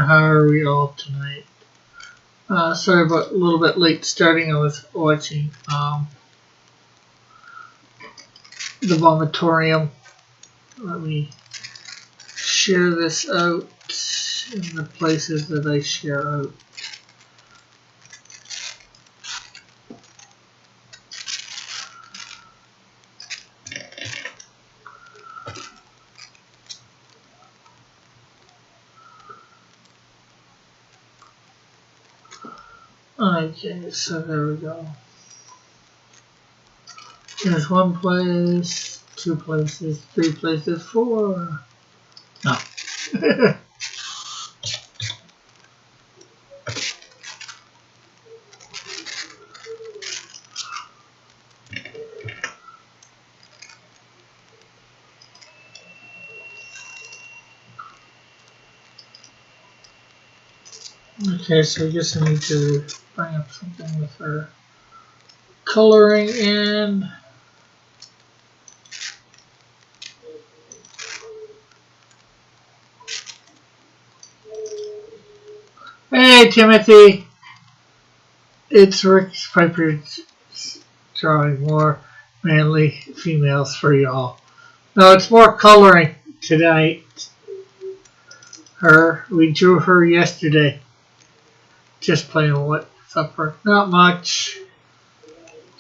how are we all tonight? Sorry about a little bit late starting. I was watching the vomitorium. Let me share this out in the places that I share out. Okay, so there we go. Here's one place, two places, three places, four. No. Okay, so I guess I need to bring up something with her coloring in. Hey, Timothy! It's Rick Piper drawing more manly females for y'all. No, it's more coloring tonight. We drew her yesterday. Just playing what supper. Not much.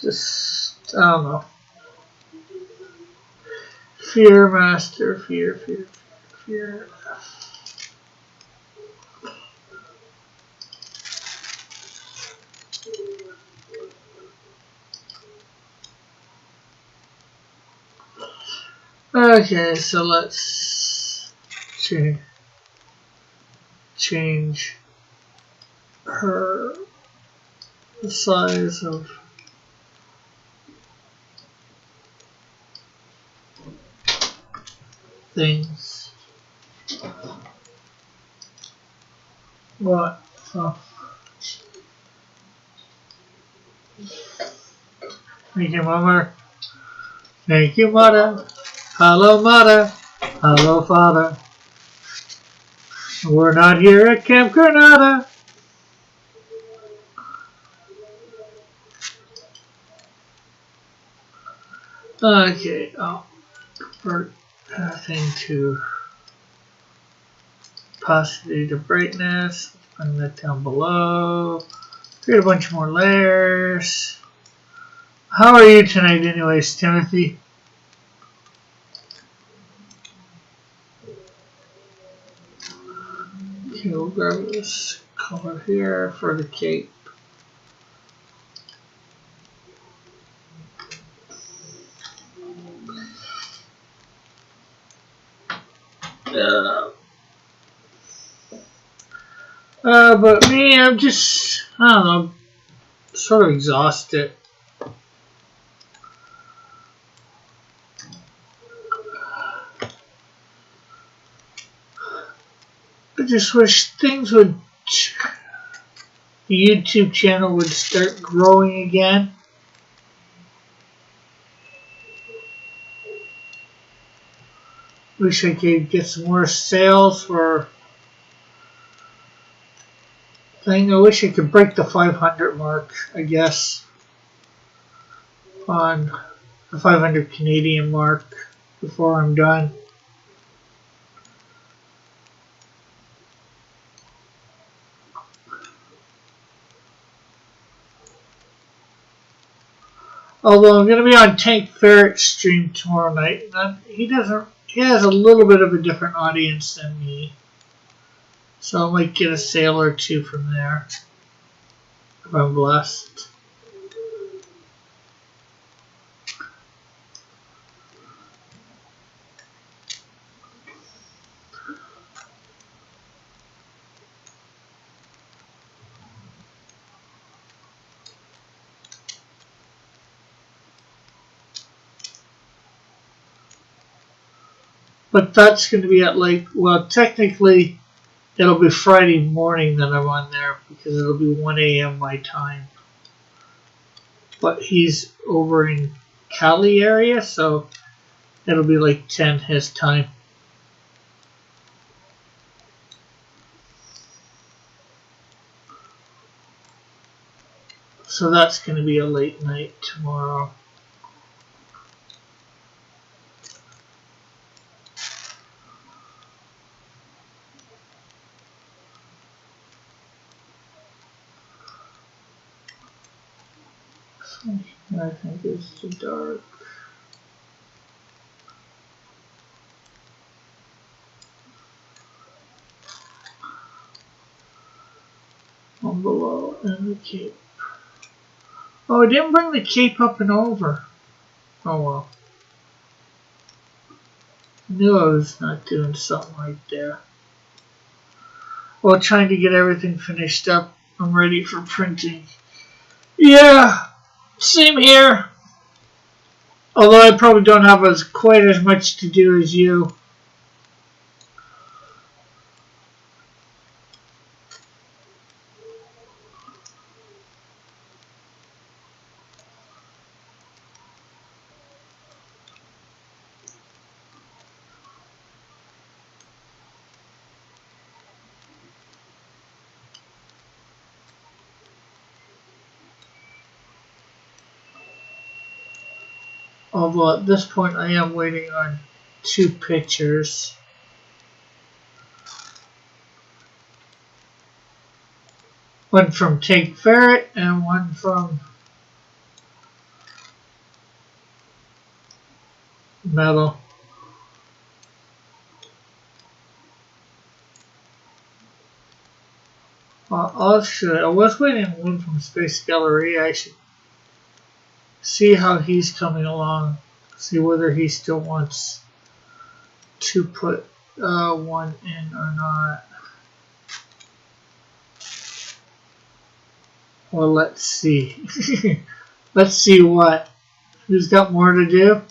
Just, I don't know. Fear Master, fear. Okay, so let's change the size of things. What? Oh. Thank you, Mama. Thank you, Mother. Hello, Mother. Hello, Father. We're not here at Camp Granada. Okay, I'll convert everything to opacity to brightness. Let's bring that down below. Create a bunch more layers. How are you tonight anyways, Timothy? Okay, we'll grab this color here for the cape. But me, I'm just, I don't know, sort of exhausted. I just wish things would, the YouTube channel would start growing again. Wish I could get some more sales for thing. I wish I could break the 500 mark, I guess, on the 500 Canadian mark before I'm done. Although I'm going to be on Tank Ferret's stream tomorrow night, and he has a little bit of a different audience than me, so I might get a sale or two from there if I'm blessed. But that's going to be at well, technically it'll be Friday morning that I'm on there because it'll be 1 a.m. my time. But he's over in Cali area, so it'll be like 10 his time. So that's going to be a late night tomorrow. I think it's too dark. On below and the cape. Oh, I didn't bring the cape up and over. Oh well. I knew I was not doing something right there. Well, trying to get everything finished up. I'm ready for printing. Yeah, same here. Although I probably don't have quite as much to do as you. Although at this point I am waiting on 2 pictures. One from Take Ferret and one from Metal. Actually, I was waiting on one from Space Gallery. I should see how he's coming along. See whether he still wants to put one in or not. Well, let's see. Let's see what. Who's got more to do?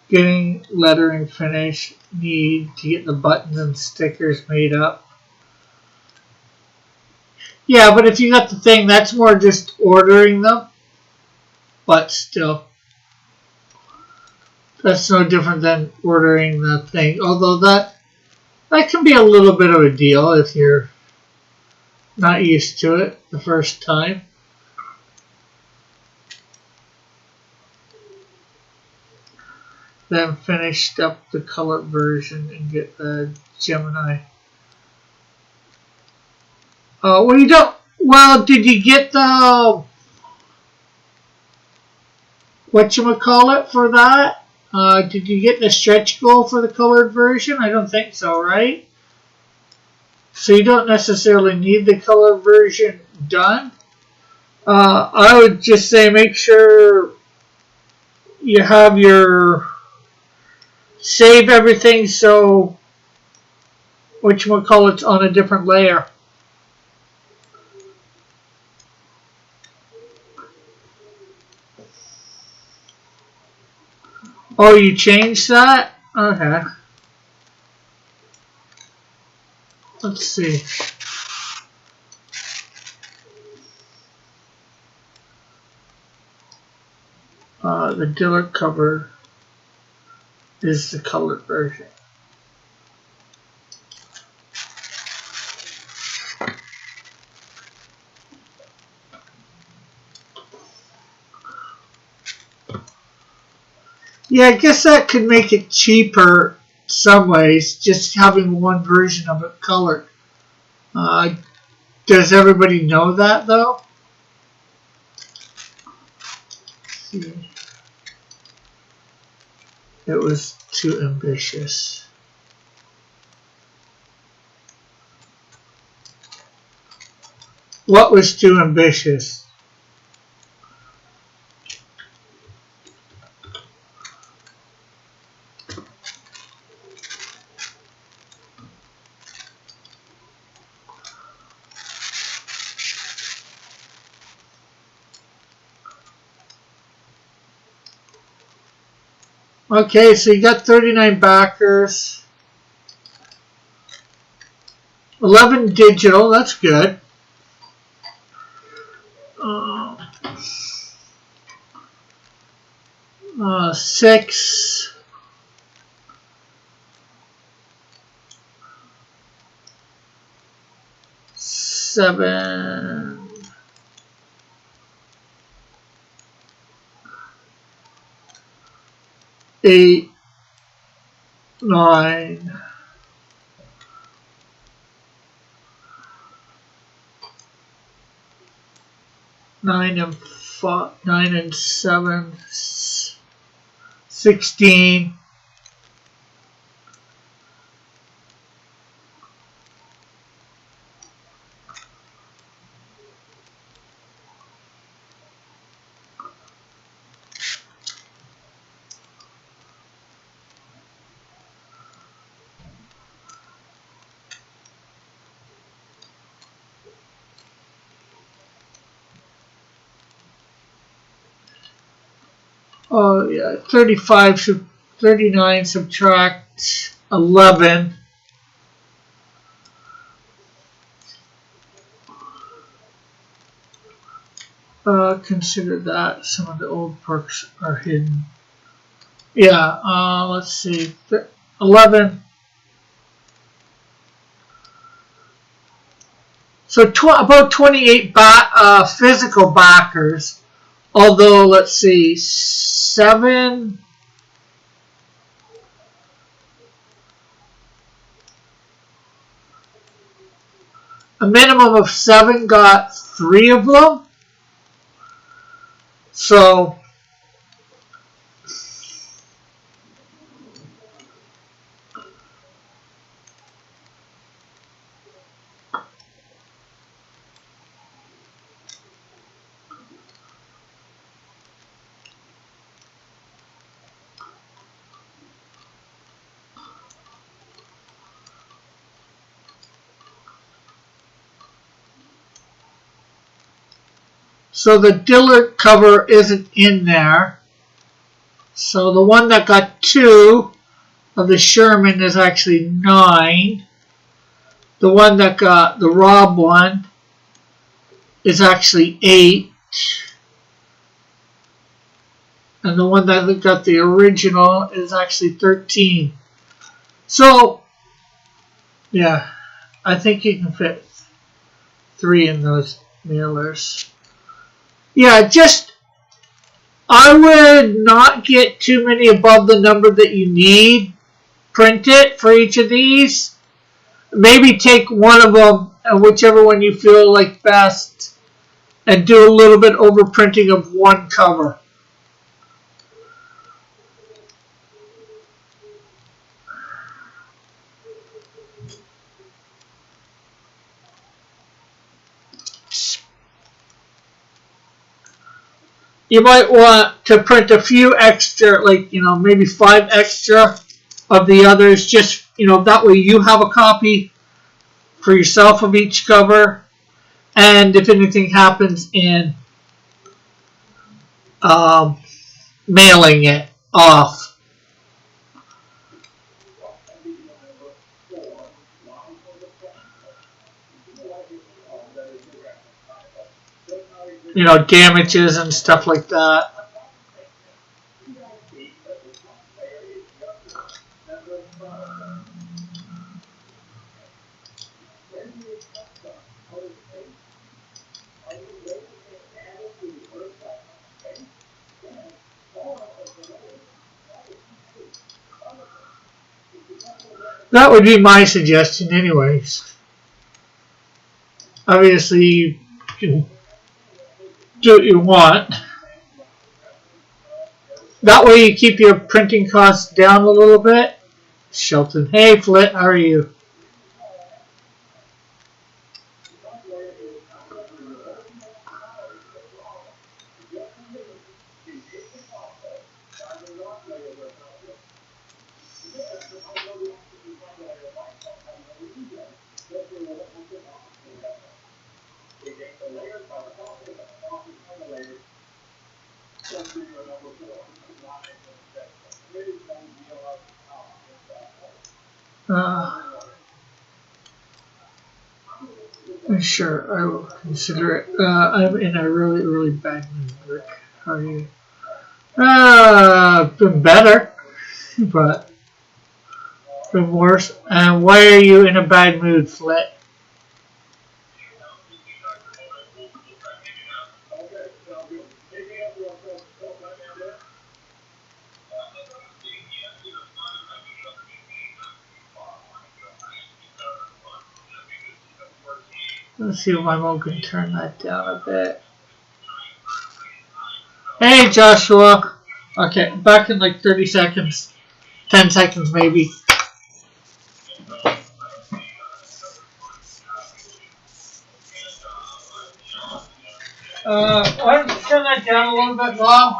Getting lettering finished. Need to get the buttons and stickers made up. Yeah, but if you got the thing, that's more just ordering them. But still, that's no different than ordering the thing. Although that can be a little bit of a deal if you're not used to it the first time. Then finished up the color version and get the Gemini. Well, you don't. Well, did you get the whatchamacallit for that? Did you get the stretch goal for the colored version? I don't think so, right? So you don't necessarily need the color version done. I would just say make sure you have your save everything so whatchamacallit's on a different layer. Oh, you changed that? Okay. Let's see. The Dillard cover is the colored version. Yeah, I guess that could make it cheaper some ways, just having one version of it colored. Does everybody know that, though? Let's see. It was too ambitious. What was too ambitious? Okay, so you got 39 backers. 11 digital, that's good. 6. 7. 8. 9. 9 and 5, 9 and 7, 16. Oh yeah, 39 subtract 11. Consider that some of the old perks are hidden. Yeah, let's see. 11. So about 28 physical backers. Although, let's see, 7. A minimum of 7 got 3 of them. So, the Dillard cover isn't in there. So the one that got 2 of the Sherman is actually 9. The one that got the Rob one is actually 8. And the one that got the original is actually 13. So, yeah, I think you can fit 3 in those mailers. Yeah, I would not get too many above the number that you need. Print it for each of these. Maybe take one of them, and whichever one you feel like best, and do a little bit over printing of one cover. You might want to print a few extra, like, maybe 5 extra of the others, just, that way you have a copy for yourself of each cover. And if anything happens in mailing it off. Damages and stuff like that. That would be my suggestion anyways. Obviously, you can do what you want. That way you keep your printing costs down a little bit. Shelton, hey Flit, how are you? Uh, sure, I will consider it. I'm in a really, really bad mood, Rick. How are you? Been better, but been worse. And why are you in a bad mood, Flit? Let's see if my mom can turn that down a bit. Hey, Joshua. Okay, back in like 30 seconds. 10 seconds, maybe. Why don't you turn that down a little bit, Mom?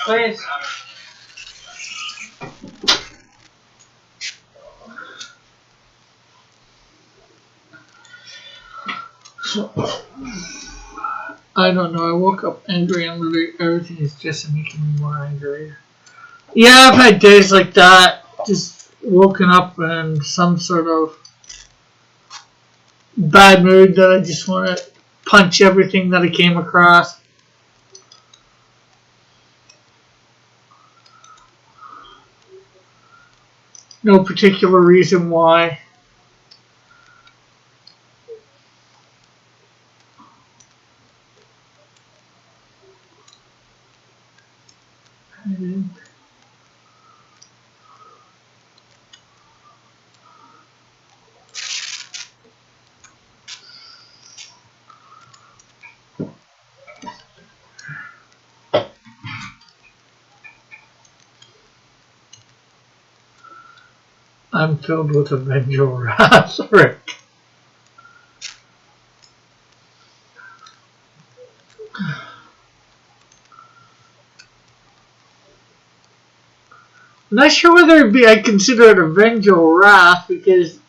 Please. So, I don't know. I woke up angry and literally everything is just making me more angry. Yeah, I've had days like that. Just woken up in some sort of bad mood that I just want to punch everything that I came across. No particular reason why. I'm filled with a vengeful wrath, Rick. I'm not sure whether I consider it a vengeful wrath because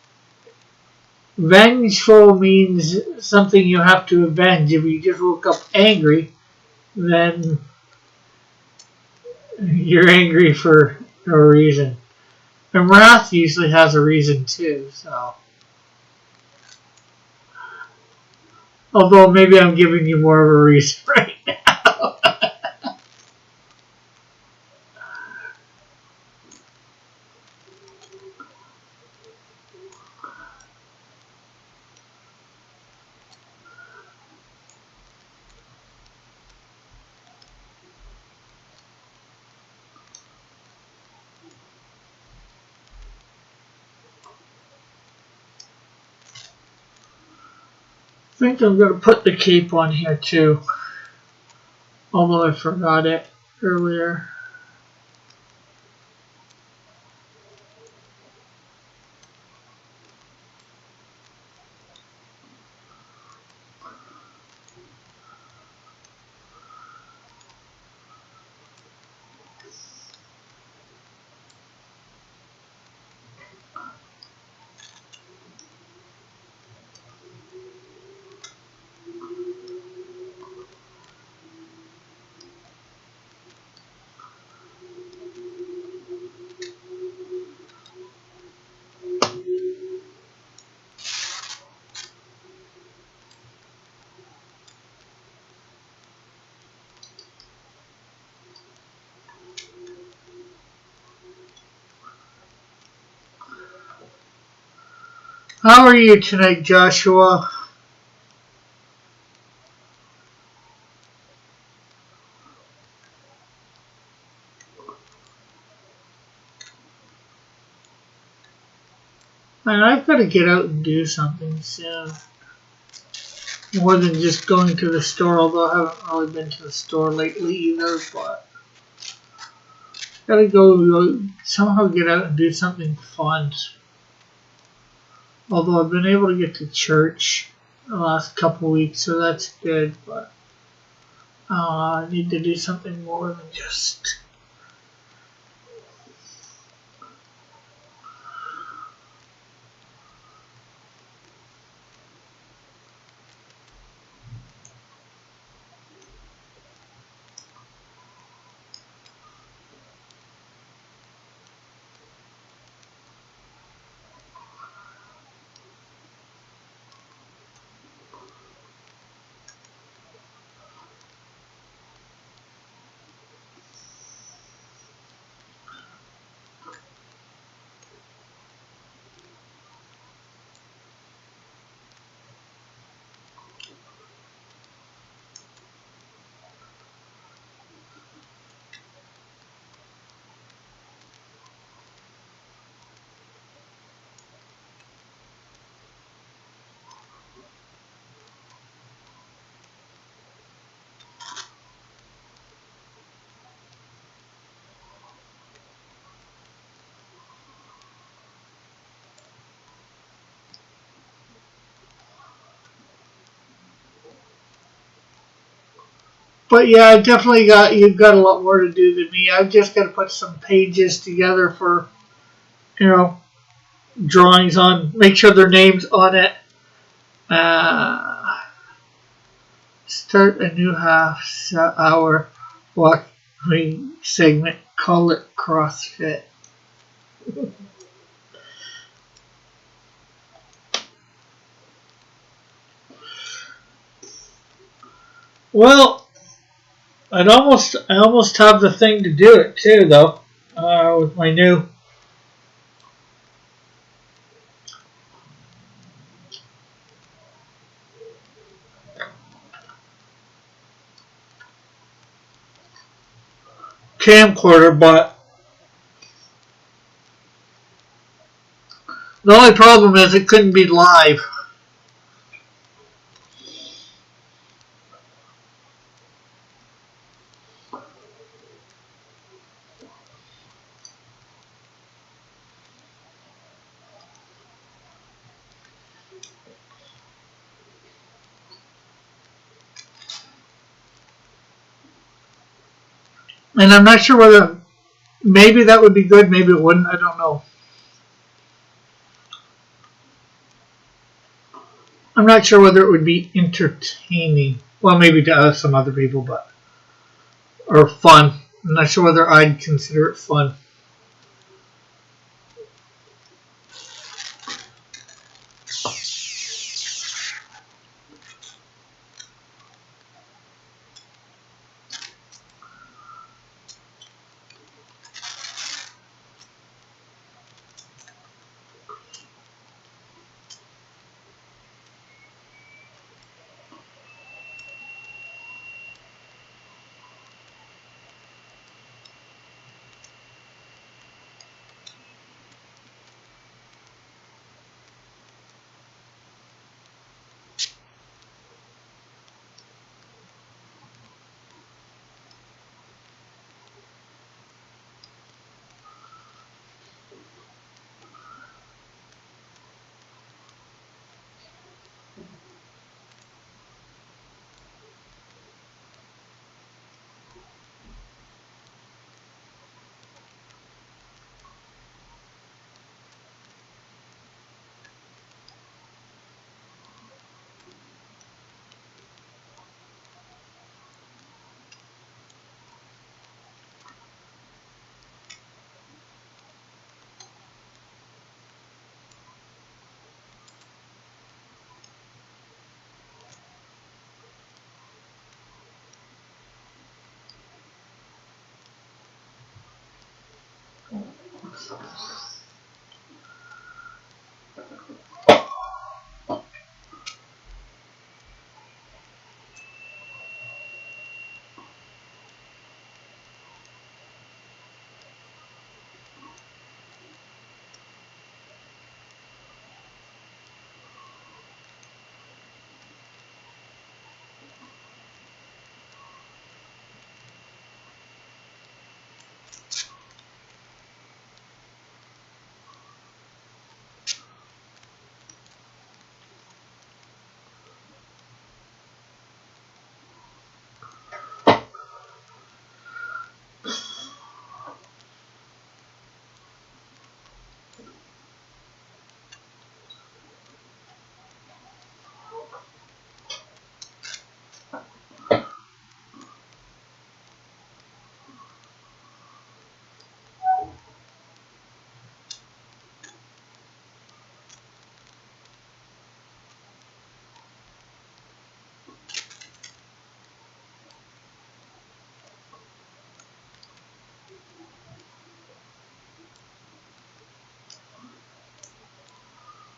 vengeful means something you have to avenge. If you just woke up angry, then you're angry for no reason. And wrath usually has a reason too, so. Although maybe I'm giving you more of a reason right now. I think I'm going to put the cape on here too. Although I forgot it earlier. How are you tonight, Joshua? Man, I've got to get out and do something soon. More than just going to the store, although I haven't really been to the store lately either, but gotta go somehow get out and do something fun. Although I've been able to get to church the last couple of weeks, so that's good, but I need to do something more than just. But yeah, I definitely you've got a lot more to do than me. I've just got to put some pages together for, you know, drawings on, make sure their names on it. Start a new half-hour walking segment. Call it CrossFit. Well, I almost have the thing to do it too, though, with my new camcorder, but the only problem is it couldn't be live. And I'm not sure whether, maybe that would be good, maybe it wouldn't, I don't know. I'm not sure whether it would be entertaining. Well, maybe to some other people, but, or fun. I'm not sure whether I'd consider it fun.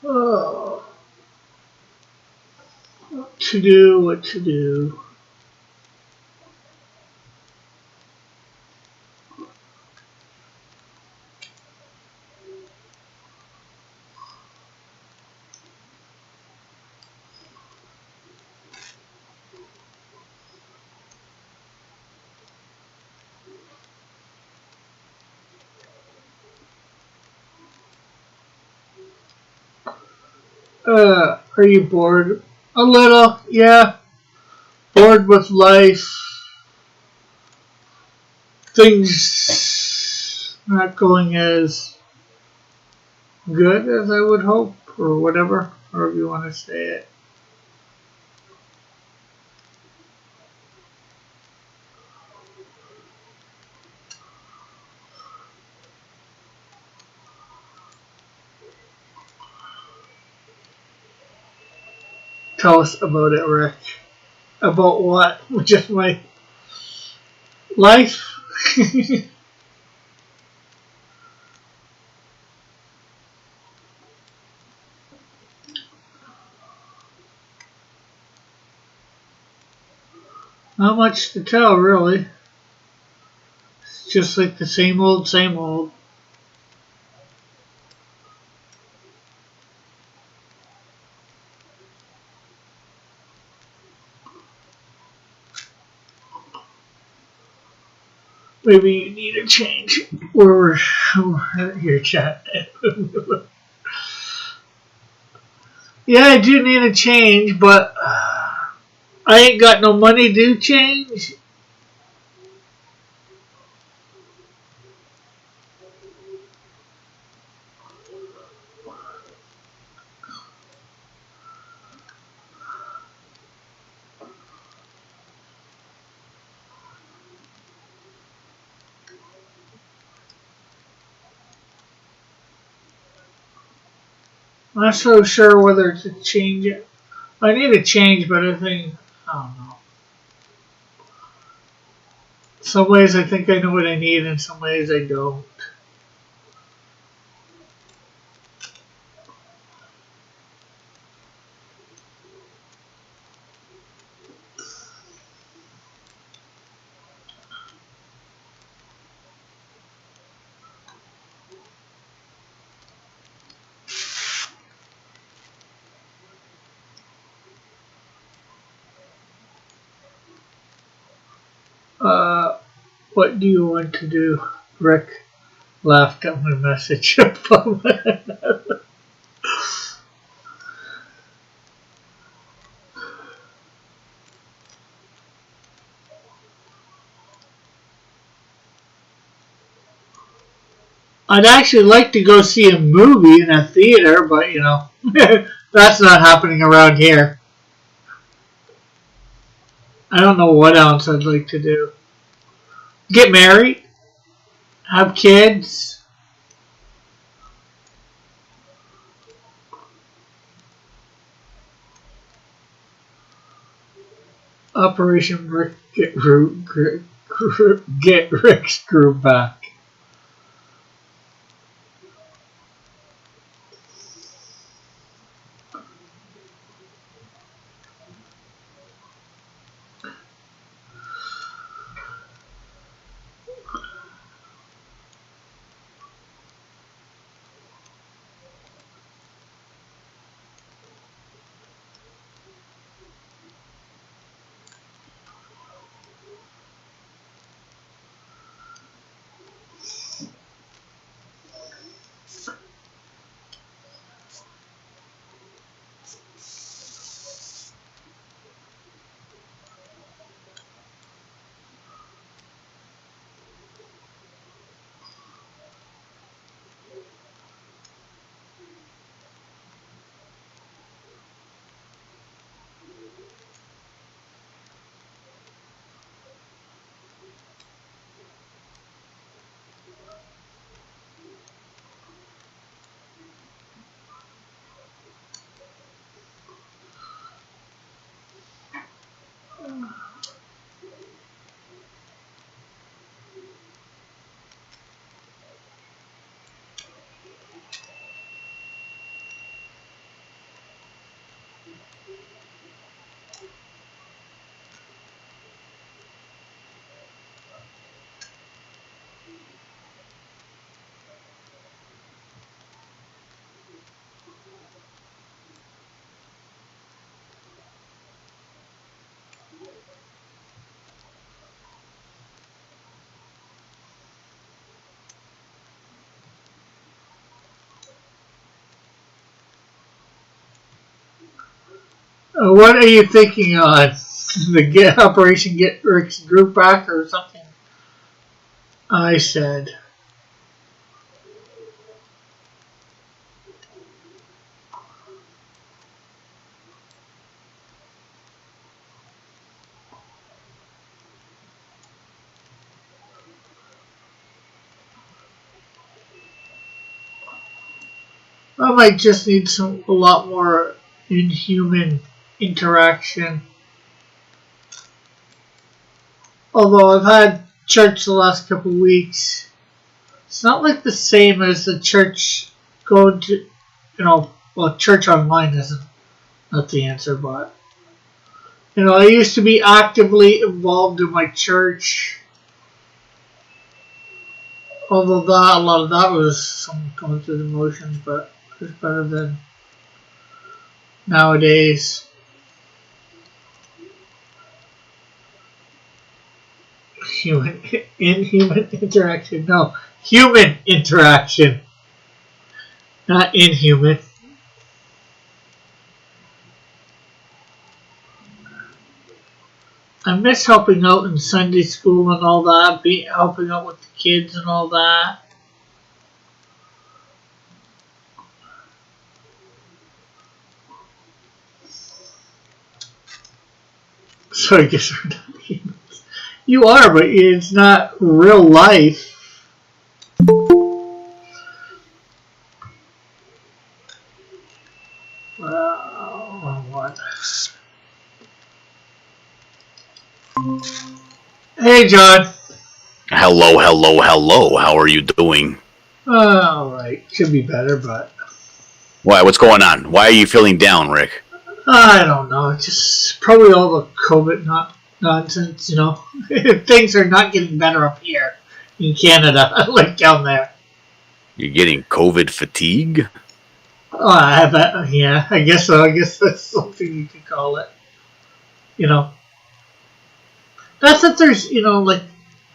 Oh, what to do, what to do. Are you bored? A little, yeah. Bored with life. things not going as good as I would hope, or whatever, however you want to say it. Tell us about it, Rick. About what? Just my life? Not much to tell, really. It's just like the same old, same old. Maybe you need a change. We're here, chat. Yeah, I do need a change, but I ain't got no money to change. I'm not so sure whether to change it. I need a change, but I think, I don't know. Some ways I think I know what I need, and some ways I don't. What do you want to do? Rick laughed at my message. I'd actually like to go see a movie in a theater, but you know, that's not happening around here. I don't know what else I'd like to do. Get married, have kids. Operation Rick get Rick's group back. What are you thinking on? The Operation Get Rick's group back or something? I said. I might just need a lot more inhuman interaction. Although I've had church the last couple of weeks, it's not like the same as the church going to, well, church online isn't not the answer, but I used to be actively involved in my church. Although a lot of that was some going through the motions, but it's better than nowadays. Inhuman interaction. No, human interaction, not inhuman. I miss helping out in Sunday school and all that, helping out with the kids and all that. So I guess we're not humans. You are, but it's not real life. What? Hey, John. Hello, hello, hello. How are you doing? Alright. Should be better, but... Why? What's going on? Why are you feeling down, Rick? I don't know. It's just probably all the COVID nonsense, Things are not getting better up here in Canada, like down there. You're getting COVID fatigue? Oh, I have that. Yeah, I guess so. I guess that's something you could call it. That's if there's,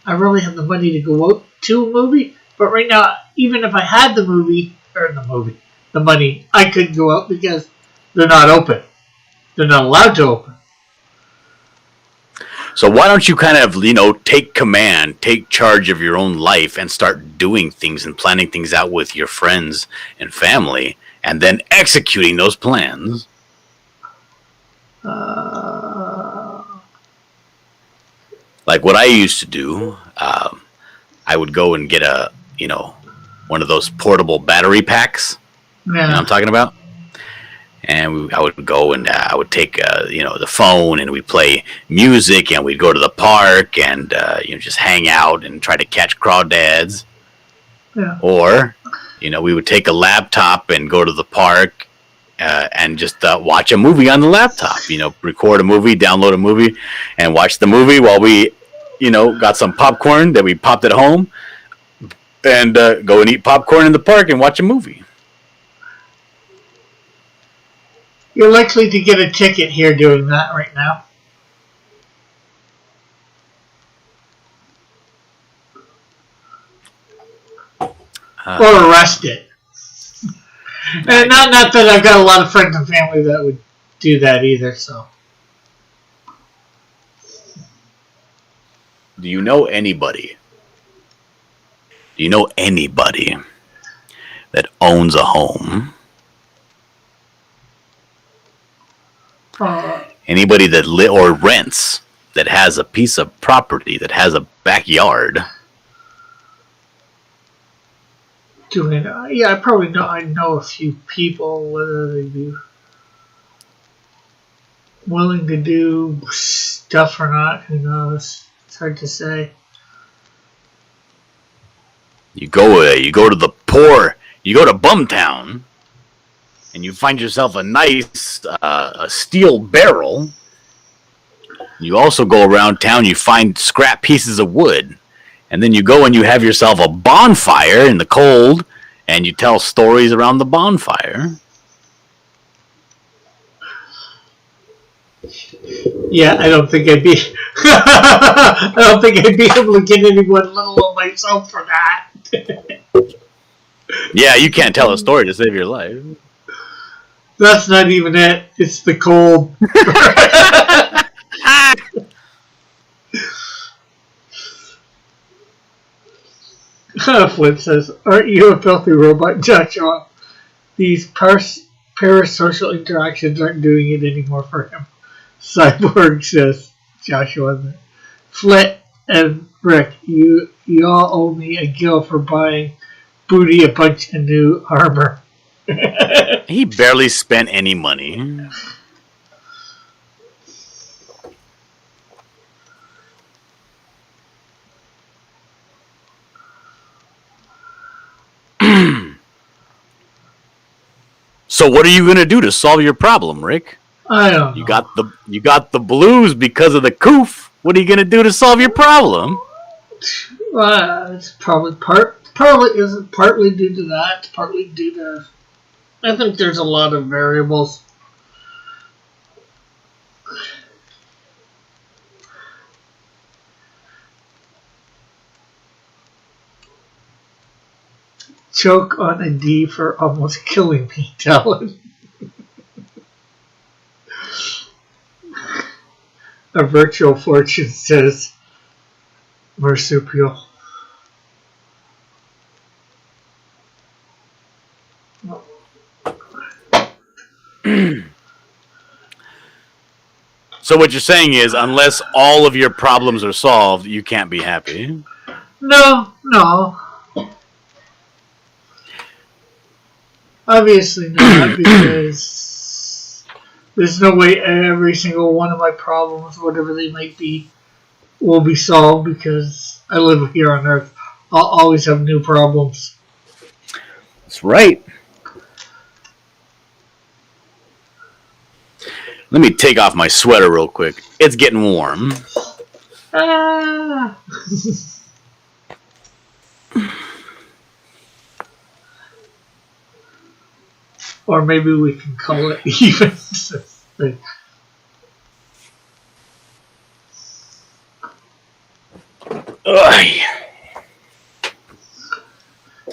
I really have the money to go out to a movie. But right now, even if I had the money, I couldn't go out because they're not open. They're not allowed to open. So why don't you kind of, take command, take charge of your own life and start doing things and planning things out with your friends and family and then executing those plans? Like what I used to do, I would go and get one of those portable battery packs. Yeah. You know what I'm talking about? And I would go and I would take, the phone and we'd play music and we'd go to the park and, just hang out and try to catch crawdads. Yeah. Or, we would take a laptop and go to the park and just watch a movie on the laptop. Record a movie, download a movie, and watch the movie while we, got some popcorn that we popped at home and go and eat popcorn in the park and watch a movie. You're likely to get a ticket here doing that right now. Or arrested. And not that I've got a lot of friends and family that would do that either, so. Do you know anybody that owns a home? Anybody that or rents that has a piece of property that has a backyard? Yeah, I know a few people, whether they be willing to do stuff or not, who knows? It's hard to say. You go to the poor, you go to Bumtown, and you find yourself a nice a steel barrel. You also go around town, you find scrap pieces of wood. And then you go and you have yourself a bonfire in the cold, and you tell stories around the bonfire. Yeah, I don't think I'd be able to get anyone, let alone myself, for that. Yeah, you can't tell a story to save your life. That's not even it. It's the cold. Flint says, "Aren't you a filthy robot, Joshua? These parasocial interactions aren't doing it anymore for him." Cyborg says, "Joshua, Flint and Rick, you all owe me a gill for buying Booty a bunch of new armor." He barely spent any money. So what are you gonna do to solve your problem, Rick? I don't know. You got the blues because of the coof. What are you gonna do to solve your problem? It's probably isn't partly due to that. It's partly due to. I think there's a lot of variables. Choke on a D for almost killing me, Talon. A virtual fortune says marsupial. So what you're saying is, unless all of your problems are solved, you can't be happy. No. Obviously not, because there's no way every single one of my problems, whatever they might be, will be solved, because I live here on Earth. I'll always have new problems. That's right. Let me take off my sweater real quick. It's getting warm. Ah. Or maybe we can call it even.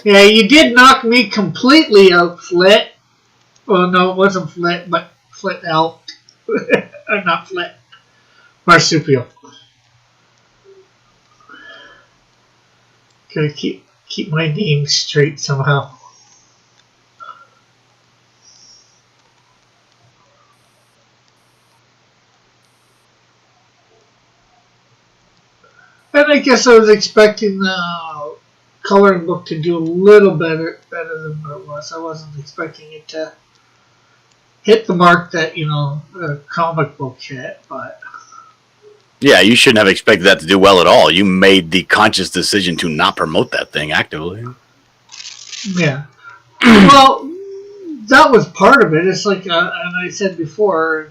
Yeah, you did knock me completely out, Flit. Well, no, it wasn't Flit, but Flit out. Or not Flit. Marsupial. Gotta keep my name straight somehow. And I guess I was expecting the coloring book to do a little better than what it was. I wasn't expecting it to hit the mark that, the comic book hit, but... Yeah, you shouldn't have expected that to do well at all. You made the conscious decision to not promote that thing actively. Yeah. Well, that was part of it. It's like, and I said before,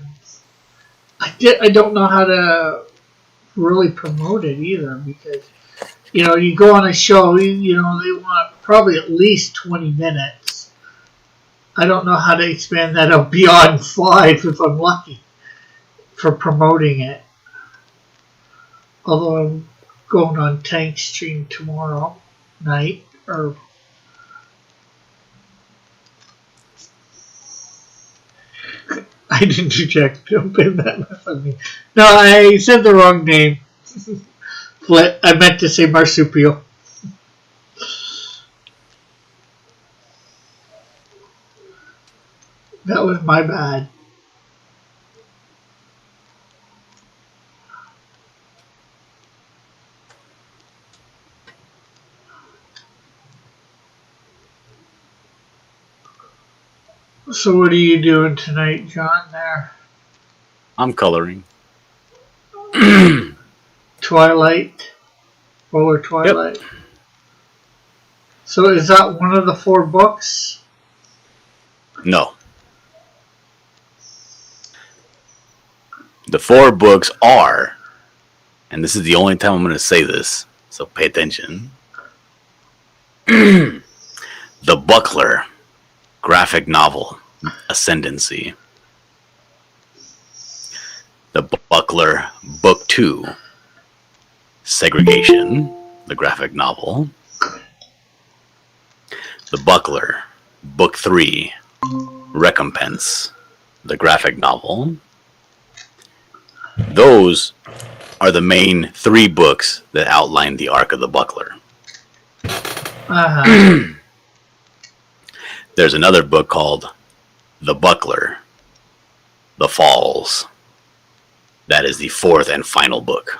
I don't know how to really promote it either, because you go on a show, they want probably at least 20 minutes. I don't know how to expand that up beyond 5 if I'm lucky for promoting it. Although I'm going on Tank Stream tomorrow night, or I didn't reject. Don't pin that mess on me. No, I said the wrong name. I meant to say marsupial. That was my bad. So what are you doing tonight, John, there? I'm coloring. Twilight? Polar Twilight? Yep. So is that one of the 4 books? No. The 4 books are, and this is the only time I'm going to say this, so pay attention. The Buckler graphic novel, Ascendancy. The Buckler Book 2, Segregation, the graphic novel. The Buckler Book 3, Recompense, the graphic novel. Those are the main 3 books that outline the arc of the Buckler. Uh-huh. There's another book called The Buckler, The Falls. That is the fourth and final book.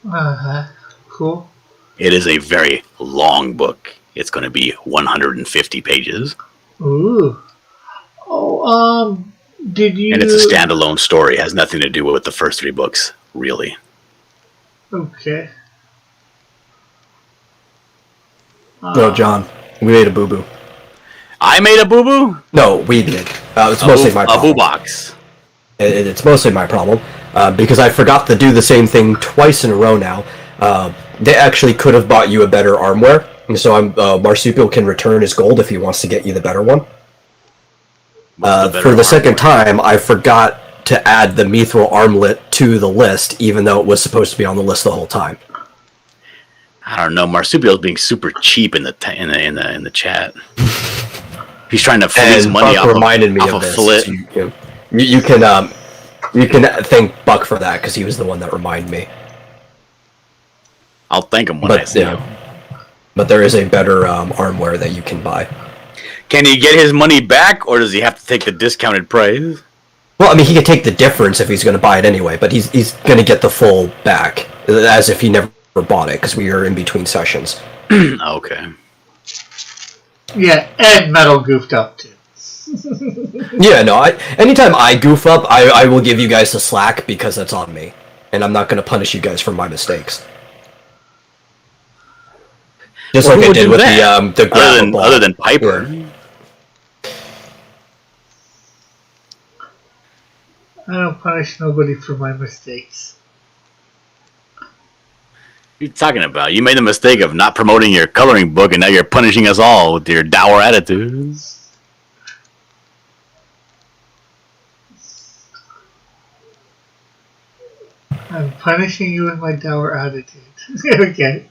Uh-huh. Cool. It is a very long book. It's going to be 150 pages. Ooh. Oh, did you... And it's a standalone story. It has nothing to do with the first three books, really. Okay. No, John, we made a boo-boo. I made a boo-boo? No, we did. It's mostly my problem. A boo-box. It's mostly my problem, because I forgot to do the same thing twice in a row now. They actually could have bought you a better armware, and so Marsupial can return his gold if he wants to get you the better one. For the second time, I forgot to add the Mithril armlet to the list, even though it was supposed to be on the list the whole time. I don't know. Marsupial's being super cheap in the chat. He's trying to fleece money off of this. Flit. You can thank Buck for that because he was the one that reminded me. I'll thank him when I see him. But there is a better armware that you can buy. Can he get his money back, or does he have to take the discounted price? Well, I mean, he could take the difference if he's going to buy it anyway, but he's going to get the full back, as if he never bought it, because we are in between sessions. Okay. Yeah, and Metal goofed up too. Yeah, no, anytime I goof up, I will give you guys the slack because that's on me. And I'm not going to punish you guys for my mistakes. Just like I did with the other than Piper. Yeah. I don't punish nobody for my mistakes. What are you talking about? You made the mistake of not promoting your coloring book, and now you're punishing us all with your dour attitudes. I'm punishing you with my dour attitude. Okay.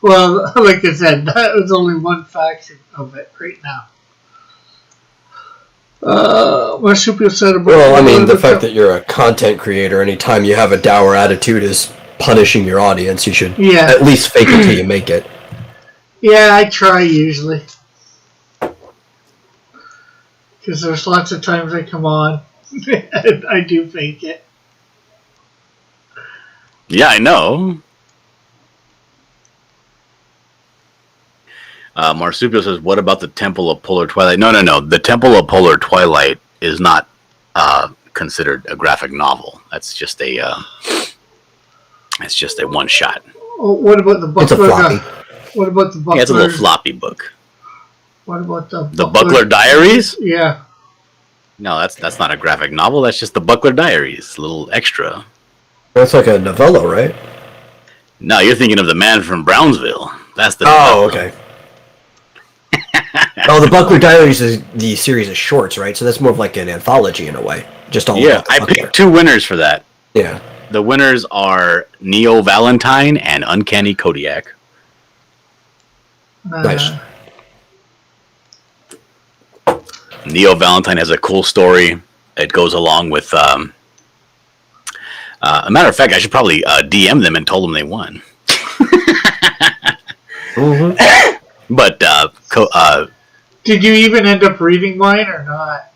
Well, like I said, that was only one faction of it right now. Marsupial said about... Well, I mean, the fact that you're a content creator, anytime you have a dour attitude is punishing your audience. You should at least fake it till you make it. Yeah, I try usually. Because there's lots of times I come on and I do fake it. Yeah, I know. Marsupial says, what about the Temple of Polar Twilight? No. The Temple of Polar Twilight is not considered a graphic novel. That's just a one shot. Oh, what about the Buckler? It's a floppy. What about the Buckler? Yeah, it's a little floppy book. What about the Buckler Diaries? Yeah. No, that's not a graphic novel. That's just the Buckler Diaries. A little extra. That's like a novella, right? No, you're thinking of The Man from Brownsville. That's the novella. Okay. The Buckler Diaries is the series of shorts, right? So that's more of like an anthology in a way. Just all about the I picked two winners for that. Yeah. The winners are Neo Valentine and Uncanny Kodiak. Nice. Neo Valentine has a cool story. It goes along with... a matter of fact, I should probably DM them and told them they won. Mm-hmm. But did you even end up reading mine or not?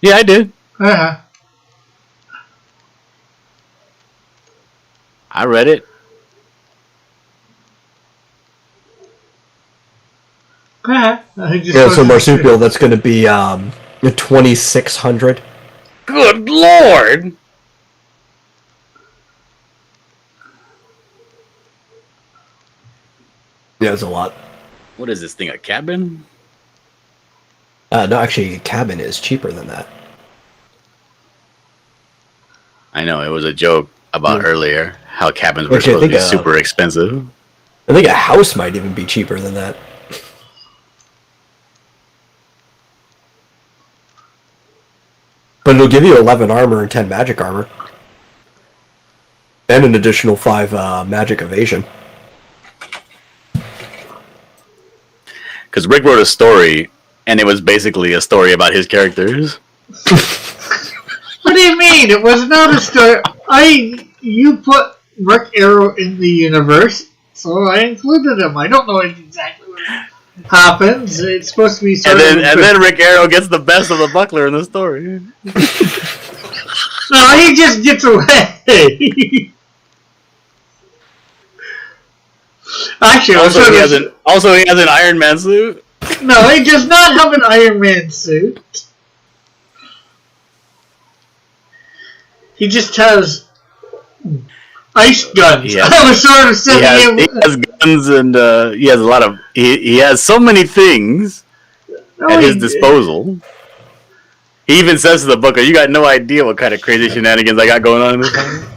Yeah, I did. Uh-huh. I read it. Yeah, so Marsupial, that's going to be 2,600. Good Lord! Yeah, it's a lot. What is this thing, a cabin? No, actually, a cabin is cheaper than that. I know, it was a joke about earlier, how cabins were supposed to be super expensive. I think a house might even be cheaper than that. But it'll give you 11 armor and 10 magic armor. And an additional 5 magic evasion. Because Rick wrote a story, and it was basically a story about his characters. What do you mean? It was not a story. You put Rick Arrow in the universe, so I included him. I don't know exactly what happens. It's supposed to be and then Rick Arrow gets the best of the Buckler in the story. No, he just gets away. Actually, also he has an Iron Man suit. No, he does not have an Iron Man suit. He just has ice guns. He has, I was sort of saying he has guns and he has a lot of. He has so many things at his disposal. He even says to the Booker, "You got no idea what kind of crazy shenanigans I got going on in this time."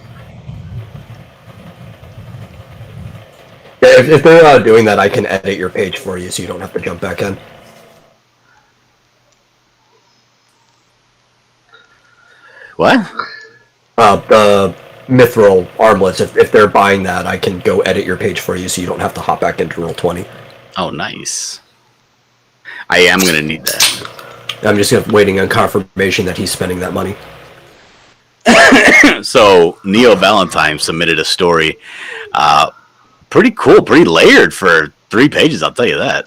Yeah, if they're doing that, I can edit your page for you, so you don't have to jump back in. What? The Mithril armlets. If they're buying that, I can go edit your page for you, so you don't have to hop back into Roll20. Oh, nice. I am gonna need that. I'm just waiting on confirmation that he's spending that money. So Neo Valentine submitted a story. Pretty cool, pretty layered for 3 pages, I'll tell you that.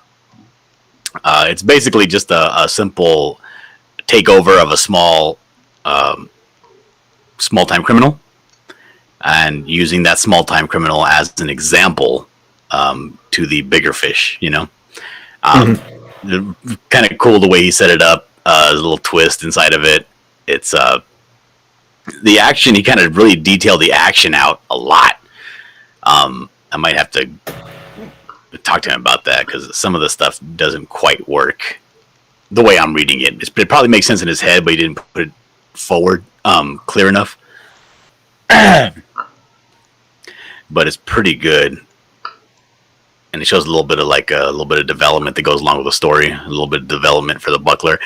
It's basically just a simple takeover of a small-time criminal, and using that small-time criminal as an example to the bigger fish, you know? Kind of cool the way he set it up. There's a little twist inside of it. It's the action, he kind of really detailed the action out a lot. I might have to talk to him about that, because some of the stuff doesn't quite work the way I'm reading it. It probably makes sense in his head, but he didn't put it forward clear enough. But it's pretty good, and it shows a little bit of development that goes along with the story. A little bit of development for the Buckler.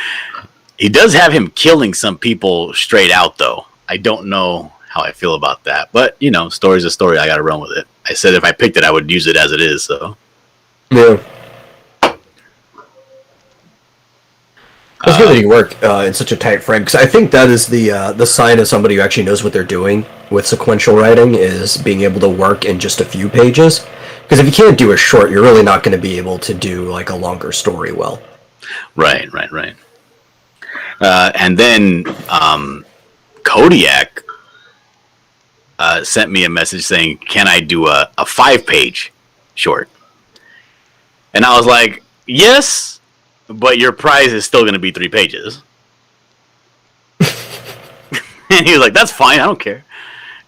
He does have him killing some people straight out, though. I don't know how I feel about that, but you know, story's a story. I got to run with it. I said if I picked it, I would use it as it is. So yeah. It's good that you work in such a tight frame, because I think that is the sign of somebody who actually knows what they're doing with sequential writing, is being able to work in just a few pages. Because if you can't do a short, you're really not going to be able to do like a longer story well. Right. And then Kodiak sent me a message saying, "Can I do a 5-page short?" And I was like, "Yes, but your prize is still going to be 3 pages." And he was like, "That's fine, I don't care."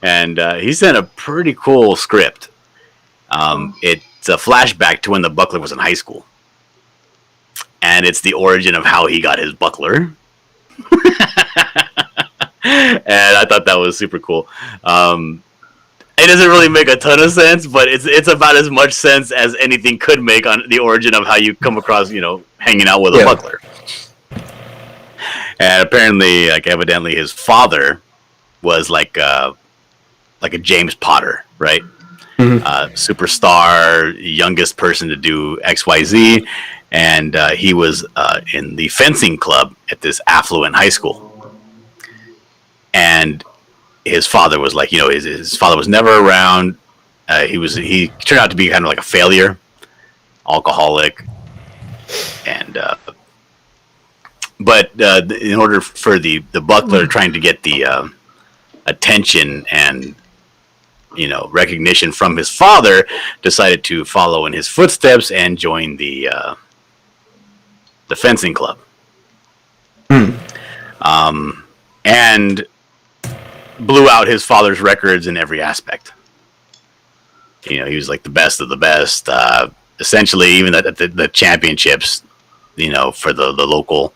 And he sent a pretty cool script. It's a flashback to when the Buckler was in high school, and it's the origin of how he got his Buckler. And I thought that was super cool. It doesn't really make a ton of sense, but it's about as much sense as anything could make on the origin of how you come across, you know, hanging out with a Buckler. And apparently, like, evidently his father was like a James Potter, right? Superstar, youngest person to do XYZ, and he was in the fencing club at this affluent high school. And his father was like, you know, his father was never around. He turned out to be kind of like a failure, alcoholic, and but in order for the Buckler trying to get the attention and, you know, recognition from his father, decided to follow in his footsteps and join the fencing club. And blew out his father's records in every aspect. You know, he was like the best of the best. Essentially, even at the championships, you know, for the local,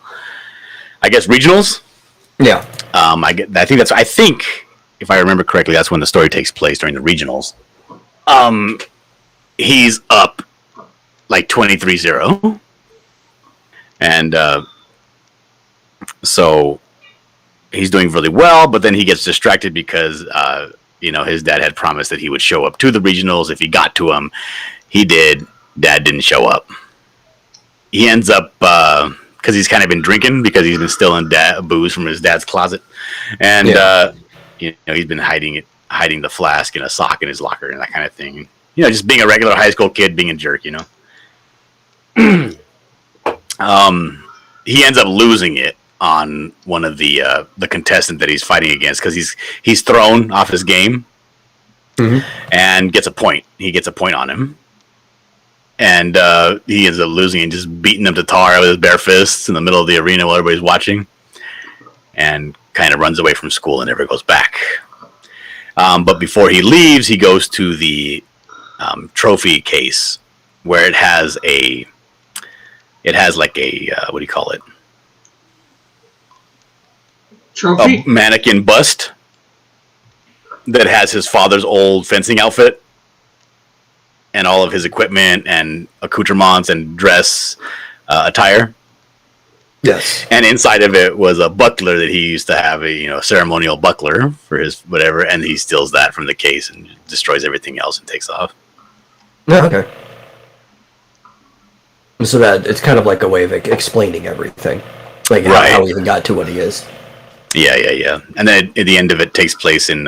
I guess, regionals. Yeah. I think if I remember correctly, that's when the story takes place, during the regionals. He's up like 23-0. And so he's doing really well, but then he gets distracted because, you know, his dad had promised that he would show up to the regionals if he got to them. He did. Dad didn't show up. He ends up, because he's kind of been drinking, because he's been stealing booze from his dad's closet. And, you know, he's been hiding the flask in a sock in his locker and that kind of thing. just being a regular high school kid, being a jerk, he ends up losing it on one of the contestant that he's fighting against because he's thrown off his game and gets a point. He gets a point on him, and he ends up losing and just beating him to tar with his bare fists in the middle of the arena while everybody's watching, and kind of runs away from school and never goes back. But before he leaves, he goes to the trophy case where it has like a what do you call it? Trophy? A mannequin bust that has his father's old fencing outfit and all of his equipment and accoutrements and dress attire. Yes. And inside of it was a buckler that he used to have, a ceremonial buckler for his whatever, and he steals that from the case and destroys everything else and takes off. Yeah, okay. So that it's kind of like a way of explaining everything. Like how he even got to what he is. Yeah. And then at the end of it takes place in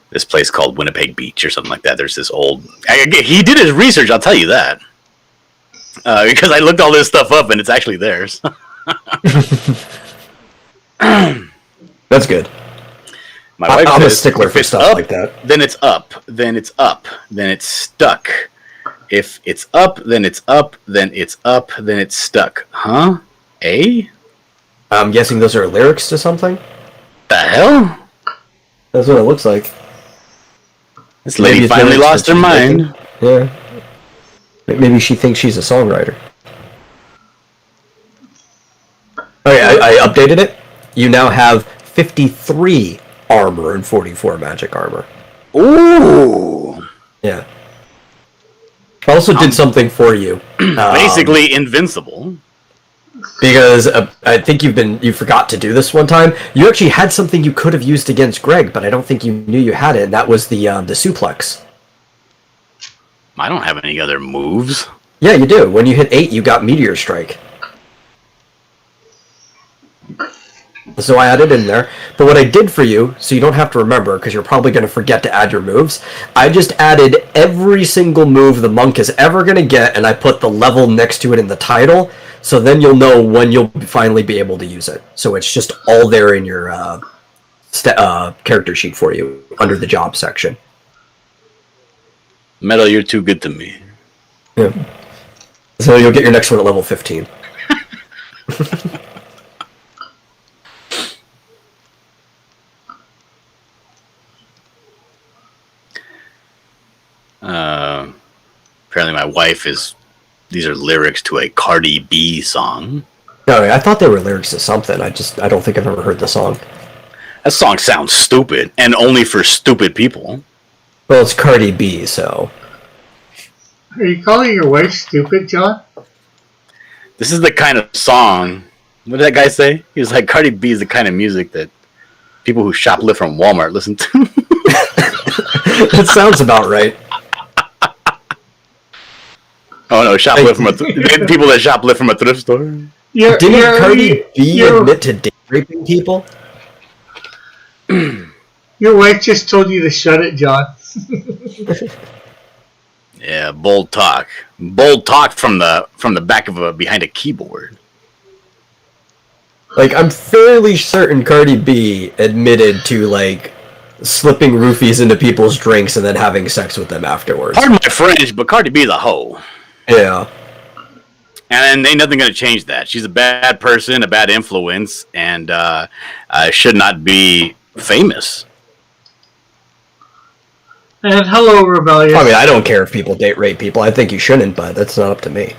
this place called Winnipeg Beach or something like that. There's this old... he did his research, I'll tell you that. Because I looked all this stuff up and it's actually theirs. That's good. My wife I'm says, a stickler for stuff up, like that. Then it's up. Then it's up. Then it's stuck. If it's up, then it's up. Then it's up. Then it's stuck. Huh? I'm guessing those are lyrics to something? The hell? That's what it looks like. This lady finally lost her mind. Yeah. Maybe she thinks she's a songwriter. Okay, I updated it. You now have 53 armor and 44 magic armor. Ooh. Yeah. I also did something for you. Basically invincible. Because I think you forgot to do this one time. You actually had something you could have used against Greg, but I don't think you knew you had it, and that was the suplex. I don't have any other moves. Yeah, you do. When you hit 8, you got Meteor Strike. So I added in there. But what I did for you, so you don't have to remember, because you're probably going to forget to add your moves, I just added every single move the monk is ever going to get, and I put the level next to it in the title, so then you'll know when you'll finally be able to use it. So it's just all there in your character sheet for you, under the job section. Metal, you're too good to me. Yeah. So you'll get your next one at level 15. Apparently my wife these are lyrics to a Cardi B song. No, I thought they were lyrics to something. I don't think I've ever heard the song. That song sounds stupid, and only for stupid people. Well, it's Cardi B, so... Are you calling your wife stupid, John? This is the kind of song... What did that guy say? He was like, Cardi B is the kind of music that people who shoplift from Walmart listen to. That sounds about right. Oh no, shoplift from people that shoplift from a thrift store. Didn't Cardi B admit to date raping people? Your wife just told you to shut it, John. Yeah, bold talk. Bold talk from the back of behind a keyboard. Like, I'm fairly certain Cardi B admitted to, like, slipping roofies into people's drinks and then having sex with them afterwards. Pardon my French, but Cardi B is a hoe. Yeah. And ain't nothing gonna change that. She's a bad person, a bad influence, and should not be famous. And hello, Rebellious. I mean, I don't care if people date rape people. I think you shouldn't, but that's not up to me.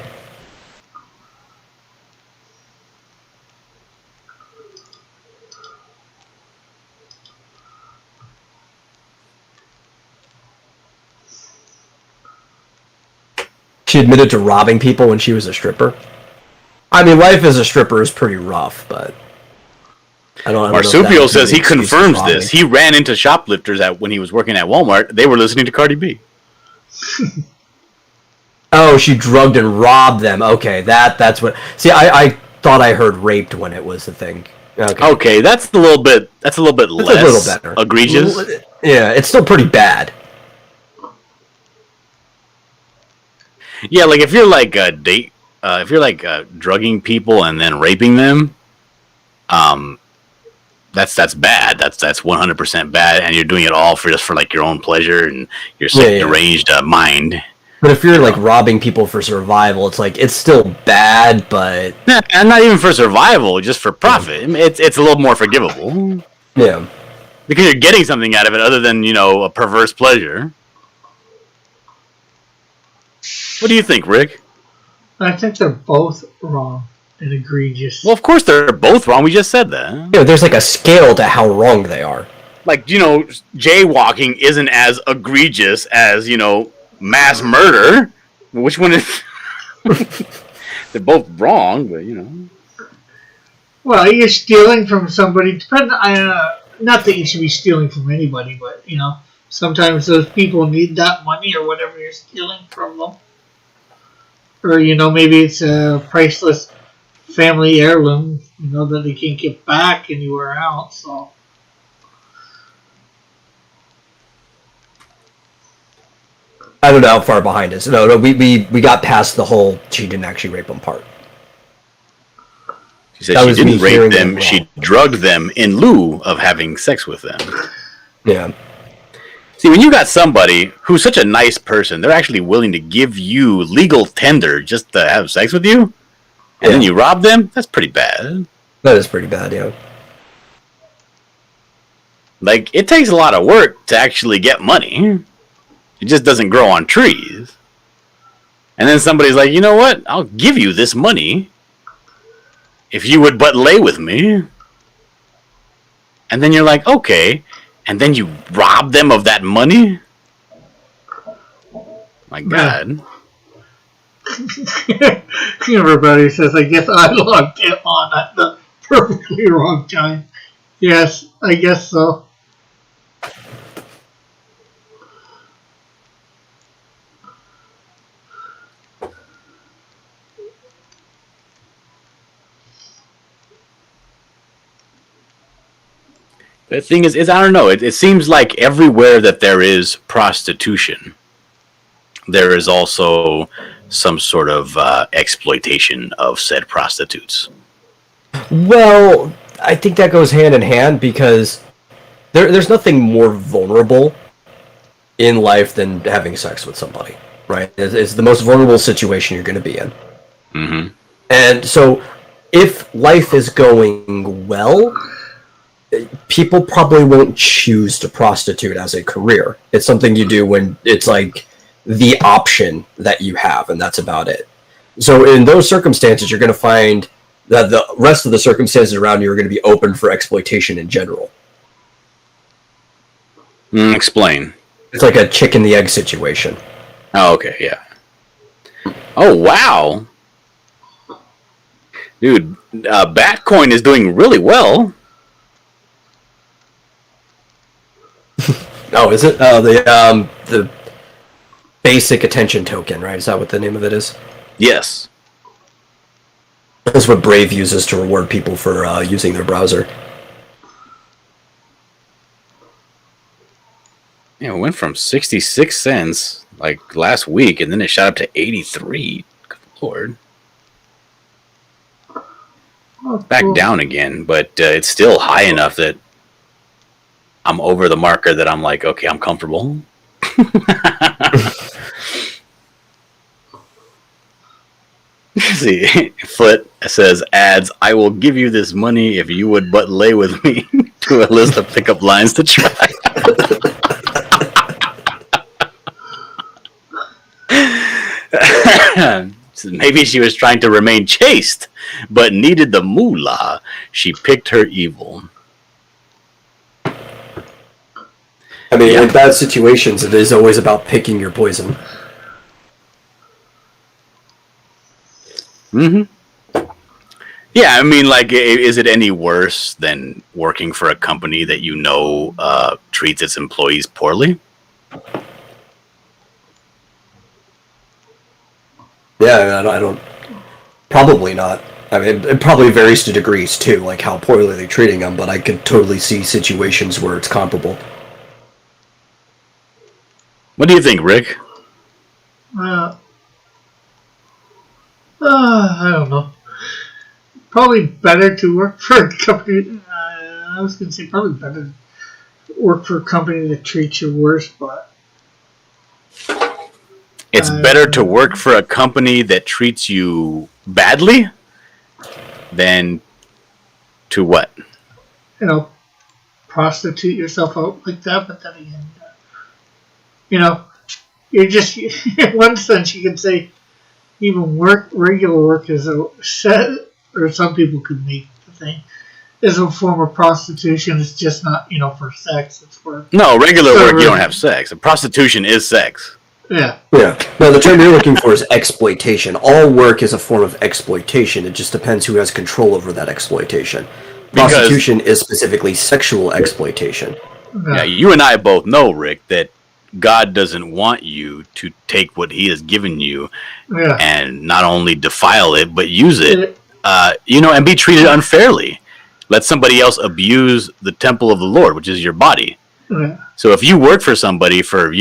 She admitted to robbing people when she was a stripper. I mean, life as a stripper is pretty rough, but... Marsupio says he confirms this. He ran into shoplifters when he was working at Walmart. They were listening to Cardi B. Oh, she drugged and robbed them. Okay, that's what... See, I thought I heard raped when it was the thing. Okay, that's a little bit less a little better. egregious. Yeah, it's still pretty bad. Yeah, like if you're like if you're like drugging people and then raping them, um, that's bad. That's 100% bad, and you're doing it all for just for like your own pleasure and your sick, deranged mind. But if you're like robbing people for survival, it's like it's still bad, but and not even for survival, just for profit. It's a little more forgivable. Yeah, because you're getting something out of it other than a perverse pleasure. What do you think, Rick? I think they're both wrong and egregious. Well, of course they're both wrong. We just said that. Yeah, there's like a scale to how wrong they are. Like, jaywalking isn't as egregious as, mass murder. Which one is... They're both wrong, but, Well, you're stealing from somebody. Not that you should be stealing from anybody, but, sometimes those people need that money or whatever you're stealing from them. Or, maybe it's a priceless family heirloom, that they can't get back anywhere else, so... I don't know how far behind us. No, we got past the whole she didn't actually rape them part. She said she didn't rape them, she drugged them in lieu of having sex with them. Yeah. See, when you got somebody who's such a nice person, they're actually willing to give you legal tender just to have sex with you, and then you rob them, that's pretty bad. That is pretty bad, yeah. Like, it takes a lot of work to actually get money. It just doesn't grow on trees. And then somebody's like, you know what? I'll give you this money if you would but lay with me. And then you're like, okay. And then you rob them of that money? My God. Everybody says, I guess I logged him on at the perfectly wrong time. Yes, I guess so. The thing is I don't know. It seems like everywhere that there is prostitution, there is also some sort of exploitation of said prostitutes. Well, I think that goes hand in hand because there's nothing more vulnerable in life than having sex with somebody, right? It's the most vulnerable situation you're going to be in. Mm-hmm. And so if life is going well, people probably won't choose to prostitute as a career. It's something you do when it's like the option that you have, and that's about it. So in those circumstances, you're going to find that the rest of the circumstances around you are going to be open for exploitation in general. Explain. It's like a chicken the egg situation. Oh, okay, yeah. Oh, wow. Dude, Batcoin is doing really well. Oh, is it? The basic attention token, right? Is that what the name of it is? Yes. That's what Brave uses to reward people for using their browser. Yeah, it went from 66 cents like last week, and then it shot up to 83. Good Lord. Back down again, but it's still high enough that I'm over the marker that I'm like, okay, I'm comfortable. See, Foot says, ads, I will give you this money if you would but lay with me to a list of pickup lines to try. Maybe she was trying to remain chaste, but needed the moolah. She picked her evil. I mean, in bad situations, it is always about picking your poison. Mm-hmm. Yeah, I mean, like, is it any worse than working for a company that treats its employees poorly? Yeah, I don't. Probably not. I mean, it probably varies to degrees too, like how poorly they're treating them. But I could totally see situations where it's comparable. What do you think, Rick? I don't know. Probably better to work for a company. I was going to say probably better to work for a company that treats you worse, but It's better to work for a company that treats you badly than to what? you know, prostitute yourself out like that. But then again, you know, you're just in one sense you could say even regular work is a set, or some people could make the thing is a form of prostitution. It's just not for sex. It's for No, regular work you don't have sex. Prostitution is sex. yeah. Yeah. No, the term you're looking for is exploitation. All work is a form of exploitation. It just depends who has control over that exploitation. Prostitution is specifically sexual exploitation. Yeah, you and I both know, Rick, that God doesn't want you to take what He has given you Yeah. and not only defile it, but use it, and be treated unfairly. Let somebody else abuse the temple of the Lord, which is your body. Yeah. So if you work for somebody for,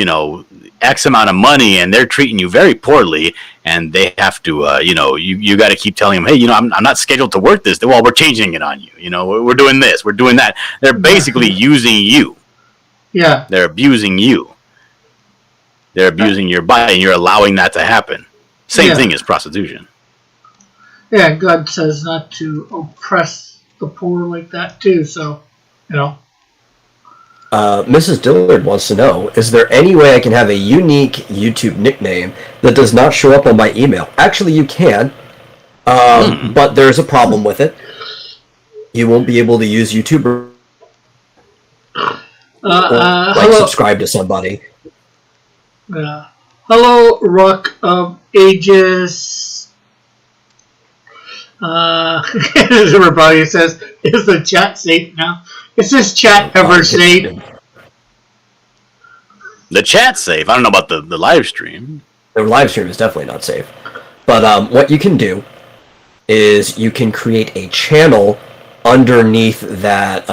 X amount of money and they're treating you very poorly and they have to, you got to keep telling them, hey, I'm not scheduled to work this. Well, we're changing it on you. We're doing this, we're doing that. They're basically using you. Yeah. They're abusing you. They're abusing your body, and you're allowing that to happen. Same thing as prostitution. Yeah, God says not to oppress the poor like that too. So, Mrs. Dillard wants to know, is there any way I can have a unique YouTube nickname that does not show up on my email? Actually, you can, but there's a problem with it. You won't be able to use YouTube or subscribe to somebody. Yeah. Hello, Rock of Ages. Everybody says, is the chat safe now? Is this chat ever safe? The chat's safe. I don't know about the live stream. The live stream is definitely not safe. But what you can do is you can create a channel underneath that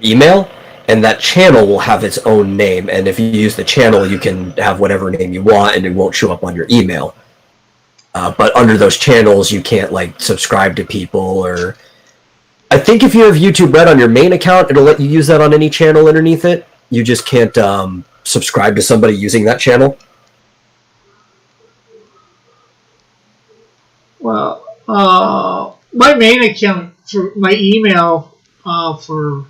email, and that channel will have its own name. And if you use the channel, you can have whatever name you want, and it won't show up on your email. But under those channels, you can't subscribe to people, or I think if you have YouTube Red on your main account, it'll let you use that on any channel underneath it. You just can't subscribe to somebody using that channel. Well, my main account for my email for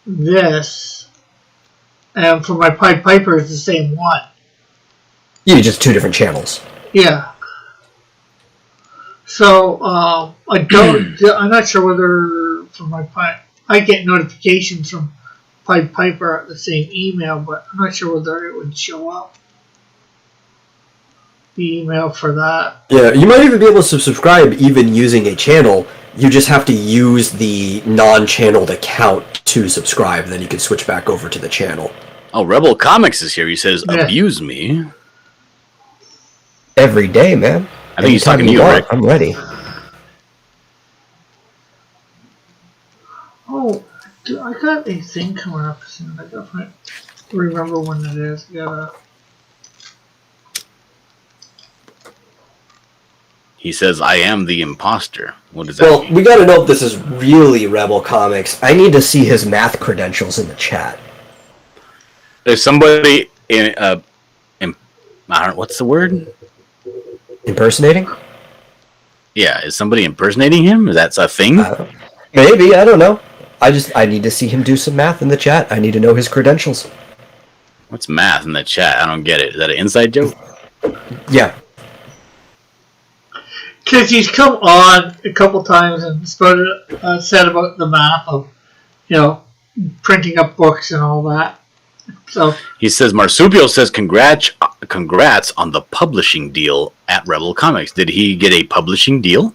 this and for my Pied Piper is the same one. Yeah, just two different channels. Yeah. So I'm not sure whether for my I get notifications from Pied Piper at the same email, but I'm not sure whether it would show up. The email for that. Yeah, you might even be able to subscribe even using a channel. You just have to use the non-channeled account to subscribe, then you can switch back over to the channel. Oh, Rebel Comics is here. He says, abuse me. Every day, man. I think he's talking to you, Rick. I'm ready. Oh, I got a thing coming up soon. I definitely remember when it is. He says, I am the imposter. What does that mean? We gotta know if this is really Rebel Comics. I need to see his math credentials in the chat. There's somebody in, I don't know, what's the word? Impersonating? Yeah, is somebody impersonating him? Is that a thing? Maybe, I don't know. I need to see him do some math in the chat. I need to know his credentials. What's math in the chat? I don't get it. Is that an inside joke? Yeah. Because he's come on a couple times and said about the math of, printing up books and all that. So he says, Marsupial says, congrats on the publishing deal at Rebel Comics. Did he get a publishing deal?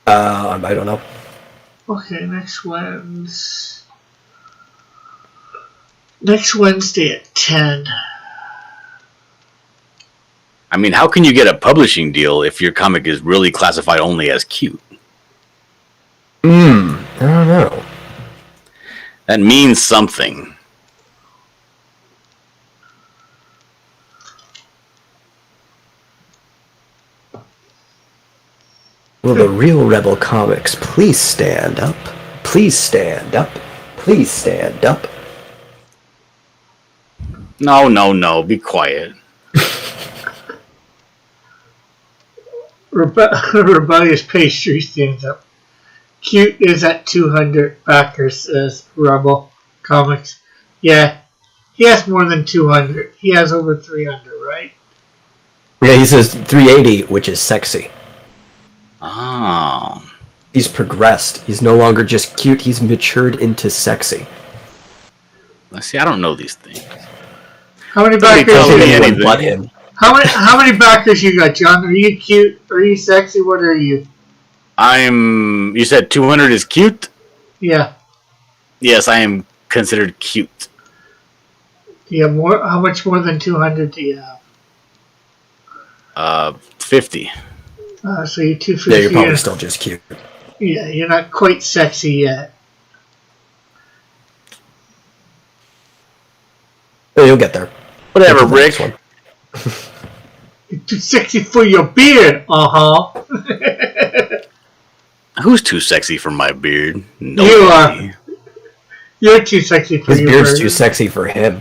I don't know. Okay, next Wednesday at 10. I mean, how can you get a publishing deal if your comic is really classified only as cute? I don't know. That means something. Will the real Rebel Comics please stand up? Please stand up. Please stand up. No. Be quiet. Rebellious Pastry stands up. Cute is at 200 backers, says Rebel Comics. Yeah, he has more than 200. He has over 300, right? Yeah, he says 380, which is sexy. Oh. He's progressed. He's no longer just cute. He's matured into sexy. Let's see, I don't know these things. How many backers? tell me Anyone anything. but him. How many backers you got, John? Are you cute? Are you sexy? What are you? You said 200 is cute? Yeah. Yes, I am considered cute. Do you have more? How much more than 200 do you have? 50. So you're 250. Yeah, you're probably still just cute. Yeah, you're not quite sexy yet. You'll get there. Whatever, Get to the Rick. next one. You're too sexy for your beard. Who's too sexy for my beard? You are. You're too sexy for His your beard's beard. too sexy for him.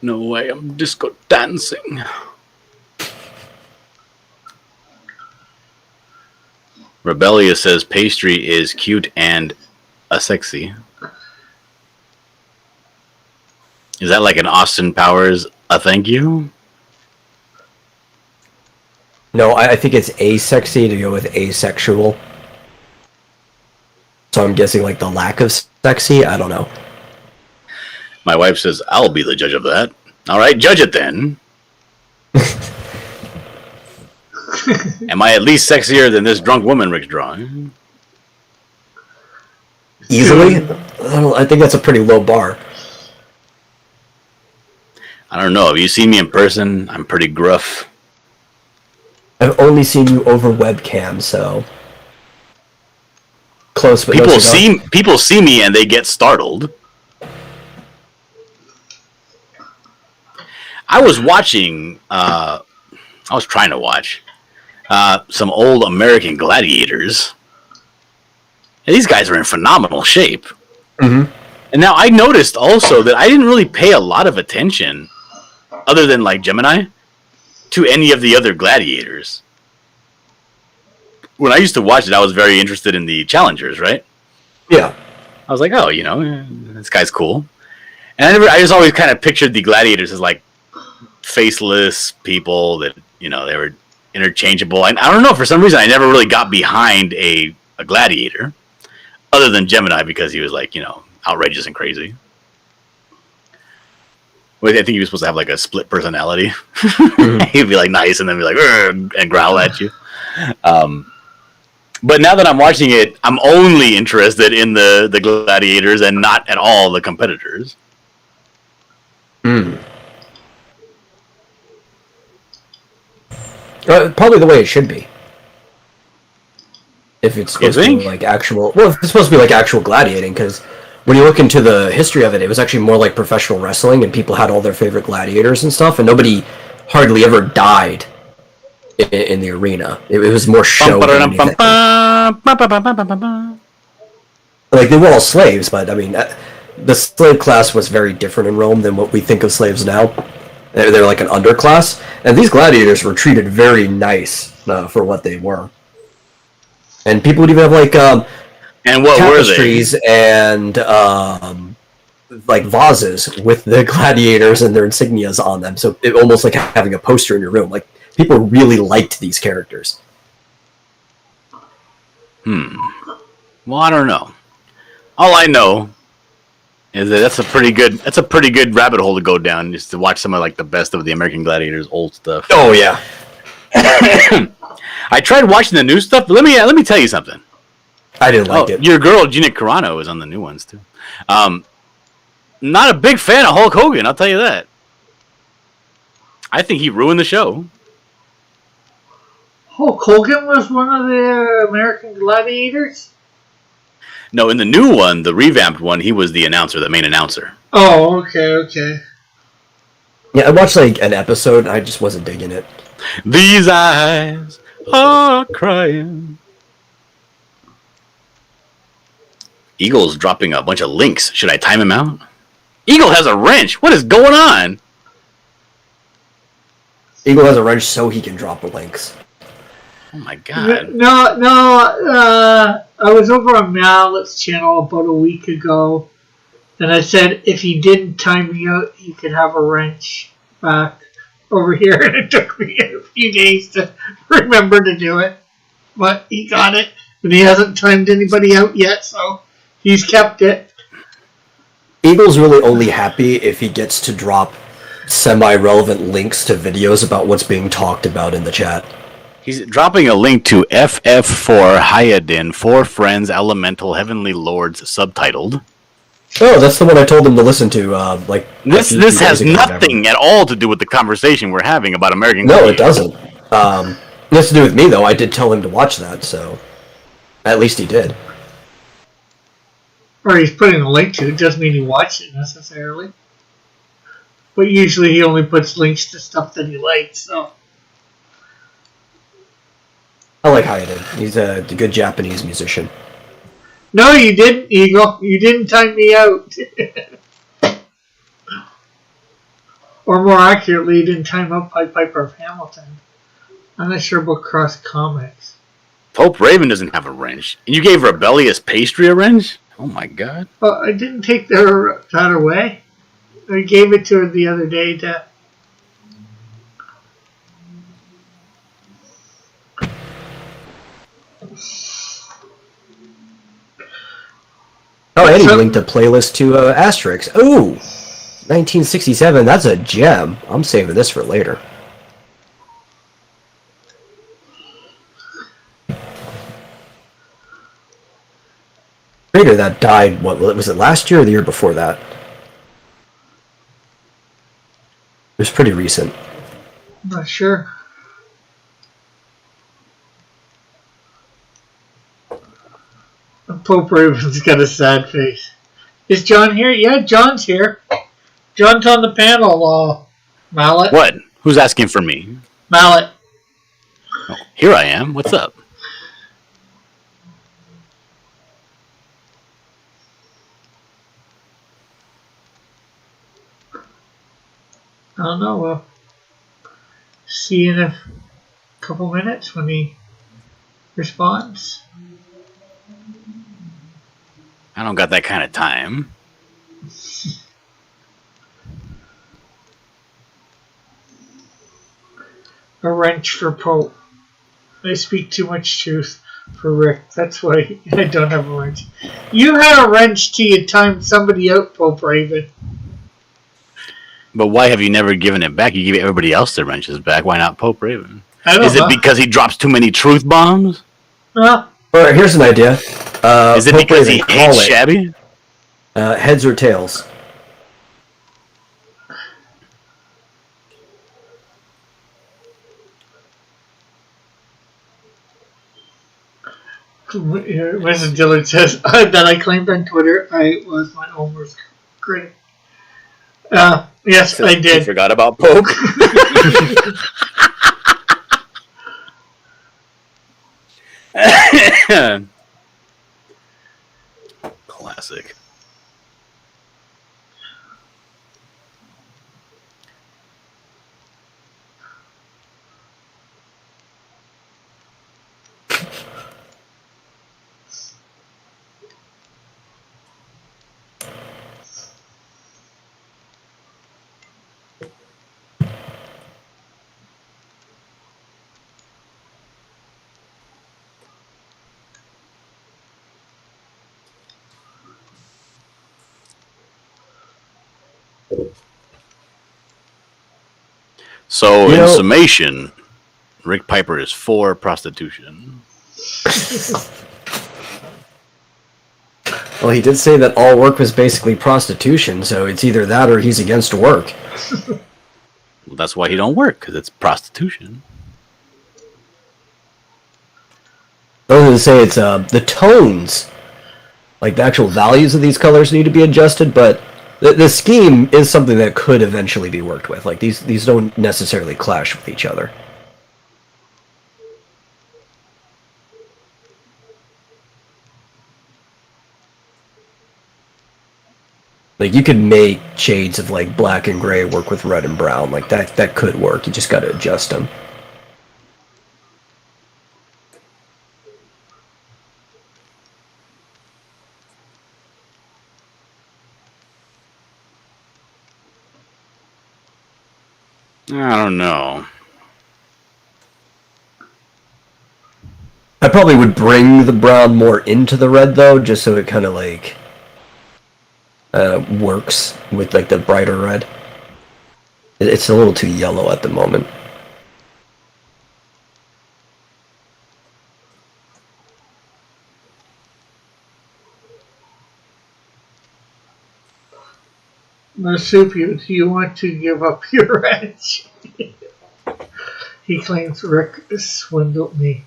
No way, I'm disco dancing. Rebellia says pastry is cute and a sexy. Is that like an Austin Powers a thank you? No, I think it's asexy to go with asexual. So I'm guessing like the lack of sexy. I don't know. My wife says, I'll be the judge of that. All right, judge it then. Am I at least sexier than this drunk woman Rick's drawing? Easily? I think that's a pretty low bar. I don't know. Have you seen me in person? I'm pretty gruff. I've only seen you over webcam, so close. But People see me and they get startled. I was watching. I was trying to watch some old American Gladiators. And these guys are in phenomenal shape. Mm-hmm. And now I noticed also that I didn't really pay a lot of attention, other than like Gemini, to any of the other gladiators. When I used to watch it, I was very interested in the challengers, right? Yeah. I was like, oh, this guy's cool. And I just always kind of pictured the gladiators as like faceless people that, they were interchangeable. And I don't know, for some reason, I never really got behind a gladiator, other than Gemini, because he was like, outrageous and crazy. Well, I think he was supposed to have like a split personality. Mm-hmm. He'd be like nice and then be like, and growl at you. But now that I'm watching it, I'm only interested in the gladiators and not at all the competitors. Probably the way it should be. If it's supposed to be like actual, well, if it's supposed to be like actual gladiating, because when you look into the history of it, it was actually more like professional wrestling, and people had all their favorite gladiators and stuff, and nobody hardly ever died in the arena. It was more show than anything. Like, they were all slaves, but I mean, the slave class was very different in Rome than what we think of slaves now. They're like an underclass, and these gladiators were treated very nice for what they were. And people would even have like and what tapestries and like vases with the gladiators and their insignias on them. So it almost like having a poster in your room. Like, people really liked these characters. Well, I don't know. All I know is that that's a pretty good rabbit hole to go down, just to watch some of like the best of the American Gladiators old stuff. Oh yeah. I tried watching the new stuff, but let me tell you something. I didn't like it. Your girl Gina Carano is on the new ones too. Not a big fan of Hulk Hogan, I'll tell you that. I think he ruined the show. Hulk Hogan was one of the American Gladiators? No, in the new one, the revamped one, he was the announcer, the main announcer. Oh, okay. Yeah, I watched like an episode and I just wasn't digging it. These eyes are crying. Eagle's dropping a bunch of links. Should I time him out? Eagle has a wrench. What is going on? Eagle has a wrench so he can drop the links. Oh my god. No, I was over on Mallet's channel about a week ago, and I said if he didn't time me out, he could have a wrench back over here, and it took me a few days to remember to do it, but he got it, and he hasn't timed anybody out yet, so he's kept it. Eagle's really only happy if he gets to drop semi-relevant links to videos about what's being talked about in the chat. He's dropping a link to FF4 Hyadin, Four Friends, Elemental, Heavenly Lords, subtitled. Oh, that's the one I told him to listen to. This has nothing at all to do with the conversation we're having about American No, Gladiator. it doesn't. It has to do with me, though. I did tell him to watch that, so at least he did. Or he's putting a link to it, doesn't mean he watched it necessarily. But usually he only puts links to stuff that he likes, so. I like Hayden. He's a good Japanese musician. No, you didn't, Eagle. You didn't time me out. Or more accurately, you didn't time out Pied Piper of Hamilton. I'm not sure about Cross Comics. Pope Raven doesn't have a wrench. And you gave Rebellious Pastry a wrench? Oh my god. Well, I didn't take that away. I gave it to her the other day to... Oh, and he linked a playlist to Asterix. Ooh! 1967, that's a gem. I'm saving this for later. Creator that died, what was it, last year or the year before that? It was pretty recent. I'm not sure. Pope Raven's got a sad face. Is John here? Yeah, John's here. John's on the panel, Mallet. What? Who's asking for me? Mallet. Oh, here I am. What's up? I don't know. We'll see in a couple minutes when he responds. I don't got that kind of time. A wrench for Pope. I speak too much truth for Rick. That's why I don't have a wrench. You had a wrench till you timed somebody out, Pope Raven. But why have you never given it back? You give everybody else their wrenches back. Why not Pope Raven? I don't Is know. it because he drops too many truth bombs? No. Alright, here's an idea. Is it Pope because Raven, he hates call it. Shabby? Heads or tails? Mrs. Dillard says that I claimed on Twitter I was my own worst critic. Yes, I You did. forgot about Pope? Classic. So, in summation, Rick Piper is for prostitution. Well, he did say that all work was basically prostitution, so it's either that or he's against work. Well, that's why he don't work, because it's prostitution. I was going to say it's the tones, like the actual values of these colors need to be adjusted, but The scheme is something that could eventually be worked with. Like these don't necessarily clash with each other. Like you could make shades of like black and gray work with red and brown. Like that could work. You just got to adjust them. I don't know. I probably would bring the brown more into the red though, just so it kind of like works with like the brighter red. It's a little too yellow at the moment. Marsupial, do you want to give up your ranch? He claims Rick swindled me.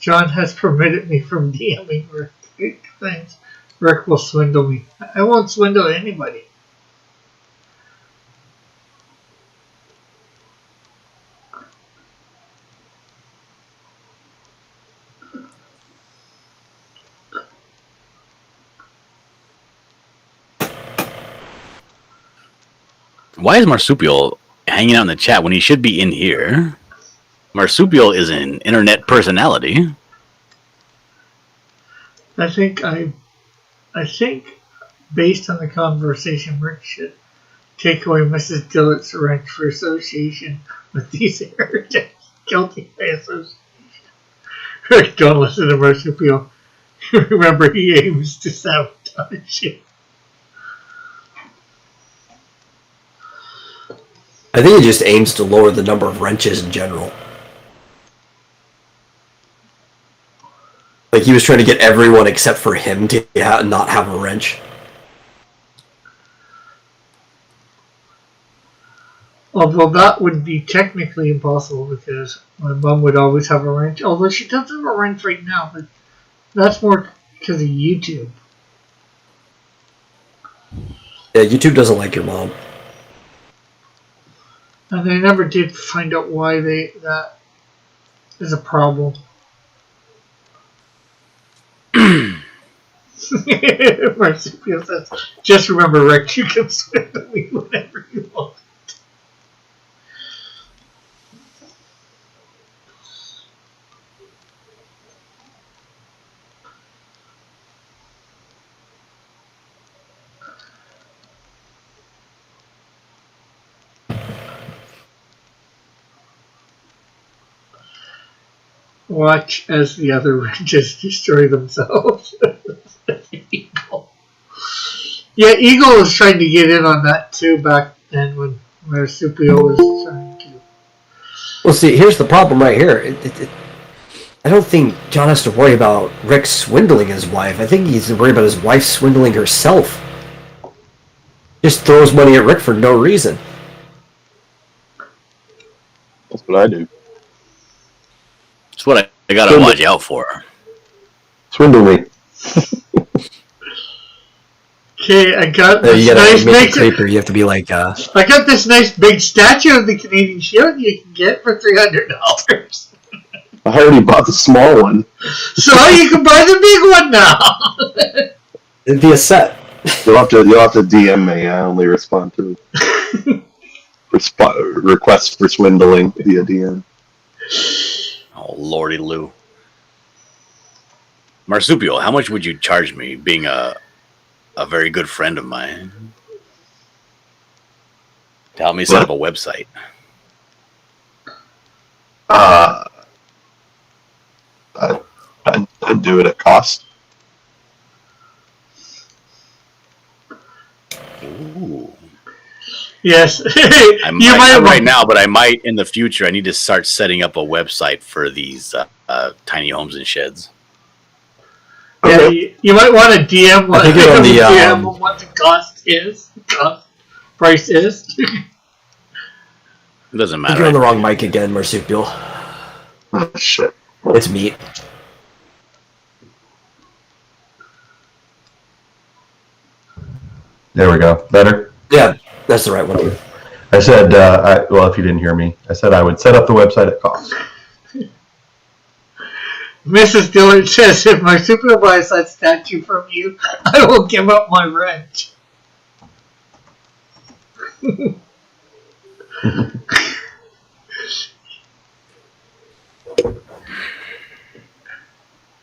John has permitted me from DMing Rick. He claims Rick will swindle me. I won't swindle anybody. Why is Marsupial hanging out in the chat when he should be in here? Marsupial is an internet personality. I think based on the conversation, Rick should take away Mrs. Dillett's ranch for association with these heretics. Guilty by association. Rick, don't listen to Marsupial. Remember, he aims to sabotage you. I think it just aims to lower the number of wrenches in general. Like he was trying to get everyone except for him to not have a wrench. Although that would be technically impossible because my mom would always have a wrench. Although she does have a wrench right now, but that's more because of YouTube. Yeah, YouTube doesn't like your mom. And they never did find out why that is a problem. Marsupial says, just remember, Rick, you can swindle me whenever you want. Watch as the other wrenches destroy themselves. Eagle. Yeah, Eagle was trying to get in on that too back then when Marsupial was trying to. Well, see, here's the problem right here. I don't think John has to worry about Rick swindling his wife. I think he's worried about his wife swindling herself. Just throws money at Rick for no reason. That's what I do. That's what I gotta watch out for. Swindle me. Okay, I got this You gotta nice make big. it creeper. You have to be like, I got this nice big statue of the Canadian Shield you can get for $300. I already bought the small one. So you can buy the big one now. it'd be a set. You'll have to DM me. I only respond to requests for swindling via DM. Oh, lordy Lou. Marsupial, how much would you charge me being a very good friend of mine to help me set up a website? I'd do it at cost. Ooh. Yes. I'm not right now, but I might in the future. I need to start setting up a website for these tiny homes and sheds. Yeah, you might want to DM what, DM what the price is. It doesn't I matter. think you're on the wrong mic again, Marsupial. Oh, shit. It's meat. There we go. Better? Yeah, that's the right one. I said, well, if you didn't hear me, I said I would set up the website at cost. Mrs. Dillard says, if my supervisor that statue from you, I will give up my wrench.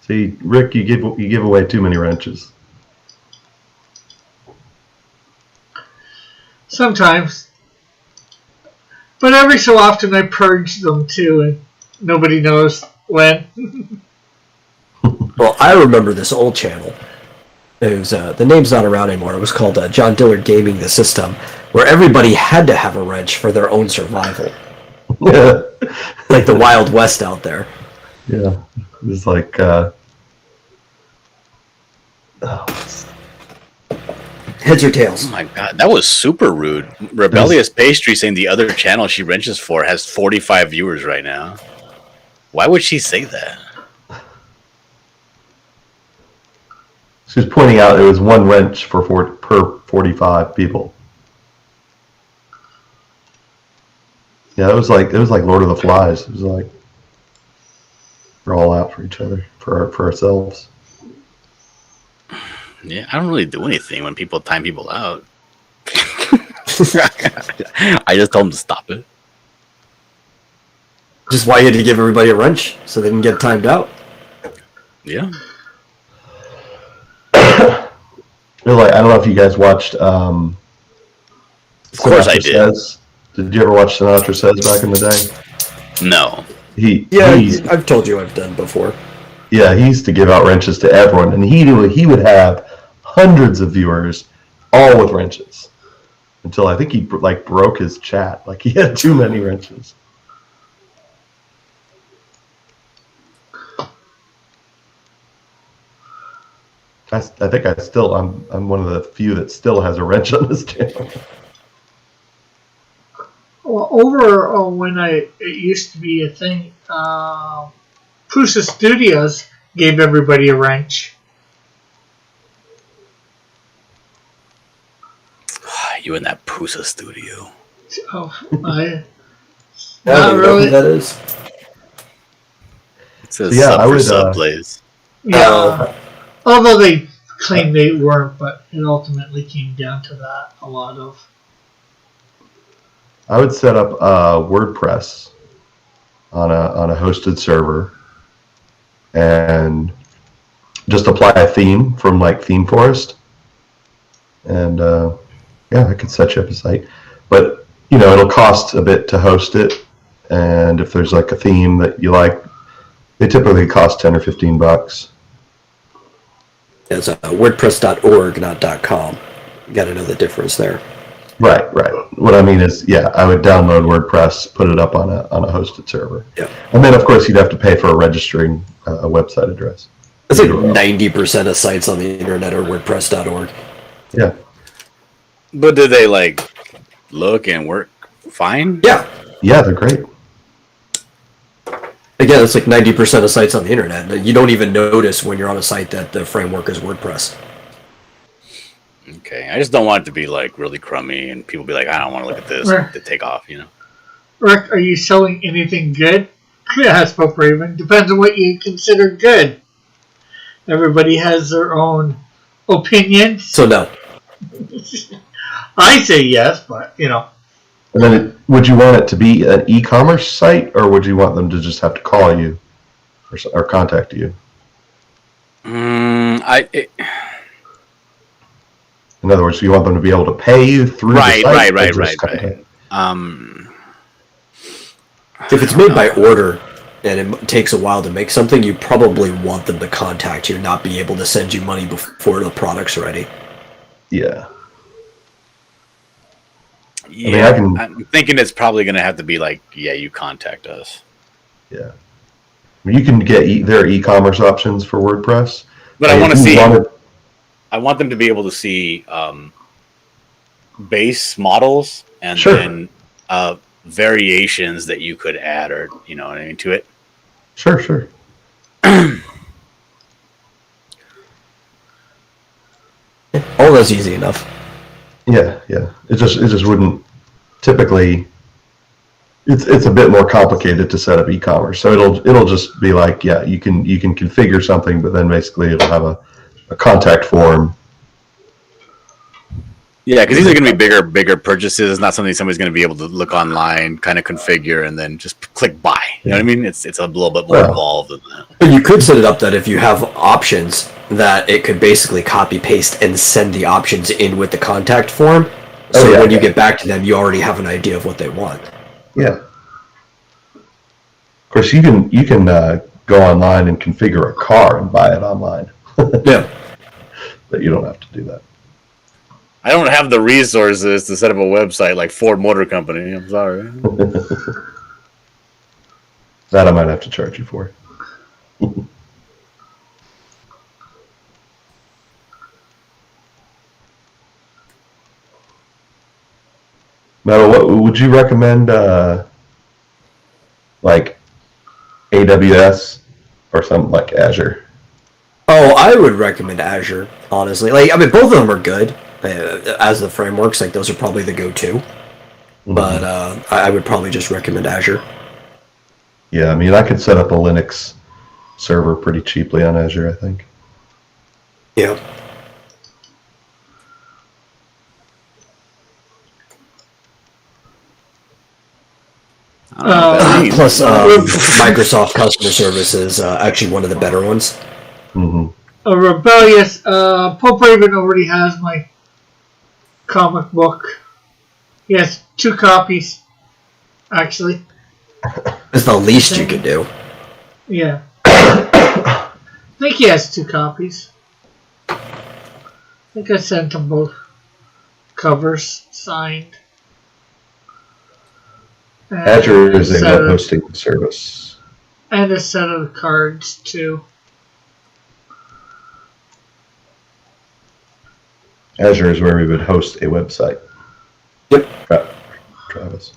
See, Rick, you give away too many wrenches. Sometimes. But every so often I purge them too, and nobody knows when. Well, I remember this old channel. It was the name's not around anymore. It was called John Dillard Gaming the System, where everybody had to have a wrench for their own survival, like the Wild West out there. Yeah, it was like. Heads or tails? Oh my god, that was super rude. Rebellious Pastry saying the other channel she wrenches for has 45 viewers right now. Why would she say that? She was pointing out it was one wrench per 45 people. Yeah, it was like Lord of the Flies. It was like we're all out for each other, for ourselves. Yeah, I don't really do anything when people time people out. I just told them to stop it. Just why you had to give everybody a wrench so they can get timed out. Yeah. Like, I don't know if you guys watched. Of course I did. Says. Did you ever watch Sinatra Says back in the day? No. I've told you I've done before. Yeah, he used to give out wrenches to everyone, and he would have hundreds of viewers, all with wrenches, until I think he broke his chat. Like he had too many wrenches. I think I'm one of the few that still has a wrench on this channel. Well, over when it used to be a thing, Pusa Studios gave everybody a wrench. You in that Pusa studio. Oh, I not don't know really. who that is. It says Yeah, sub I for would, sub, please. Yeah. Although they claimed they weren't, but it ultimately came down to that. A lot of. I would set up WordPress on a hosted server and just apply a theme from like ThemeForest, and yeah, I could set you up a site. But it'll cost a bit to host it, and if there's like a theme that you like, they typically cost $10 or $15. It's WordPress.org, not .com. You got to know the difference there. Right. What I mean is, yeah, I would download WordPress, put it up on a hosted server. Yeah. And then, of course, you'd have to pay for a registering a website address. It's like 90% of sites on the internet are WordPress.org. Yeah. But do they look and work fine? Yeah. Yeah, they're great. Again, it's like 90% of sites on the internet. You don't even notice when you're on a site that the framework is WordPress. Okay, I just don't want it to be really crummy and people be like, I don't want to look at this. Right. To take off, Rick, are you selling anything good? Yeah, Spoke Raven. Depends on what you consider good. Everybody has their own opinions. So no. I say yes, but And then, would you want it to be an e-commerce site, or would you want them to just have to call you or contact you? In other words, you want them to be able to pay you through the site? Right. If it's made by order and it takes a while to make something, you probably want them to contact you, not be able to send you money before the product's ready. Yeah. Yeah, I'm thinking it's probably going to have to be you contact us. Yeah. I mean, you can get their e-commerce options for WordPress. But I want to see... I want them to be able to see base models and then variations that you could add or to it. Sure. All that's easy enough. Yeah, yeah. It just wouldn't typically. It's a bit more complicated to set up e-commerce, so it'll just be like, yeah, you can configure something, but then basically it'll have a contact form. Yeah, because these are going to be bigger purchases. It's not something somebody's going to be able to look online, kind of configure, and then just click buy. You know what I mean? It's a little bit more involved than that. But you could set it up that if you have options, that it could basically copy paste and send the options in with the contact form. So when you get back to them, you already have an idea of what they want. Yeah. Of course, you can go online and configure a car and buy it online. Yeah. But you don't have to do that. I don't have the resources to set up a website like Ford Motor Company. I'm sorry. That I might have to charge you for. Metal, what would you recommend? Like AWS or something like Azure? Oh, I would recommend Azure, honestly. Like, I mean, both of them are good as the frameworks. Like, those are probably the go-to. Mm-hmm. But I would probably just recommend Azure. Yeah, I mean, I could set up a Linux server pretty cheaply on Azure, I think. Yeah. Plus, Microsoft Customer Service is actually one of the better ones. Mm-hmm. A rebellious. Pope Raven already has my comic book. He has 2 copies, actually. It's the least you could do. Yeah. I think he has 2 copies. I think I sent him both covers signed. And Azure is a set web of- hosting service. And a set of cards, too. Azure is where we would host a website. Yep. Travis.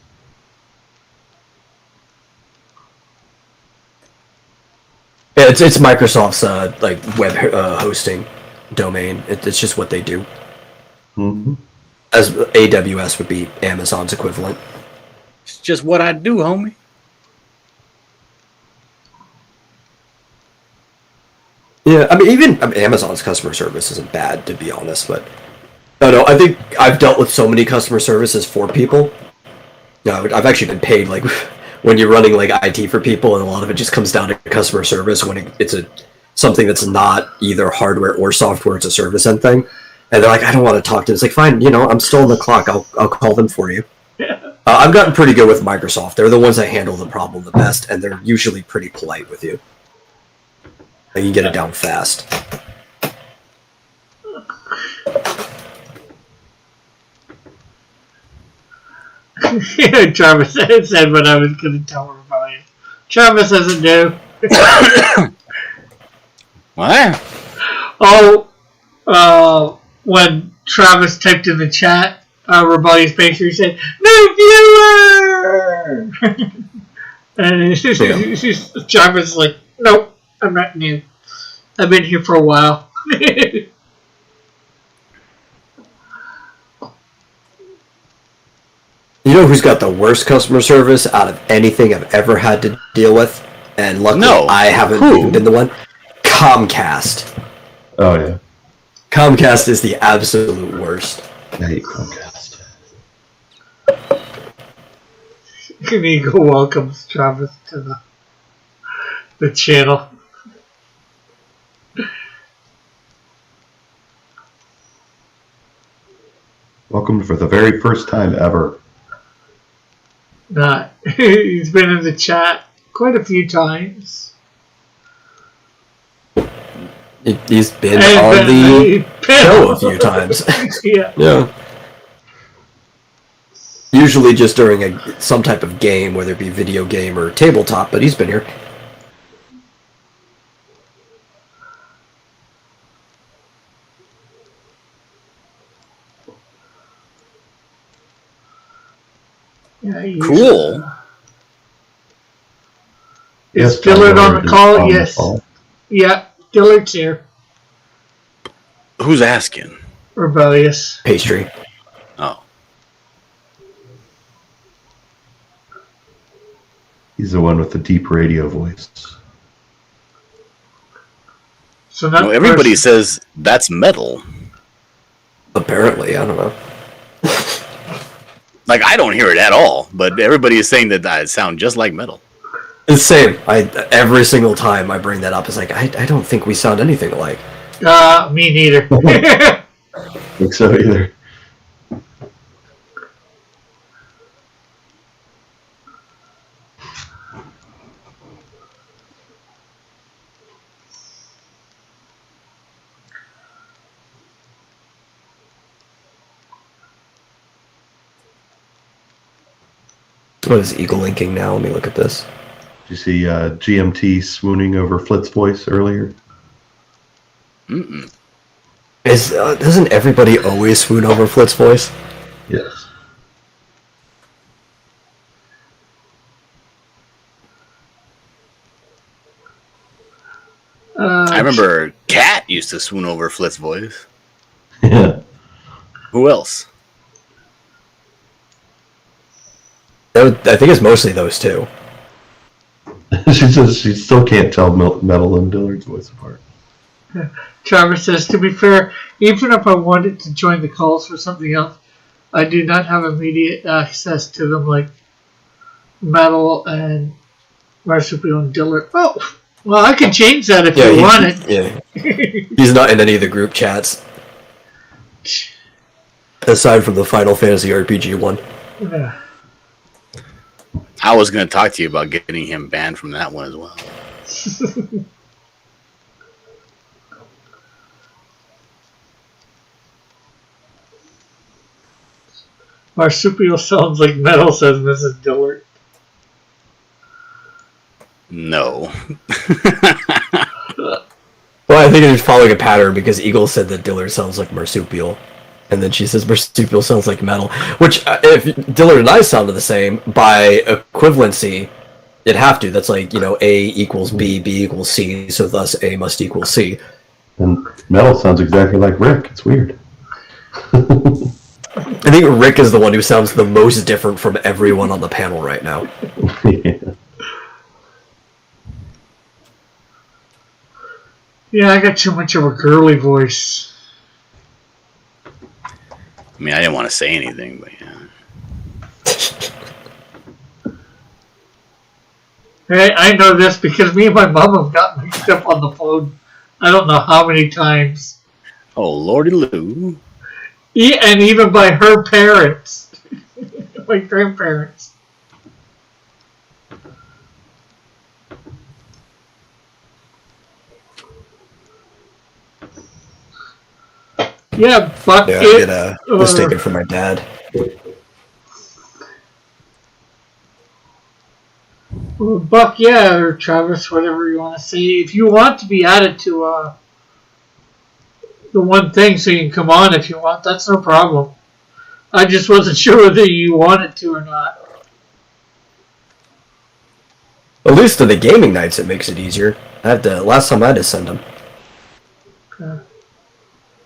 Yeah, it's Microsoft's like web hosting domain. It's just what they do. Mm-hmm. As AWS would be Amazon's equivalent. It's just what I do, homie. Yeah, I mean, Amazon's customer service isn't bad, to be honest, but no, I think I've dealt with so many customer services for people. No, I've actually been paid like when you're running like IT for people, and a lot of it just comes down to customer service when it's something that's not either hardware or software. It's a service end thing, and they're like, I don't want to talk to them. It's like, fine, I'm still on the clock. I'll call them for you. I've gotten pretty good with Microsoft. They're the ones that handle the problem the best, and they're usually pretty polite with you. And you get it down fast. Travis said what I was going to tell her about you. Travis doesn't know. What? Oh, when Travis typed in the chat, Rebellious Pastry said, "New viewer!" And Travis is like, "Nope, I'm not new. I've been here for a while." You know who's got the worst customer service out of anything I've ever had to deal with? And luckily, I haven't even been the one. Comcast. Oh, yeah. Comcast is the absolute worst. I hate Comcast. Nico welcomes Travis to the channel. Welcome for the very first time ever. He's been in the chat quite a few times. He's been on the show a few times. Yeah. Usually just during some type of game, whether it be video game or tabletop, but he's been here. Yeah, Cool. Is Dillard on the call? on the Yes. call. Yeah, Dillard's here. Who's asking? Rebellious. Pastry. Oh. He's the one with the deep radio voice. So that No, everybody person- says that's metal. Apparently, I don't know. Like, I don't hear it at all, but everybody is saying that it sounds just like metal. It's the same. Every single time I bring that up, it's like I don't think we sound anything alike. Me neither. I think so either. What is Eagle linking now? Let me look at this. Did you see GMT swooning over Flit's voice earlier? Mm-mm. Doesn't everybody always swoon over Flit's voice? Yes. I remember Cat used to swoon over Flit's voice. Yeah. Who else? I think it's mostly those two. She says she still can't tell Metal and Dillard's voice apart. Travis says, to be fair, even if I wanted to join the calls for something else, I do not have immediate access to them like Metal and Marsupial and Dillard. Oh, well, I can change that if you want it. Yeah. He's not in any of the group chats. Aside from the Final Fantasy RPG one. Yeah. I was going to talk to you about getting him banned from that one as well. Marsupial sounds like Metal, says Mrs. Dillard. No. Well, I think it's following a pattern because Eagle said that Dillard sounds like Marsupial. And then she says Marsupial sounds like Metal. Which, if Dillard and I sounded the same, by equivalency, it'd have to. That's like, A equals B, B equals C, so thus A must equal C. And Metal sounds exactly like Rick. It's weird. I think Rick is the one who sounds the most different from everyone on the panel right now. Yeah. Yeah, I got too much of a girly voice. I mean, I didn't want to say anything, but yeah. Hey, I know this because me and my mom have got mixed up on the phone. I don't know how many times. Oh, Lordy Lou. Yeah, and even by her parents. My grandparents. Yeah, but Yeah, it, I get mistaken for my dad. Buck, yeah, or Travis, whatever you want to say. If you want to be added to the one thing so you can come on if you want, that's no problem. I just wasn't sure whether you wanted to or not. At least to the gaming nights, it makes it easier. Last time I had to send them.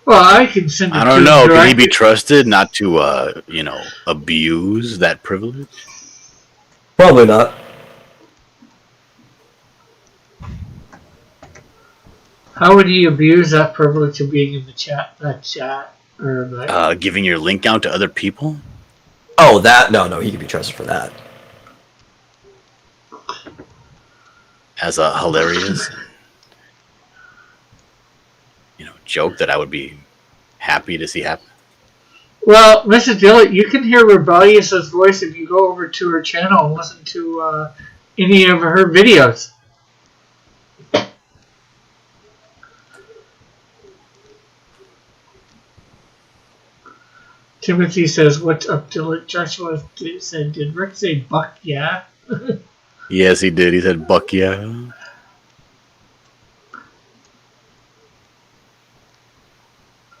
Well, I can send it I to don't know. him Can he directly. be trusted not to, abuse that privilege? Probably not. How would he abuse that privilege of being in the chat, or the... Giving your link out to other people? Oh, that? No, he can be trusted for that. As a hilarious, joke that I would be happy to see happen. Well, Mrs. Dillard, you can hear Rebellious's voice if you go over to her channel and listen to any of her videos. Timothy says, "What's up, Dillard?" Joshua said, "Did Rick say Buck? Yeah." Yes, he did. He said, "Buck, yeah."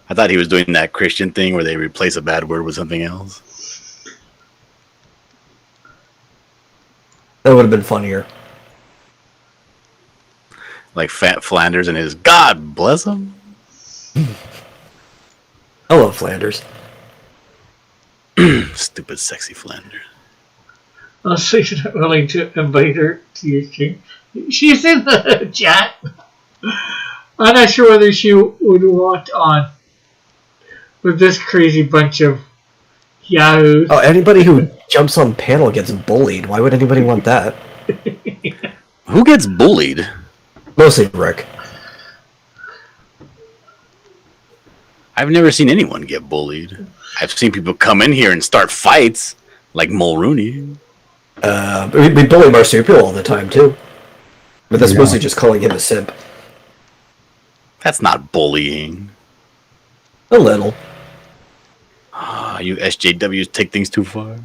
I thought he was doing that Christian thing where they replace a bad word with something else. That would have been funnier. Like Fat Flanders and his God bless him. I love Flanders. Stupid sexy Flanders. I was thinking of willing to invite her to your stream. She's in the chat. I'm not sure whether she would want on with this crazy bunch of yahoos. Oh, anybody who jumps on panel gets bullied. Why would anybody want that? Who gets bullied? Mostly Rick. I've never seen anyone get bullied. I've seen people come in here and start fights, like Mulrooney. We bully Marsupial all the time, too. But that's mostly just calling him a simp. That's not bullying. A little. Ah, you SJWs take things too far.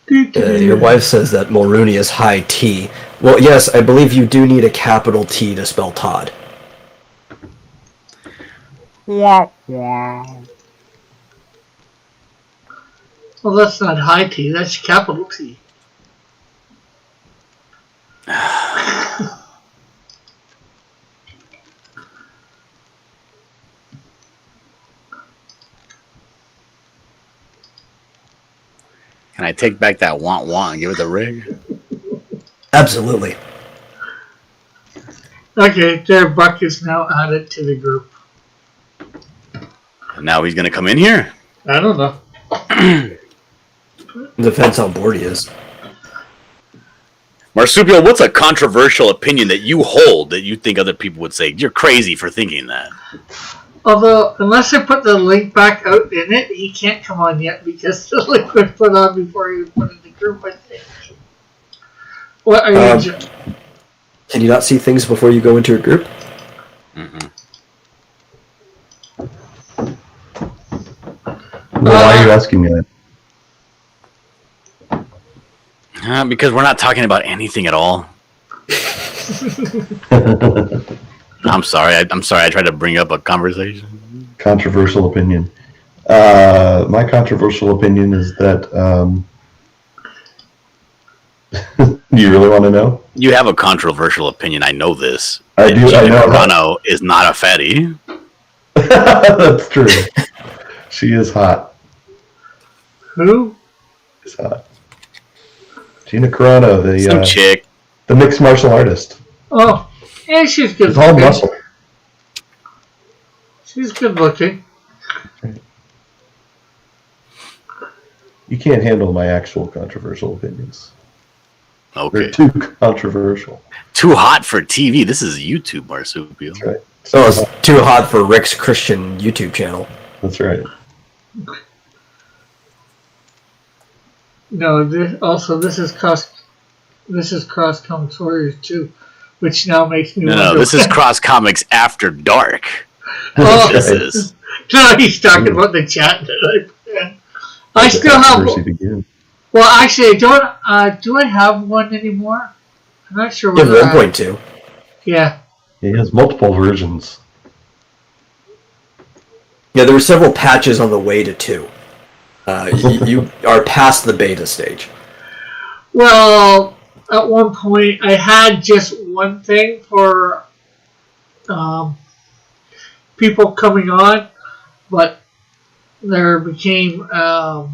Your wife says that Mulrooney is high T. Well, yes, I believe you do need a capital T to spell Todd. Well, that's not high T, that's capital T. Can I take back that want and give it the rig? Absolutely. Okay, their buck is now added to the group. And now he's gonna come in here? I don't know. Depends how bored he is. Marsupial, what's a controversial opinion that you hold that you think other people would say? You're crazy for thinking that. Although, unless I put the link back out in it, he can't come on yet because the link was put on before he was put in the group, I think. What are you... Can you not see things before you go into a group? Mm-mm. Why are you asking me that? Because we're not talking about anything at all. I'm sorry. I'm sorry. I tried to bring up a conversation. Controversial opinion. My controversial opinion is that. Do you really want to know? You have a controversial opinion. I know this. I do. I know. Carano is not a fatty. That's true. She is hot. Who? She's hot. Gina Carano, Some chick. the mixed martial artist. Oh, yeah, she's good It's all looking. muscle. She's good looking. You can't handle my actual controversial opinions. Okay. They're too controversial. Too hot for TV. This is YouTube, Marsupial. That's right. Oh, it's too hot for Rick's Christian YouTube channel. That's right. No, this is Cross Comics Warriors 2, which now makes me No, wonder. this is Cross Comics After Dark. Oh, This is. no, he's talking about the chat that I still have. Controversy begins. Well, actually, I don't. Do I have one anymore? I'm not sure. You have Whether 1.2. Yeah. He has multiple versions. Yeah, there were several patches on the way to 2. You are past the beta stage. Well, at one point, I had just one thing for people coming on, but there became a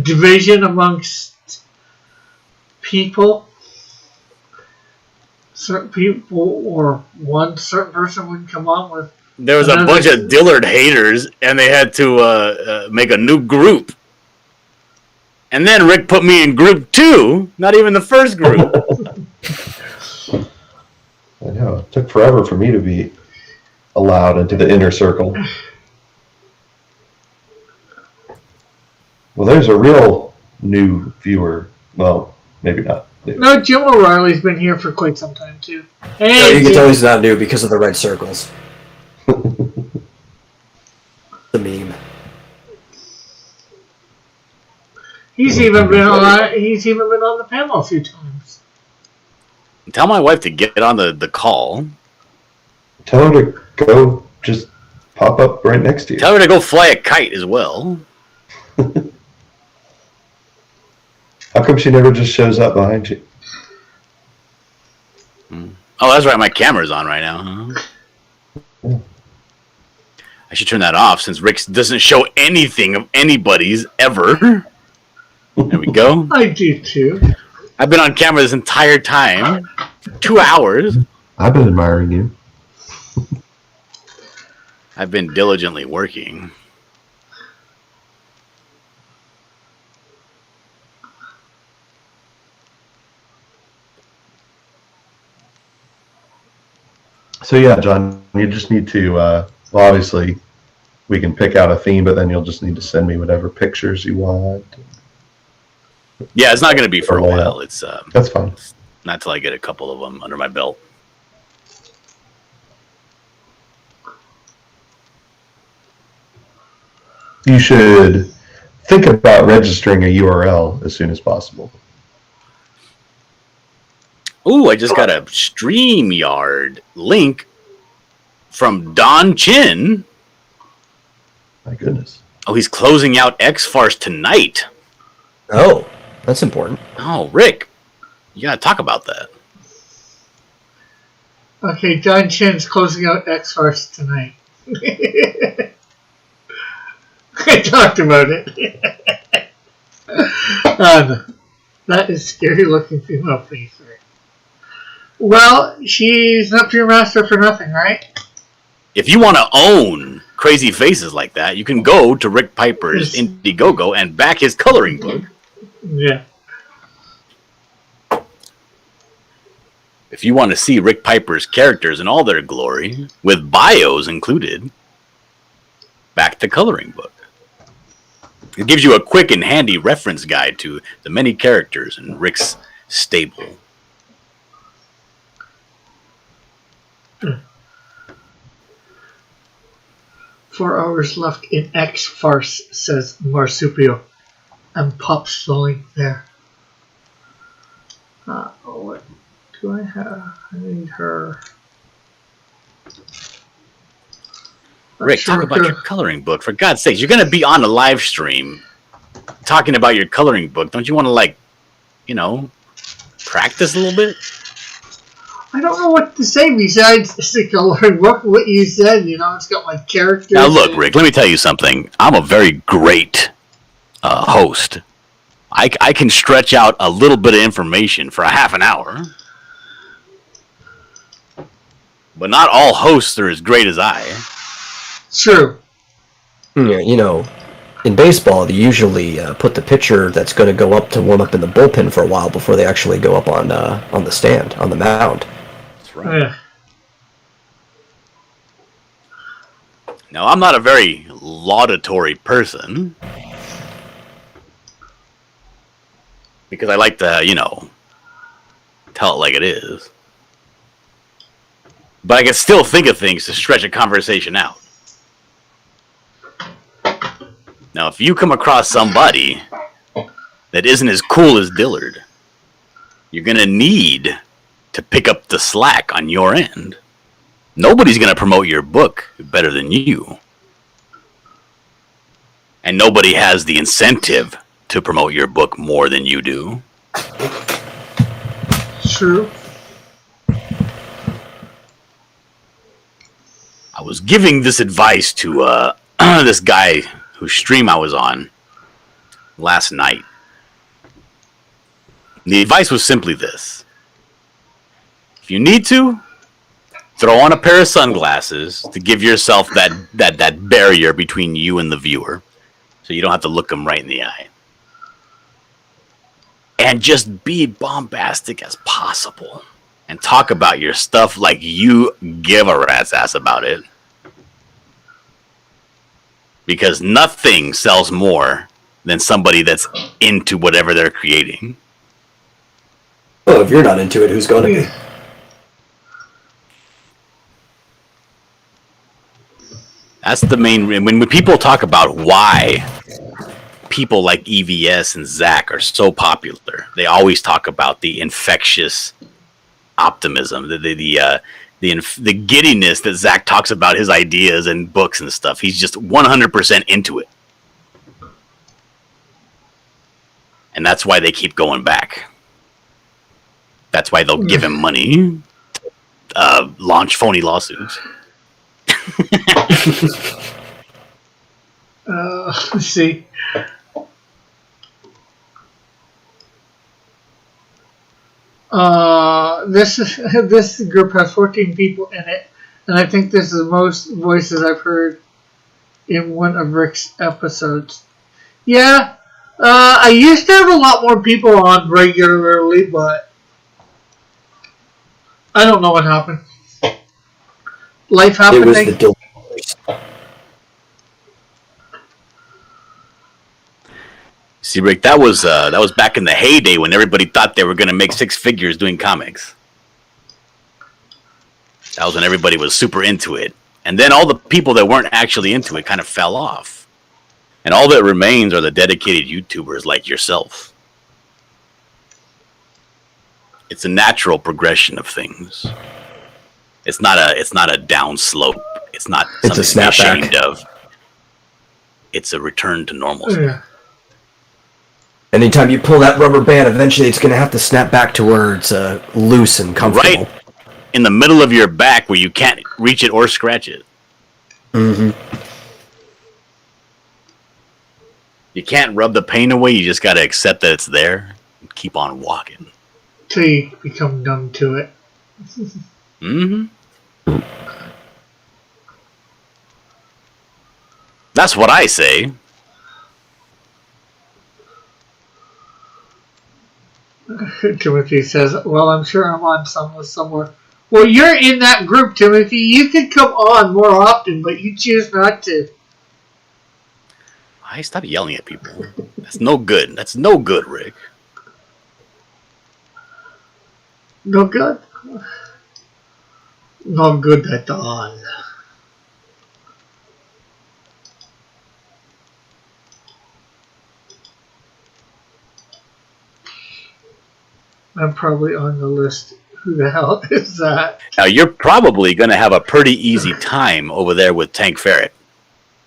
division amongst people. Certain people, or one certain person wouldn't come on with. There was a bunch of Dillard haters, and they had to make a new group. And then Rick put me in group 2, not even the first group. I know. It took forever for me to be allowed into the inner circle. Well, there's a real new viewer. Well, maybe not. No, Jim O'Reilly's been here for quite some time too. No, Hey, you can Jim. tell he's not new because of the red circles. The meme. He's even been on. He's even been on the panel a few times. Tell my wife to get on the call. Tell her to go just pop up right next to you. Tell her to go fly a kite as well. How come she never just shows up behind you? Oh, that's right. My camera's on right now. Huh? I should turn that off since Rick doesn't show anything of anybody's ever. There we go. I do too. I've been on camera this entire time. 2 hours. I've been admiring you. I've been diligently working. So yeah, John, you just need to, well, obviously, we can pick out a theme, but then you'll just need to send me whatever pictures you want. Yeah, it's not going to be for a Oh, yeah. while. It's That's fine. not till I get a couple of them under my belt. You should think about registering a URL as soon as possible. Ooh, I just got a StreamYard link from Don Chin. My goodness. Oh, he's closing out X-Farce tonight. Oh, that's important. Oh, Rick, you got to talk about that. Okay, John Chen's closing out X-Farce tonight. I talked about it. That is scary looking female face. Right? Well, she's not your master for nothing, right? If you want to own crazy faces like that, you can go to Rick Piper's Indiegogo and back his coloring book. Yeah. If you want to see Rick Piper's characters in all their glory, with bios included, back the coloring book. It gives you a quick and handy reference guide to the many characters in Rick's stable. 4 hours left in X-Farce, says Marsupio. And pops the link there. What do I have? I need her. Rick, talk about your coloring book. For God's sake, you're going to be on a live stream talking about your coloring book. Don't you want to, practice a little bit? I don't know what to say besides the coloring book. What you said, it's got my characters. Now, look, Rick, let me tell you something. I'm a very great host. I can stretch out a little bit of information for a half an hour. But not all hosts are as great as I. True. Yeah, in baseball, they usually put the pitcher that's going to go up to warm up in the bullpen for a while before they actually go up on the stand, on the mound. That's right. Yeah. Now, I'm not a very laudatory person. Because I like to, tell it like it is. But I can still think of things to stretch a conversation out. Now, if you come across somebody that isn't as cool as Dillard, you're going to need to pick up the slack on your end. Nobody's going to promote your book better than you. And nobody has the incentive to promote your book more than you do. True. I was giving this advice to this guy whose stream I was on last night. The advice was simply this. If you need to, throw on a pair of sunglasses to give yourself that barrier between you and the viewer, so you don't have to look them right in the eye. And just be bombastic as possible. And talk about your stuff like you give a rat's ass about it. Because nothing sells more than somebody that's into whatever they're creating. Well, if you're not into it, who's going to be? That's the main... When people talk about why people like EVS and Zach are so popular, they always talk about the infectious optimism, the the giddiness that Zach talks about his ideas and books and stuff. He's just 100% into it. And that's why they keep going back. That's why they'll give him money, launch phony lawsuits. Let's see. This group has 14 people in it, and I think this is the most voices I've heard in one of Rick's episodes. Yeah, I used to have a lot more people on regularly, but I don't know what happened. Life happening. It was the deliveries. See, Rick, that was back in the heyday when everybody thought they were going to make six figures doing comics. That was when everybody was super into it. And then all the people that weren't actually into it kind of fell off. And all that remains are the dedicated YouTubers like yourself. It's a natural progression of things. It's not a down slope. It's not It's a something to be snapback. ashamed of. It's a return to normalcy. Yeah. Anytime you pull that rubber band, eventually it's going to have to snap back to where it's loose and comfortable. Right in the middle of your back where you can't reach it or scratch it. Mm-hmm. You can't rub the pain away. You just got to accept that it's there and keep on walking. Till you become numb to it. Mm-hmm. That's what I say. Timothy says, well, I'm sure I'm on somewhere. Well, you're in that group, Timothy. You could come on more often, but you choose not to. I stop yelling at people. That's no good. That's no good, Rick. No good? No good at all. I'm probably on the list. Who the hell is that? Now, you're probably going to have a pretty easy time over there with Tank Ferret.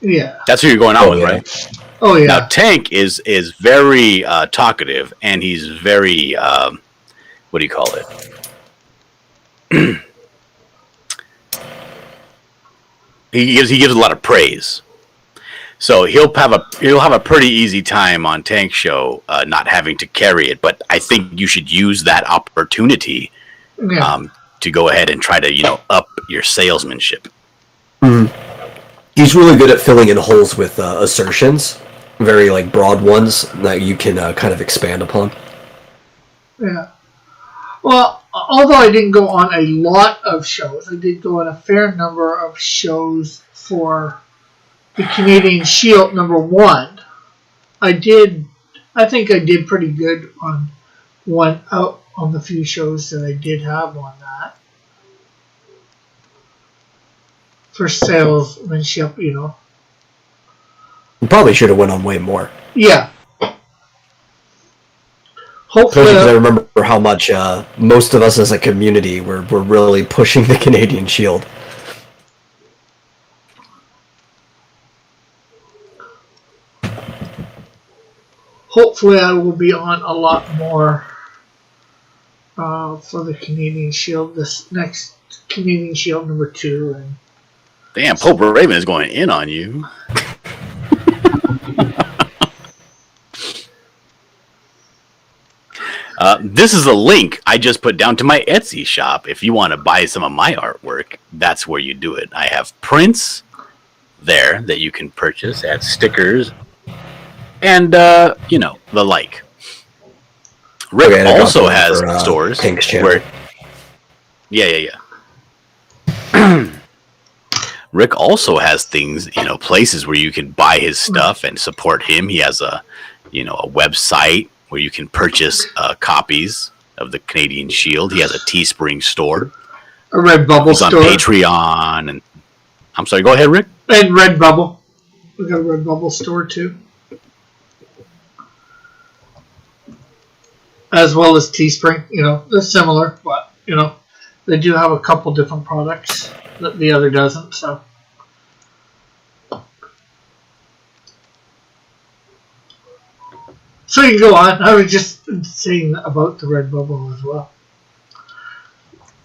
Yeah. That's who you're going out Oh, with, yeah. right? Oh, yeah. Now, Tank is very talkative, and he's very, what do you call it? he gives a lot of praise. So he'll have a pretty easy time on Tank Show, not having to carry it. But I think you should use that opportunity Yeah. to go ahead and try to up your salesmanship. He's really good at filling in holes with assertions, very like broad ones that you can kind of expand upon. Yeah. Well, although I didn't go on a lot of shows, I did go on a fair number of shows for the Canadian Shield #1. I think I did pretty good on one out on the few shows that I did have on that. For salesmanship, You probably should have went on way more. Yeah. Hopefully, Especially because I remember how much most of us as a community were really pushing the Canadian Shield. hopefully I will be on a lot more for the Canadian Shield. This next Canadian Shield #2, and Damn, Pope Raven is going in on you. This is a link I just put down to my Etsy shop. If you want to buy some of my artwork, that's where you do it. I have prints there that you can purchase. I have stickers and, the like. Rick Okay, and I got also one has for, stores Pink's channel. where... Yeah. Rick also has things, places where you can buy his stuff and support him. He has a website where you can purchase copies of the Canadian Shield. He has a Teespring store. a Redbubble He's on store Patreon. And I'm sorry, go ahead, Rick. and Redbubble. We got a Redbubble store too, as well as Teespring. They're similar, but they do have a couple different products that the other doesn't. So you can go on. I was just saying about the Redbubble as well.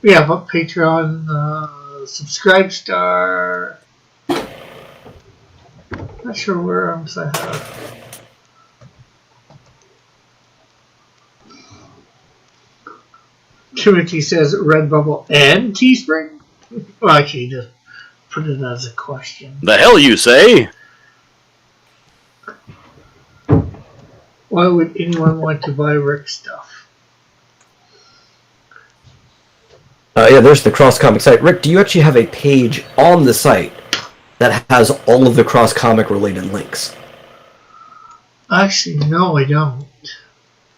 We have a Patreon, Subscribestar. Not sure where else I have. Timothy says Redbubble and Teespring. Well, actually, just put it as a question. The hell you say? Why would anyone want to buy Rick stuff? Yeah, there's the Cross Comic site. Rick, do you actually have a page on the site that has all of the Cross Comic related links? Actually, no, I don't.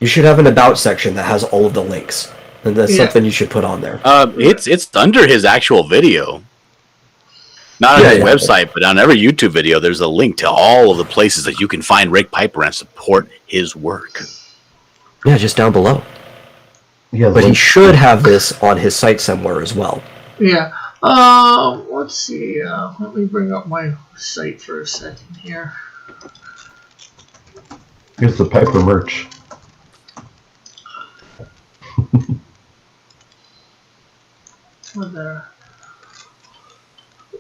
You should have an About section that has all of the links. And that's something you should put on there. It's under his actual video. Not on his website, but on every YouTube video, there's a link to all of the places that you can find Rick Piper and support his work. Yeah, just down below. Yeah, but he should have this on his site somewhere as well. Yeah. Let's see. Let me bring up my site for a second here. Here's the Piper merch. Where there?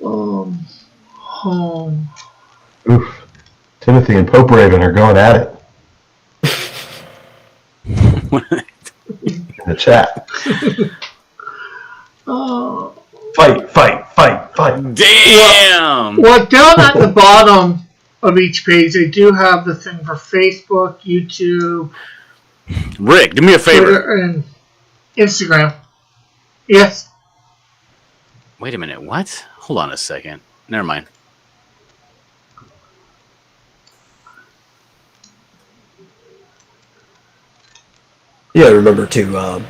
Home. Oof. Timothy and Pope Raven are going at it. In the chat. Fight. Damn! Well, down at the bottom of each page, they do have the thing for Facebook, YouTube, Rick, do me a favor. Twitter, and Instagram. Yes. Wait a minute, what? Hold on a second. Never mind. Yeah, remember to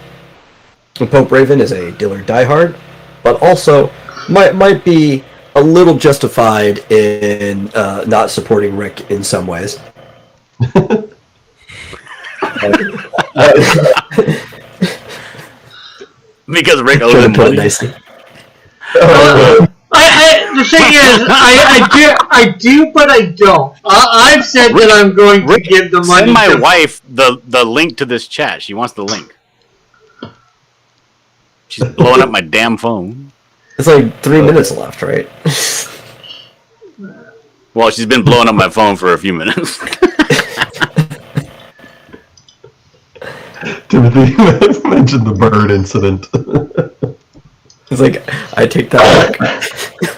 Pope Raven is a Dillard diehard, but also might be a little justified in not supporting Rick in some ways. Because Rick owes him money. Nicely. The thing is, I do, but I don't. I've said that I'm going to give the money. Send my wife the link to this chat. She wants the link. She's blowing up my damn phone. It's like 3 minutes left, right? Well, she's been blowing up my phone for a few minutes. Timothy mentioned the bird incident. It's like, I take that back.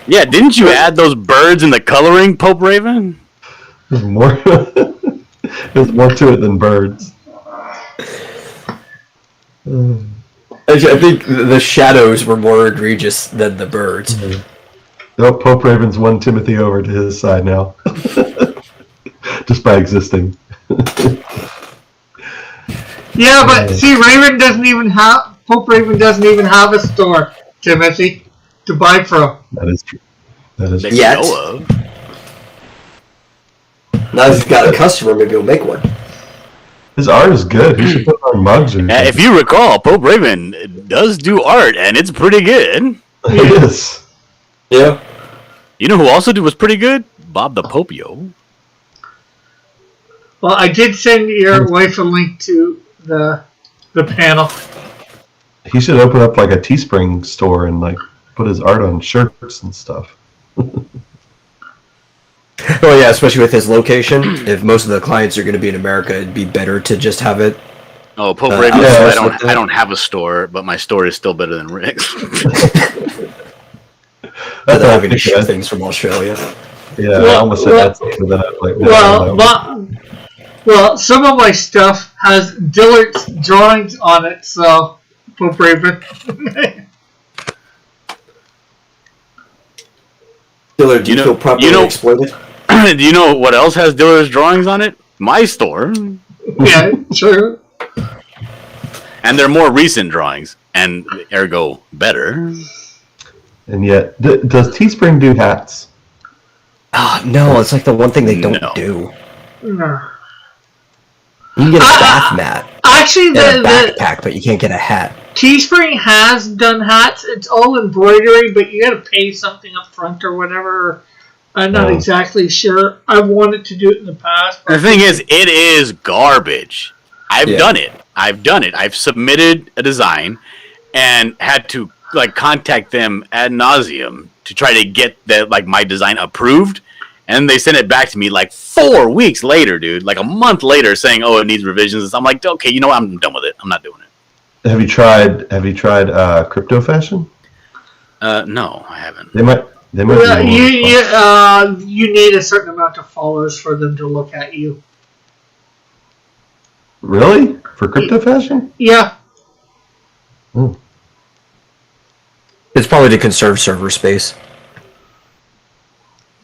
Yeah, didn't you add those birds in the coloring, Pope Raven? There's more to it than birds. Actually, I think the shadows were more egregious than the birds. Oh, Pope Raven's won Timothy over to his side now. Just by existing. Yeah, but see, Pope Raven doesn't even have a store, Timothy, to buy from. That is true. That is That true. you Yet. know of. Now he's got a customer, maybe he'll make one. His art is good. He should put it on mugs or something. If you recall, Pope Raven does do art, and it's pretty good. It is. Yeah. You know who also was pretty good? Bob the Popio. Well, I did send your wife a link to the panel. He should open up like a Teespring store and like put his art on shirts and stuff. Oh yeah, especially with his location. If most of the clients are going to be in America, it'd be better to just have it. Oh, Pope Raven. yeah, I don't have a store, but my store is still better than Rick's. Rather than having to ship things from Australia. Yeah, I almost said that's something that like. Well, some of my stuff has Dillard's drawings on it, so Pope Raven. Dillard, do you feel properly exploited? Do you know what else has Dillard's drawings on it? My store. Yeah, sure. And they're more recent drawings, and ergo better. And yet, does Teespring do hats? No, it's like the one thing they don't No. do. No. You can get a bath mat. Actually, Get a the backpack, but you can't get a hat. Teespring has done hats. It's all embroidery, but you got to pay something up front or whatever. I'm not exactly sure. I've wanted to do it in the past. The thing is, it is garbage. I've done it. I've submitted a design and had to like contact them ad nauseum to try to get that like my design approved, and they sent it back to me like 4 weeks later, dude. Like a month later, saying, "Oh, it needs revisions." I'm like, "Okay, you know what? I'm done with it. I'm not doing it." Have you tried Crypto Fashion? No, I haven't. They might. Well, be you need a certain amount of followers for them to look at you. Really? For Crypto Fashion? Yeah. It's probably to conserve server space.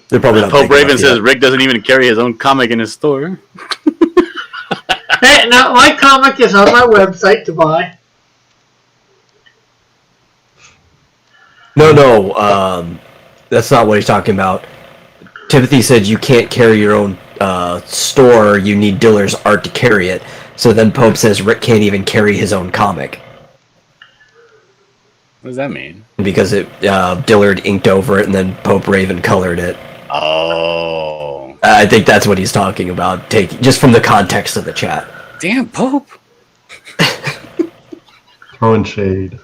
They're probably not Pope big Raven enough says yet. Rick doesn't even carry his own comic in his store. Hey, now my comic is on my website to buy. No, that's not what he's talking about. Timothy said you can't carry your own store, you need Diller's art to carry it. So then Pope says Rick can't even carry his own comic. What does that mean? Because Dillard inked over it and then Pope Raven colored it. Oh, I think that's what he's talking about, just from the context of the chat. damn, Pope! Throwing shade.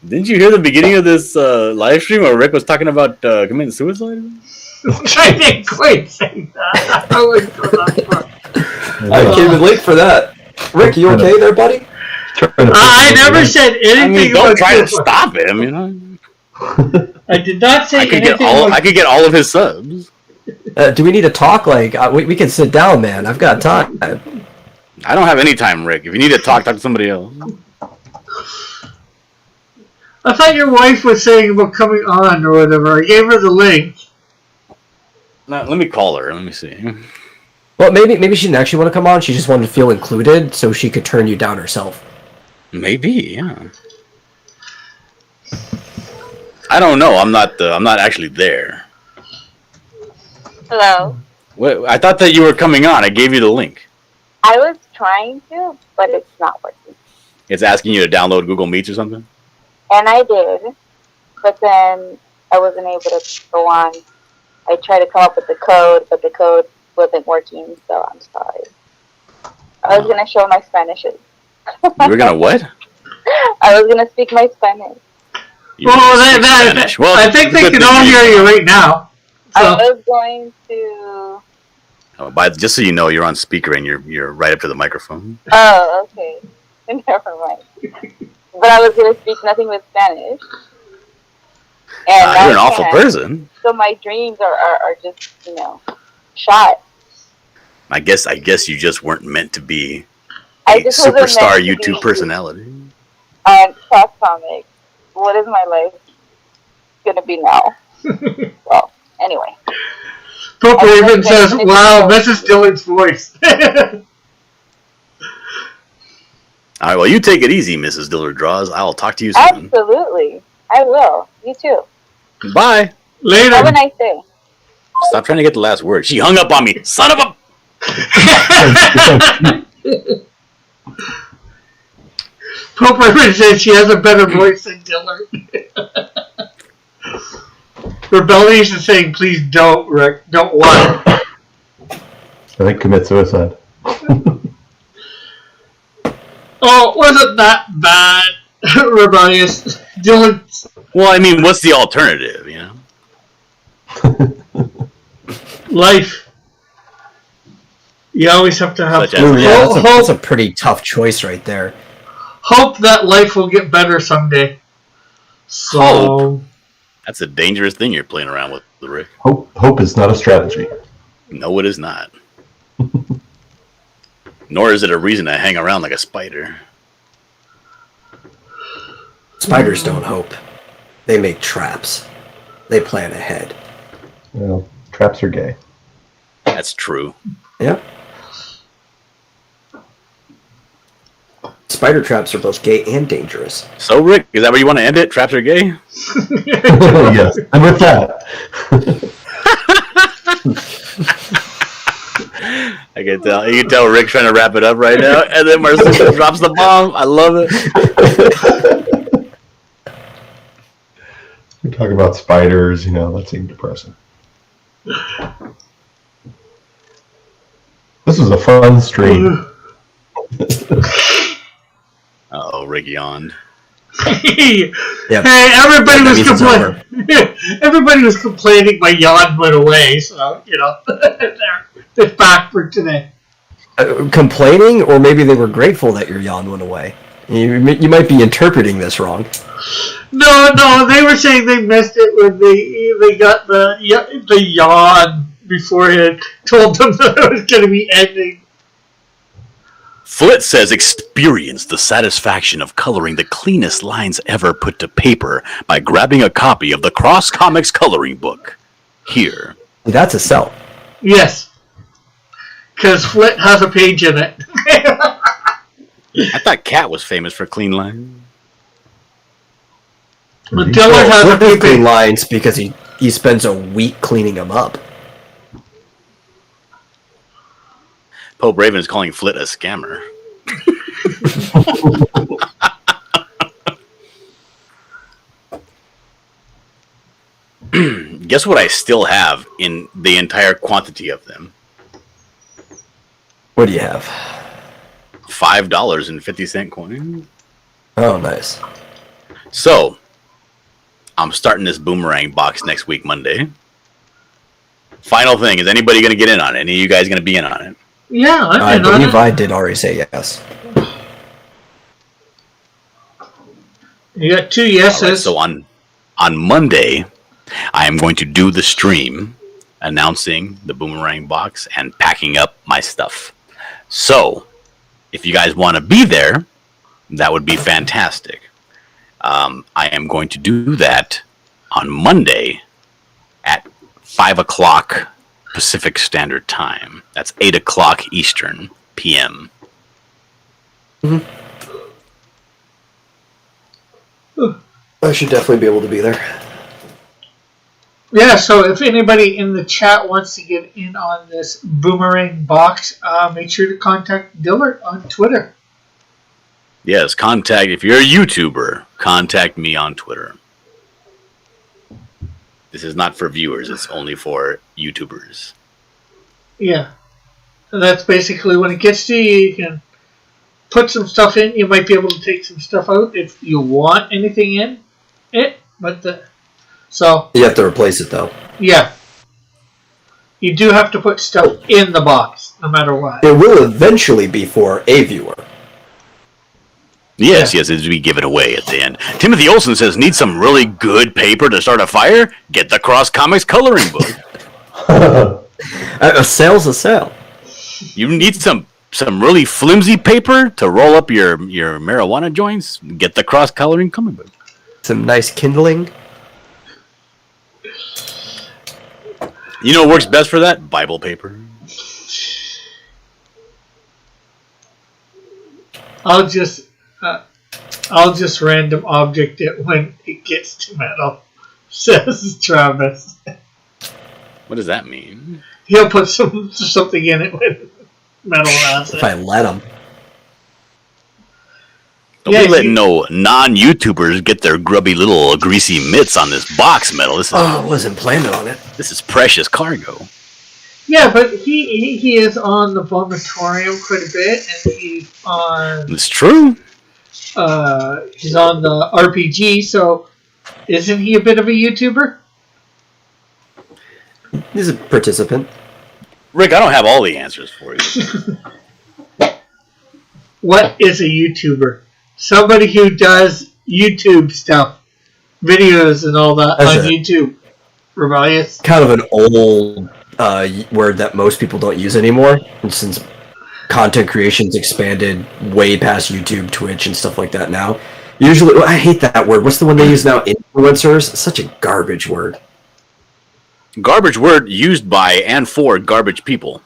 Didn't you hear the beginning of this live stream where Rick was talking about committing suicide? I didn't quite say that. I wouldn't go that far. I came in late for that. Rick, you okay there, buddy? I never said anything I mean, don't about try to suicide. stop him, you know. I did not say I could anything get all. about I could get all of his subs. Do we need to talk? Like, we can sit down, man. I've got time. I don't have any time, Rick. If you need to talk to somebody else. I thought your wife was saying about coming on or whatever. I gave her the link. No, let me call her. Let me see. Well, maybe she didn't actually want to come on. She just wanted to feel included, so she could turn you down herself. Maybe, yeah. I don't know. I'm not actually there. Hello. What? I thought that you were coming on. I gave you the link. I was trying to, but it's not working. It's asking you to download Google Meets or something. And I did, but then I wasn't able to go on. I tried to come up with the code, but the code wasn't working, so I'm sorry. I was going to show my Spanish. You were gonna what? I was going to speak my Spanish. You were gonna speak Well, Spanish. Well, I think they good can thing all hear you right now. I So, was going to... Oh, just so you know, you're on speaker and you're right up to the microphone. Oh, okay. Never mind. But I was going to speak nothing but Spanish. And now You're an I awful can't. person. So my dreams are just, shot. I guess you just weren't meant to be I a just wasn't meant superstar to YouTube be personality. on Cross Comics. What is my life gonna be now? Well, anyway. Pope I Raven think says, that- wow, Mrs. Dillard's voice. All right, well, you take it easy, Mrs. Dillard Draws. I'll talk to you soon. Absolutely. I will. You too. Bye. Have a Later. nice day. Stop trying to get the last word. She hung up on me. Son of a... Pope Raven says she has a better voice than Dillard. Rebellion is saying, please don't, Rick. Don't what? I think commit suicide. Oh, wasn't that bad? Rebellious. Dillard. Well, I mean, what's the alternative, you know? Life. You always have to have Such as- Ooh, yeah, hope, that's a pretty tough choice right there. hope that life will get better someday. So, That's a dangerous thing you're playing around with, Rick. Hope is not a strategy. No, it is not. Nor is it a reason to hang around like a spider. Spiders don't hope. They make traps. They plan ahead. Well, traps are gay. That's true. Yep. Spider traps are both gay and dangerous. So, Rick, is that where you want to end it? Traps are gay? Yes, and with that, I I can tell. You can tell Rick trying to wrap it up right now, and then Marcelo drops the bomb. I love it. We talk about spiders, that seemed depressing. This was a fun stream. Oh, Rick yawned. Hey, Yep. everybody That was means it's complaining. Everybody was complaining. My yawn went away, so they're back for today. Complaining, or maybe they were grateful that your yawn went away. You might be interpreting this wrong. No, they were saying they missed it when they got the yawn before it told them that it was going to be ending. Flit says experience the satisfaction of coloring the cleanest lines ever put to paper by grabbing a copy of the Cross Comics coloring book. Here. That's a sell. Yes, because Flit has a page in it. I thought Cat was famous for clean lines. But Dillard has a Flip few is clean pages. lines because he spends a week cleaning them up. Pope Raven is calling Flit a scammer. Guess what I still have in the entire quantity of them? What do you have? $5.50 coin. Oh, nice. So, I'm starting this boomerang box next week, Monday. Final thing, is anybody going to get in on it? Any of you guys going to be in on it? Yeah, I I'm in on believe it. I did already say yes. You got 2 All right, yeses. so on Monday, I am going to do the stream announcing the boomerang box and packing up my stuff. So, if you guys want to be there, that would be fantastic. I am going to do that on Monday at 5 o'clock Pacific Standard Time. That's 8 o'clock Eastern PM. I should definitely be able to be there. Yeah, so if anybody in the chat wants to get in on this boomerang box, make sure to contact Dillard on Twitter. Yes, if you're a YouTuber, contact me on Twitter. This is not for viewers, it's only for YouTubers. Yeah. And that's basically when it gets to you, you can put some stuff in. You might be able to take some stuff out if you want anything in it. So, You have to replace it, though. yeah. You do have to put stuff in the box, no matter what. It will eventually be for a viewer. Yes, as we give it away at the end. Timothy Olsen says, need some really good paper to start a fire? Get the Cross Comics coloring book. A sale's a sale. You need some really flimsy paper to roll up your marijuana joints? Get the Cross Coloring comic book. Some nice kindling. You know what works best for that? Bible paper. I'll just random object it when it gets to metal, says Travis. What does that mean? He'll put something in it when metal has If I it. let him. Don't Yeah, be letting no non-YouTubers get their grubby little greasy mitts on this box metal. This Oh, I wasn't planning on it. is precious cargo. Yeah, but he is on the Vomitorium quite a bit, and It's true. he's on the RPG. So, isn't he a bit of a YouTuber? He's a participant. Rick, I don't have all the answers for you. What is a YouTuber? Somebody who does YouTube stuff, videos and all that That's on it. YouTube. Rebellious. Kind of an old word that most people don't use anymore. And since content creation's expanded way past YouTube, Twitch, and stuff like that now. Usually, I hate that word. What's the one they use now? Influencers? It's such a garbage word. Garbage word used by and for garbage people.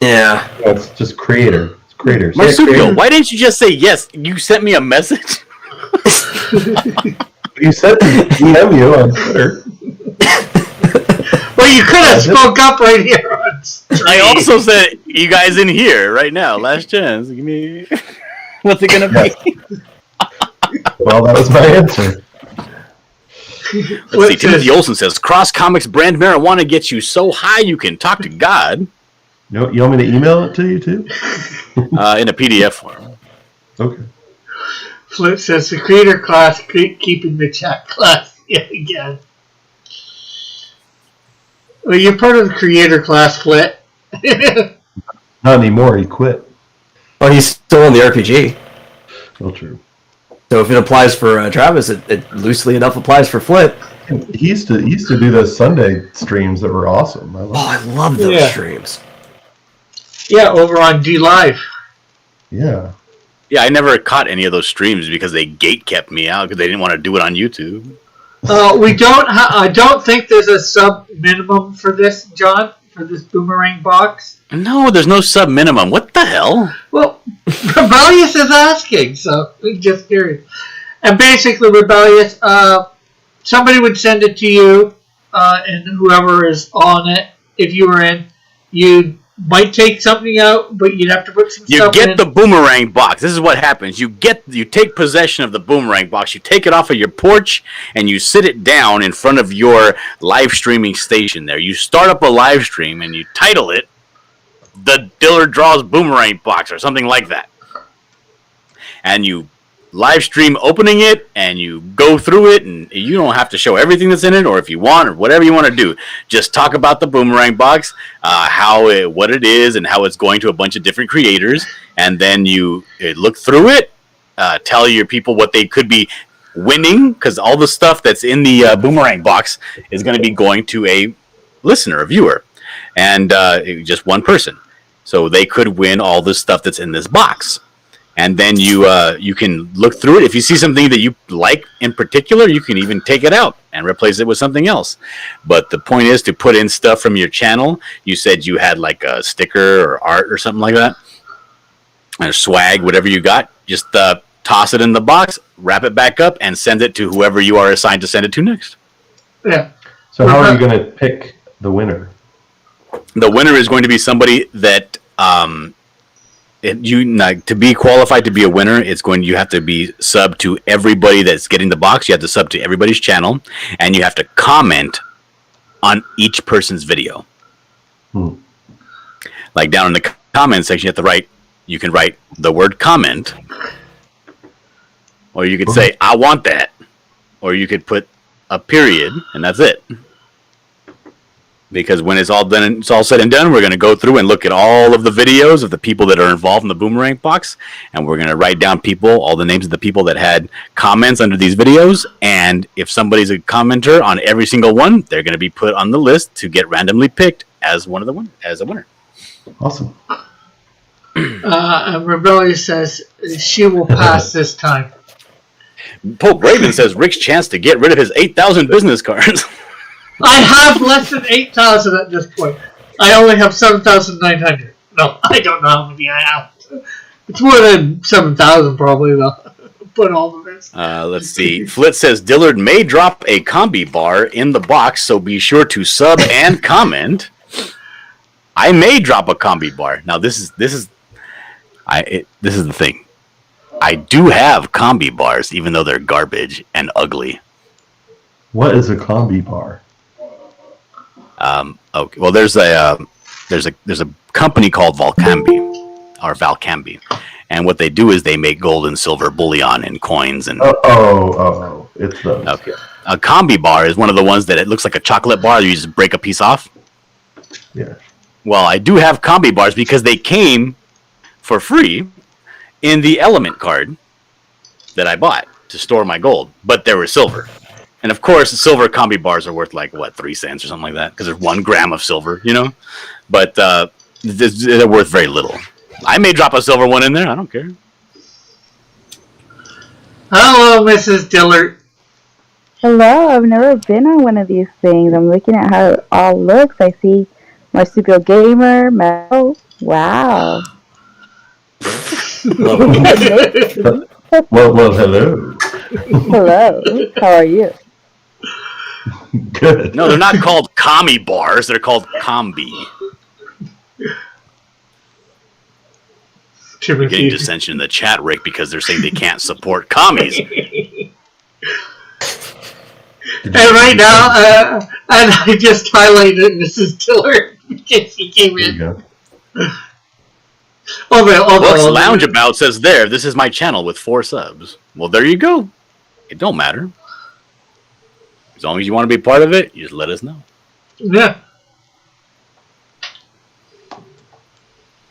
Yeah. It's just creator. It's creators. Marsupial, why didn't you just say yes? You sent me a message. You said DM you on Twitter. Well, you could have spoke up right here on I also said, You guys in here right now? Last chance. Give me. What's it gonna be? Well, that was my answer. Let's see. Timothy Olsen says Cross Comics brand marijuana gets you so high you can talk to God. You want me to email it to you too? In a PDF form. Okay. Flip says the creator class keeping the chat class yet again. Well, you're part of the creator class, Flip. Not anymore. He quit. Oh, he's still in the RPG. Well, true. So if it applies for Travis, it loosely enough applies for Flip. He used to do those Sunday streams that were awesome. I love those streams. Yeah, over on D Live. Yeah. Yeah, I never caught any of those streams because they gate kept me out because they didn't want to do it on YouTube. We don't. I don't think there's a sub minimum for this, John, for this boomerang box. No, there's no sub minimum. What the hell? Well, Rebellious is asking, so we're just curious. And basically, Rebellious, somebody would send it to you, and whoever is on it, if you were in, you might take something out, but you'd have to put some stuff in. You get the boomerang box. This is what happens. You take possession of the boomerang box. You take it off of your porch, and you sit it down in front of your live streaming station there. You start up a live stream, and you title it The Dillard Draws Boomerang Box or something like that. And you live stream opening it, and you go through it, and you don't have to show everything that's in it, or if you want, or whatever you want to do. Just talk about the boomerang box, what it is, and how it's going to a bunch of different creators, and then you look through it, tell your people what they could be winning, because all the stuff that's in the boomerang box is going to be going to a listener, a viewer, and just one person. So they could win all the stuff that's in this box. And then you can look through it. If you see something that you like in particular, you can even take it out and replace it with something else. But the point is to put in stuff from your channel. You said you had like a sticker or art or something like that, or swag, whatever you got. Just toss it in the box, wrap it back up, and send it to whoever you are assigned to send it to next. Yeah. So how are you going to pick the winner? The winner is going to be somebody that to be qualified to be a winner, you have to be sub to everybody that's getting the box. You have to sub to everybody's channel, and you have to comment on each person's video. Like down in the comment section, you can write the word comment, or you could say I want that, or you could put a period, and that's it. Because when it's all done, it's all said and done, we're going to go through and look at all of the videos of the people that are involved in the boomerang box, and we're going to write down all the names of the people that had comments under these videos, and if somebody's a commenter on every single one, they're going to be put on the list to get randomly picked as a winner. Awesome. And Rebellious says she will pass this time. Pope Raven says Rick's chance to get rid of his 8,000 business cards. I have less than 8,000 at this point. I only have 7,900. No, I don't know how many I have. It's more than 7,000 probably, though. Put all of this. Let's see. Flit says Dillard may drop a combi bar in the box, so be sure to sub and comment. I may drop a combi bar. Now this is the thing. I do have combi bars, even though they're garbage and ugly. What is a combi bar? Okay. Well, there's a company called Valcambi, and what they do is they make gold and silver bullion and coins and. It's those. Okay. A combi bar is one of the ones that it looks like a chocolate bar. You just break a piece off. Yeah. Well, I do have combi bars because they came for free in the Element card that I bought to store my gold, but they were silver. And of course, silver combi bars are worth 3 cents or something like that because there's 1 gram of silver, But they're worth very little. I may drop a silver one in there. I don't care. Hello, Mrs. Dillard. Hello, I've never been on one of these things. I'm looking at how it all looks. I see Marsupial Gamer, Metal. Wow. Well, hello. Hello, how are you? Good. No, they're not called commie bars. They're called combi. You're getting Timothy. dissension in the chat, Rick, because they're saying they can't support commies. And right now, and I just highlighted Mrs. Dillard because she came There you in. go. Lux Loungeabout says there, this is my channel with 4 subs. Well, there you go. It don't matter. As long as you want to be part of it, you just let us know. Yeah.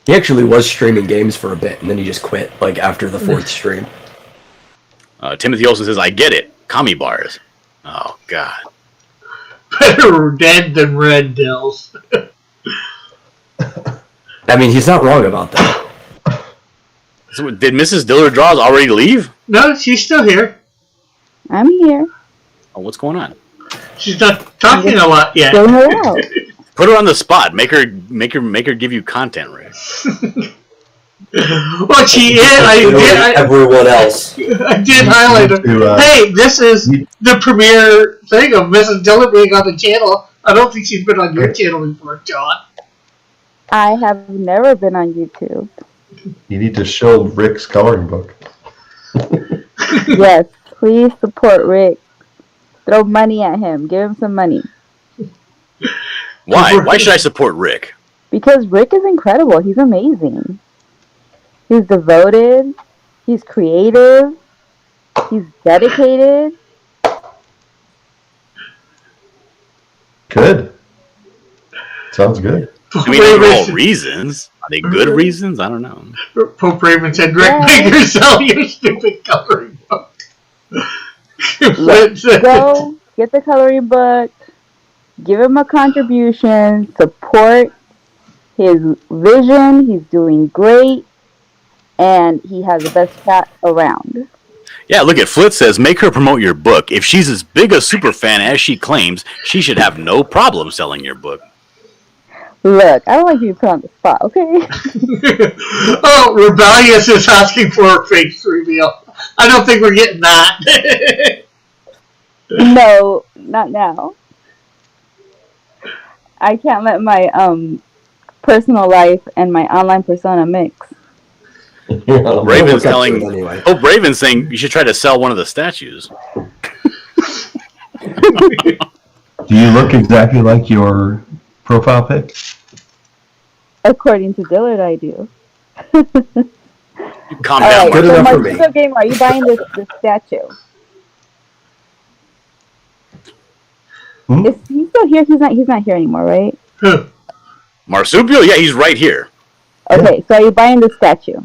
He actually was streaming games for a bit, and then he just quit, like, after the 4th stream. Timothy Olsen says, I get it. Commie bars. Oh, God. Better dead than red, Dills. I mean, he's not wrong about that. So did Mrs. Dillard Draws already leave? No, she's still here. I'm here. Oh, what's going on? She's not talking a lot yet. Filling her out. Put her on the spot. Make her give you content, Rick. Well, she is. Everyone else. I did highlight her. Hey, this is the premiere thing of Mrs. Dillard being on the channel. I don't think she's been on your channel before, John. I have never been on YouTube. You need to show Rick's coloring book. Yes, please support Rick. Throw money at him. Give him some money. Why? Why should I support Rick? Because Rick is incredible. He's amazing. He's devoted. He's creative. He's dedicated. Good. Sounds good. I mean, they're all reasons. Are they good reasons? I don't know. Pope Raven said, Rick, make her sell your stupid coloring book. Go get the coloring book. Give him a contribution. Support his vision. He's doing great. And he has the best chat around. Yeah, look at Flit says, make her promote your book. If she's as big a super fan as she claims, she should have no problem selling your book. Look, I don't like to be put on the spot, okay? Oh, Rebellious is asking for a face reveal. I don't think we're getting that. No, not now. I can't let my personal life and my online persona mix. Raven's telling. Anyway. Oh, Raven's saying you should try to sell one of the statues. Do you look exactly like your profile pic? According to Dillard, I do. Calm All down, right, Good so enough for me. Marcelo Gamer, are you buying this statue? Hmm? Is he still here? He's not here anymore, right? Marsupial? Yeah, he's right here. Okay, so are you buying this statue?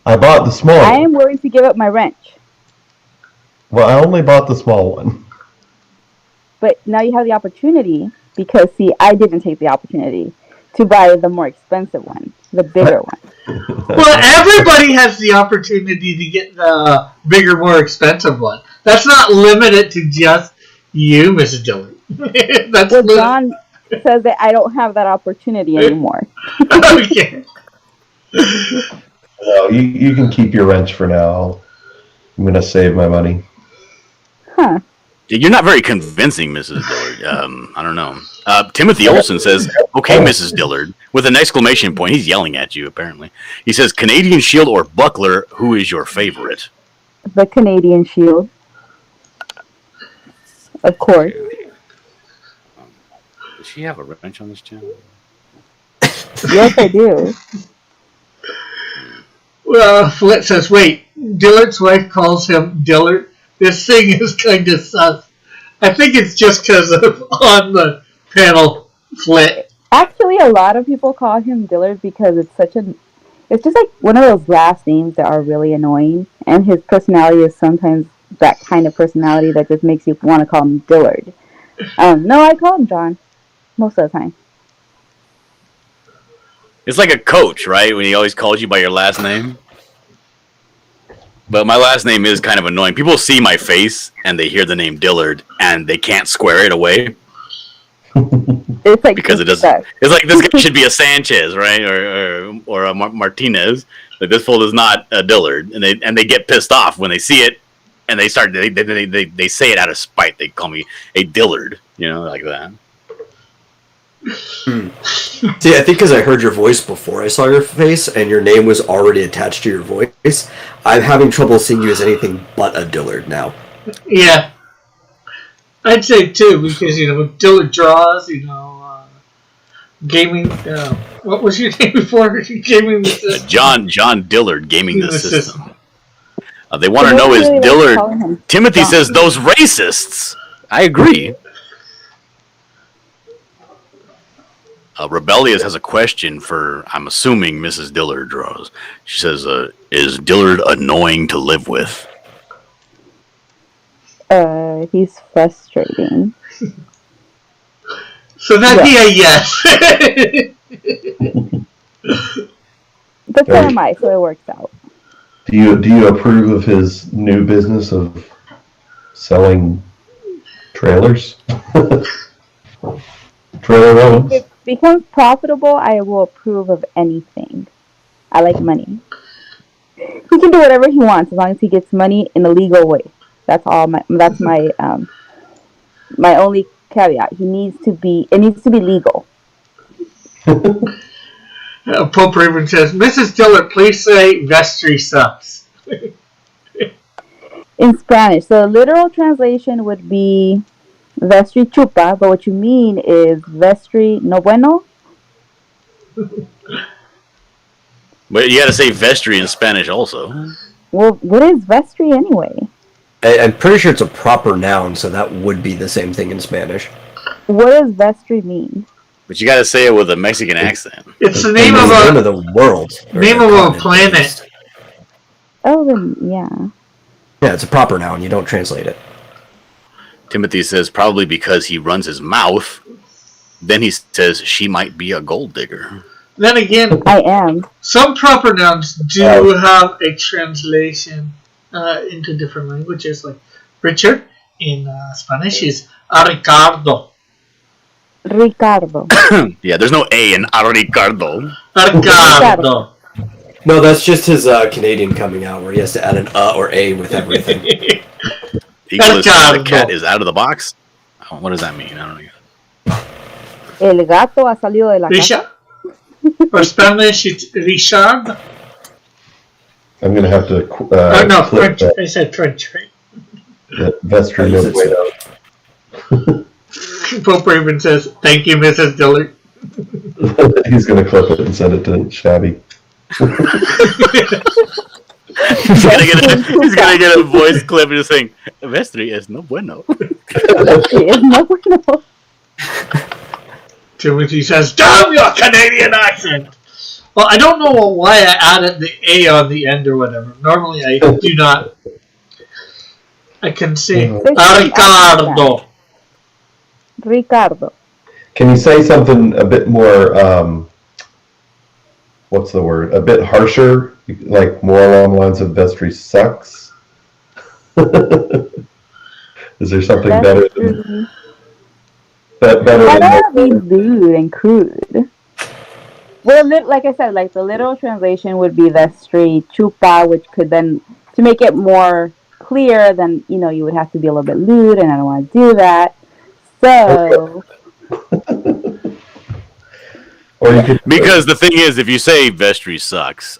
I bought the small I one. am willing to give up my wrench, Well, I only bought the small one. but now you have the opportunity because see, I didn't take the opportunity to buy the more expensive one, the bigger one. Well, everybody has the opportunity to get the bigger, more expensive one. That's not limited to just you, Mrs. Dillard. That's Well, John says that I don't have that opportunity anymore. Okay. No, you can keep your wrench for now. I'm going to save my money. Huh. You're not very convincing, Mrs. Dillard. I don't know. Timothy Olsen says, okay, Mrs. Dillard, with an exclamation point. He's yelling at you, apparently. He says, Canadian Shield or Buckler, who is your favorite? The Canadian Shield. Of course. Does she have a wrench on this channel? Yes, I do. Well, Flit says, wait, Dillard's wife calls him Dillard. This thing is kind of sus. I think it's just because of on the panel, Flit. Actually, a lot of people call him Dillard because it's just like one of those last names that are really annoying. And his personality is sometimes that kind of personality that just makes you want to call him Dillard. No, I call him John most of the time. It's like a coach, right? When he always calls you by your last name. But my last name is kind of annoying. People see my face and they hear the name Dillard and they can't square it away It's like because it doesn't. It's like this guy should be a Sanchez, right, or a Martinez. Like this fool is not a Dillard, and they get pissed off when they see it, and they start they say it out of spite. They call me a Dillard, like that. See, I think because I heard your voice before I saw your face, and your name was already attached to your voice, I'm having trouble seeing you as anything but a Dillard now. Yeah. I'd say too, because, Dillard Draws, gaming, what was your name before? Gaming the system. John Dillard, gaming the system. They So want to know nobody is really likes Dillard. calling him Timothy John. says those racists. I agree. Rebellious has a question for, I'm assuming, Mrs. Dillard Draws. She says, is Dillard annoying to live with? He's frustrating. So that'd be a yes. But so am I, so it works out. Do you approve of his new business of selling trailers? Trailer If loans? it becomes profitable, I will approve of anything. I like money. He can do whatever he wants as long as he gets money in a legal way. That's all. That's my my only caveat. It needs to be legal. Pope Raven says, Mrs. Dillard, please say vestry sucks. In Spanish, so the literal translation would be vestry chupa, but what you mean is vestry no bueno. But you got to say vestry in Spanish also. Well, what is vestry anyway? I'm pretty sure it's a proper noun, so that would be the same thing in Spanish. What does vestry mean? But you got to say it with a Mexican accent. It's the name It's of the name a of the world. or name the of a continent, at planet. least. Oh, then yeah. Yeah, it's a proper noun. You don't translate it. Timothy says probably because he runs his mouth. Then he says she might be a gold digger. Then again, I am. some proper nouns do have a translation into different languages. Like Richard in Spanish is Ricardo. Ricardo. Yeah, there's no A in Ricardo. Ricardo. No, that's just his Canadian coming out, where he has to add an or a with everything. Equal the cat is out of the box. Oh, what does that mean? I don't know. El gato ha salido de la casa. Richard. For Spanish, it's Richard. I'm going to have to No, clip French. I said French, right? that vestry no bueno. Pope Raven says, thank you, Mrs. Dillard. He's going to clip it and send it to Shabby. He's gonna get a voice clip just saying, vestry es no bueno. Vestry es no bueno. Timothy says, damn your Canadian accent! Well, I don't know why I added the A on the end or whatever. Normally I do not. I can say Ricardo. Ricardo. Can you say something a bit more, what's the word? A bit harsher? Like more along the lines of vestry sucks? Is there something better than Why better not than be lewd and crude? Well, like I said, like the literal translation would be vestry chupa, which could then, to make it more clear, then you would have to be a little bit lewd, and I don't want to do that. So. or you could Because the thing is, if you say vestry sucks,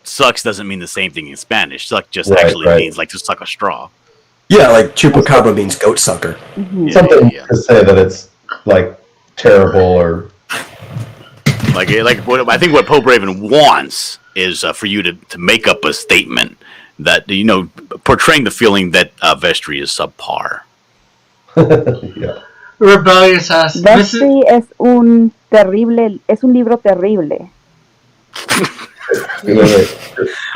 sucks doesn't mean the same thing in Spanish. Suck just actually means like to suck a straw. Yeah, like chupacabra means goat sucker. Mhm. something Yeah. to say that it's like terrible or Like what I think what Pope Raven wants is for you to make up a statement that portraying the feeling that vestry is subpar. yeah. Rebellious ass. Vestry es un libro terrible.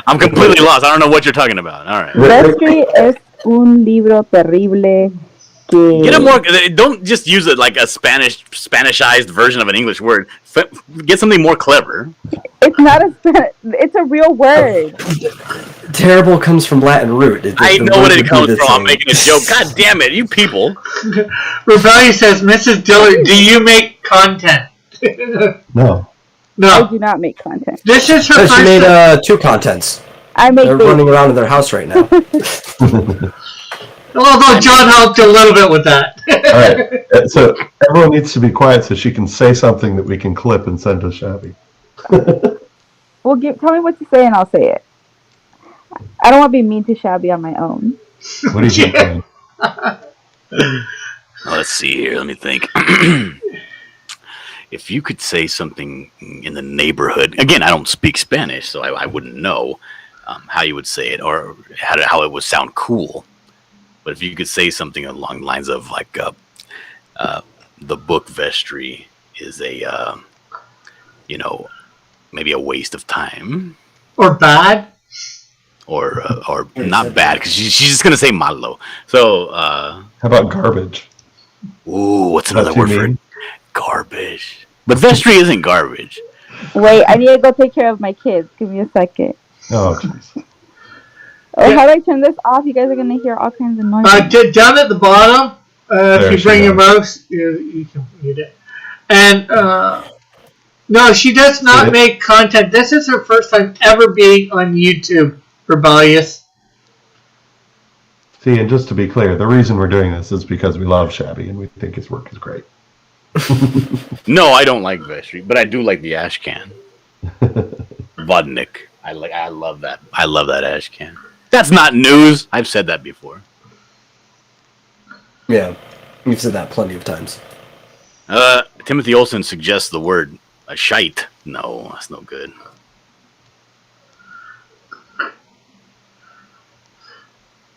I'm completely lost. I don't know what you're talking about. All right. Vestry es un libro terrible que... Get a more. Don't just use it like a Spanishized version of an English word. Get something more clever. It's not it's a real word. Terrible comes from Latin root. I know what it comes from. I'm same. making a joke. God damn it, you people. Rebellious says, Mrs. Dillard, do you make content? No. I No. do not make content. This is her She first made 2 contents. I make They're babies. running around in their house right now. Although John helped a little bit with that. All right. So everyone needs to be quiet so she can say something that we can clip and send to Shabby. Well, tell me what to say and I'll say it. I don't want to be mean to Shabby on my own. What do you think? Let's see here. Let me think. If you could say something in the neighborhood, again, I don't speak Spanish, so I wouldn't know how you would say it or how it would sound cool. But if you could say something along the lines of like, the book vestry is a, maybe a waste of time, Or bad. or not bad, because she's just gonna say malo. So, How about garbage? ooh, what's another Not word too for it? mean? Garbage. But vestry isn't garbage. Wait, I need to go take care of my kids. Give me a second. Oh, jeez. Oh, Yeah. how do I turn this off? You guys are going to hear all kinds of noise. Down at the bottom, if There you she bring your goes. mouse, you can read it. And no, she does not make content. This is her first time ever being on YouTube. Rebellious. See, and just to be clear, the reason we're doing this is because we love Shabby and we think his work is great. No, I don't like vestry, but I do like the ash can. Vodnik. I love that. I love that ash can. That's not news. I've said that before. Yeah, you've said that plenty of times. Timothy Olsen suggests the word a shite. No, that's no good.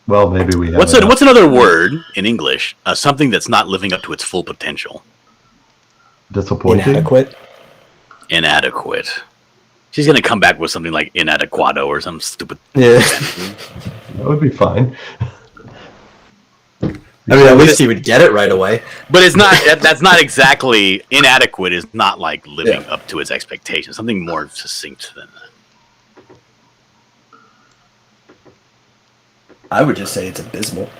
Well, maybe we have. What's another word in English? Something that's not living up to its full potential. Disappointing? Inadequate. Inadequate. She's gonna come back with something like inadequado or some stupid. Yeah. That would be fine. I mean, at least he would get it right away. But it's not. That's not exactly inadequate. Is not like living up to its expectations. Something more succinct than that. I would just say it's abysmal.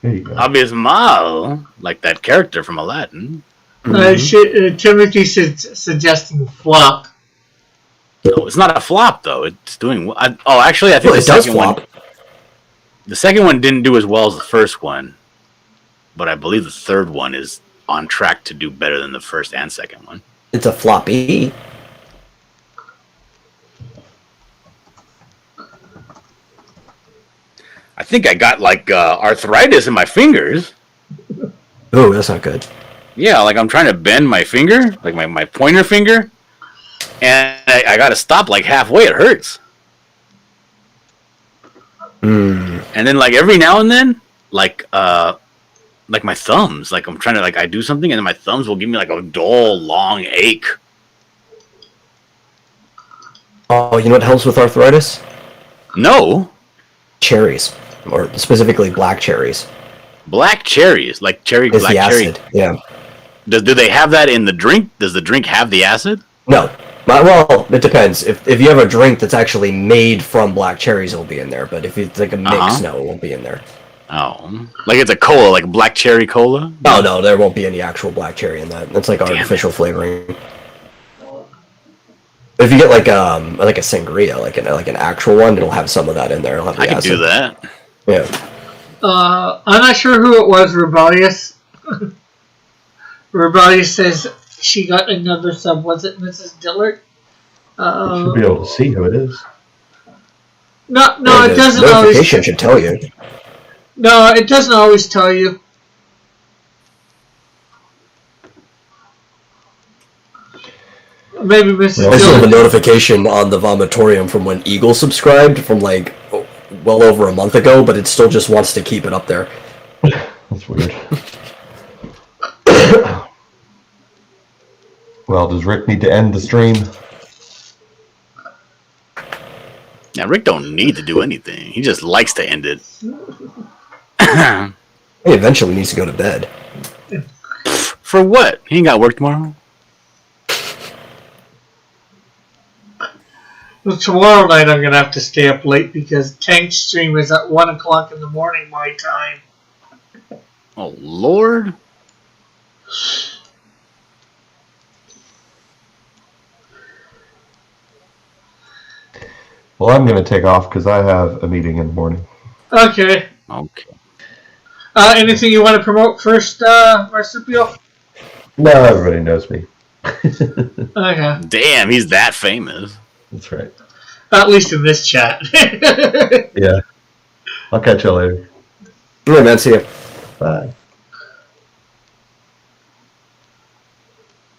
There you go. Abysmal, like that character from Aladdin. Timothy's suggesting flop. No, it's not a flop though. It's doing. Actually, I think Well, the it does second one. flop. The second one didn't do as well as the first one, but I believe the third one is on track to do better than the first and second one. It's a floppy. I think I got like arthritis in my fingers. Oh, that's not good. Yeah, like I'm trying to bend my finger, like my pointer finger, and I got to stop like halfway. It hurts. And then like every now and then, like my thumbs, like I'm trying to I do something, and then my thumbs will give me like a dull, long ache. Oh, you know what helps with arthritis? No, Cherries, or specifically black cherries. black cherries, like cherry, It's black the cherry. acid. Yeah. Do they have that in the drink? Does the drink have the acid? No. Well, it depends. If you have a drink that's actually made from black cherries, it'll be in there. But if it's like a mix, no, it won't be in there. Oh, like it's a cola, like black cherry cola? Oh no, there won't be any actual black cherry in that. That's like Damn artificial flavoring. But if you get like a sangria, like an actual one, it'll have some of that in there. It'll have the I could acid. do that. Yeah. I'm not sure who it was. Rebellious. Rebellious says she got another sub. Was it Mrs. Dillard? You should be able to see who it is. No, Yeah, it the doesn't notification always. should tell you. No, it doesn't always tell you. Maybe Mrs. I still have a Dillard. notification on the vomitorium from when Eagle subscribed from like well over a month ago, but it still just wants to keep it up there. That's weird. Well, does Rick need to end the stream? Now Rick don't need to do anything. He just likes to end it. He eventually needs to go to bed. For what? He ain't got work tomorrow. Well, tomorrow night I'm gonna have to stay up late because Tank's stream is at 1 o'clock in the morning my time. Oh Lord. Well, I'm going to take off because I have a meeting in the morning. Okay. Okay. Anything you want to promote first, Marsupial? No, everybody knows me. Okay. Damn, he's that famous. That's right. At least in this chat. Yeah. I'll catch you later. Yeah, man. See ya. Bye.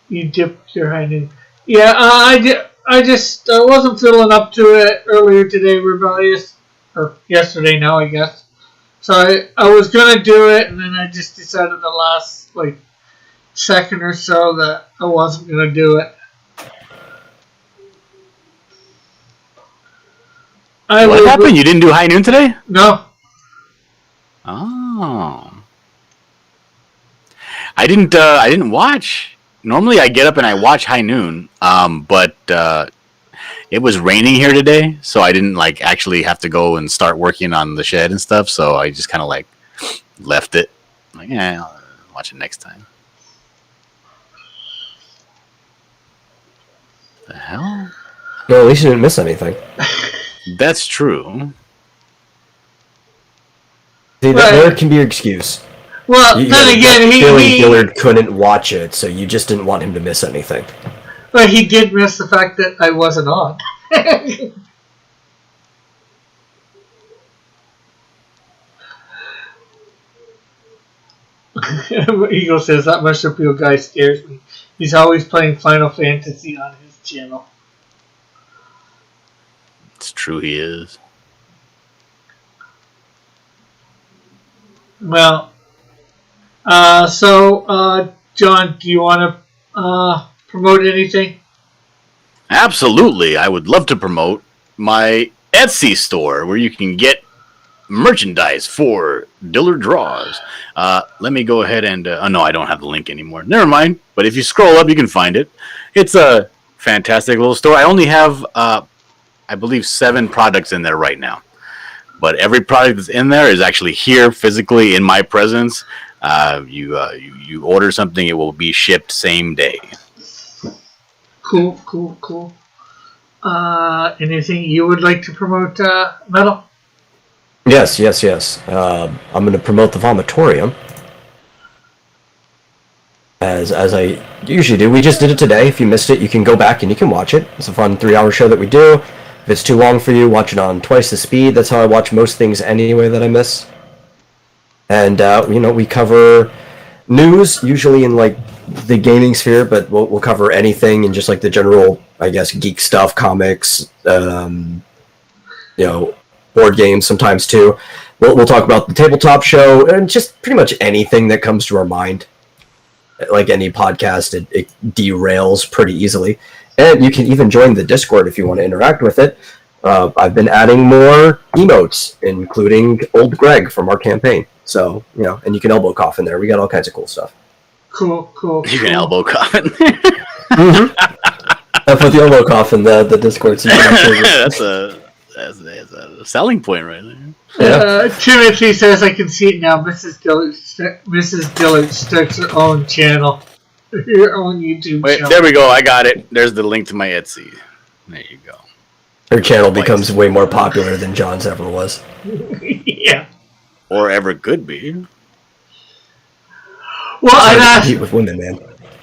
You dipped your high noon. Yeah, I just wasn't feeling up to it earlier today, Rebellious. Or yesterday now, I guess. So I was going to do it, and then I just decided the last, second or so that I wasn't going to do it. What happened? You didn't do high noon today? No. Oh. I didn't watch. Normally I get up and I watch high noon. But it was raining here today, so I didn't actually have to go and start working on the shed and stuff, so I just kind of left it. I'll watch it next time. The hell? No, at least you didn't miss anything. That's true. See, there can be your excuse. Well, then again, Dillard couldn't watch it, so you just didn't want him to miss anything. But he did miss the fact that I wasn't on. Eagle says, that Marsupial guy scares me. He's always playing Final Fantasy on his channel. It's true, he is. Well, John, do you want to promote anything? Absolutely. I would love to promote my Etsy store where you can get merchandise for Dillard Draws. Let me go ahead and... no, I don't have the link anymore. Never mind. But if you scroll up, you can find it. It's a fantastic little store. I only have, I believe, 7 products in there right now. But every product that's in there is actually here physically in my presence. You order something, it will be shipped same day. Cool. Anything you would like to promote, Metal? Yes. I'm going to promote the Vomitorium. As I usually do. We just did it today. If you missed it, you can go back and you can watch it. It's a fun 3-hour show that we do. If it's too long for you, watch it on twice the speed. That's how I watch most things anyway that I miss. And, we cover news, usually in, the gaming sphere, but we'll cover anything in just, the general, I guess, geek stuff, comics, board games sometimes, too. We'll talk about the tabletop show, and just pretty much anything that comes to our mind. Like any podcast, it derails pretty easily. And you can even join the Discord if you want to interact with it. I've been adding more emotes, including Old Greg from our campaign. So, and you can elbow cough in there. We got all kinds of cool stuff. Cool. You can elbow cough in there. Mm-hmm. I put the elbow cough in the Discord. So that's a selling point right there. Yeah. Timothy says, I can see it now. Mrs. Dillard starts her own channel. Your own YouTube channel. There we go. I got it. There's the link to my Etsy. There you go. Her channel becomes way more popular than John's ever was. Yeah. Or ever could be. Well, I'd ask... compete with women, man.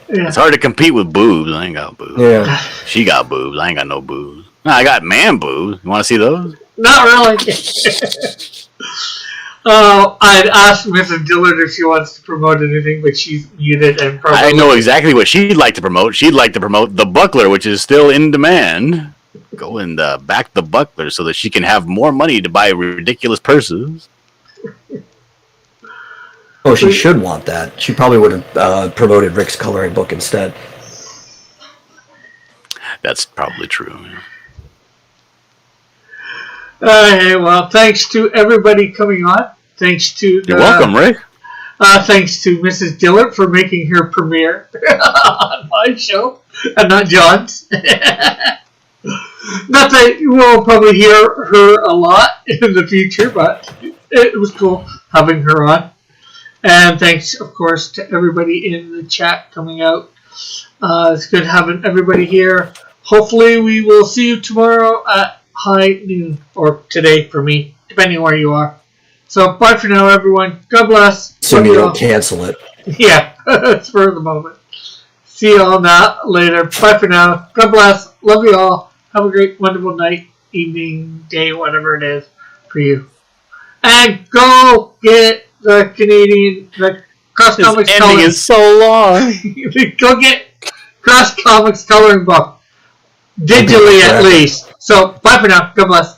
Yeah. It's hard to compete with boobs. I ain't got boobs. Yeah. She got boobs. I ain't got no boobs. No, I got man boobs. You want to see those? Not really. I'd ask Mrs. Dillard if she wants to promote anything, but she's muted and probably... I know exactly what she'd like to promote. She'd like to promote the Buckler, which is still in demand. Go and back the Buckler so that she can have more money to buy ridiculous purses. Oh, she should want that. She probably would have promoted Rick's coloring book instead. That's probably true. Hey, well, thanks to everybody coming on. Thanks to... You're welcome, Rick. Thanks to Mrs. Dillard for making her premiere on my show, and not John's. Not that you will probably hear her a lot in the future, but it was cool having her on. And thanks, of course, to everybody in the chat coming out. It's good having everybody here. Hopefully we will see you tomorrow at high noon, or today for me, depending where you are. So bye for now, everyone. God bless. Assuming Love you you don't cancel it. all. Yeah, that's for the moment. See you all now later. Bye for now. God bless. Love you all. Have a great, wonderful night, evening, day, whatever it is for you. And go get the Cross This Comics ending coloring. is so long. Go get Cross Comics coloring book. Digitally, at least. So, bye for now. God bless.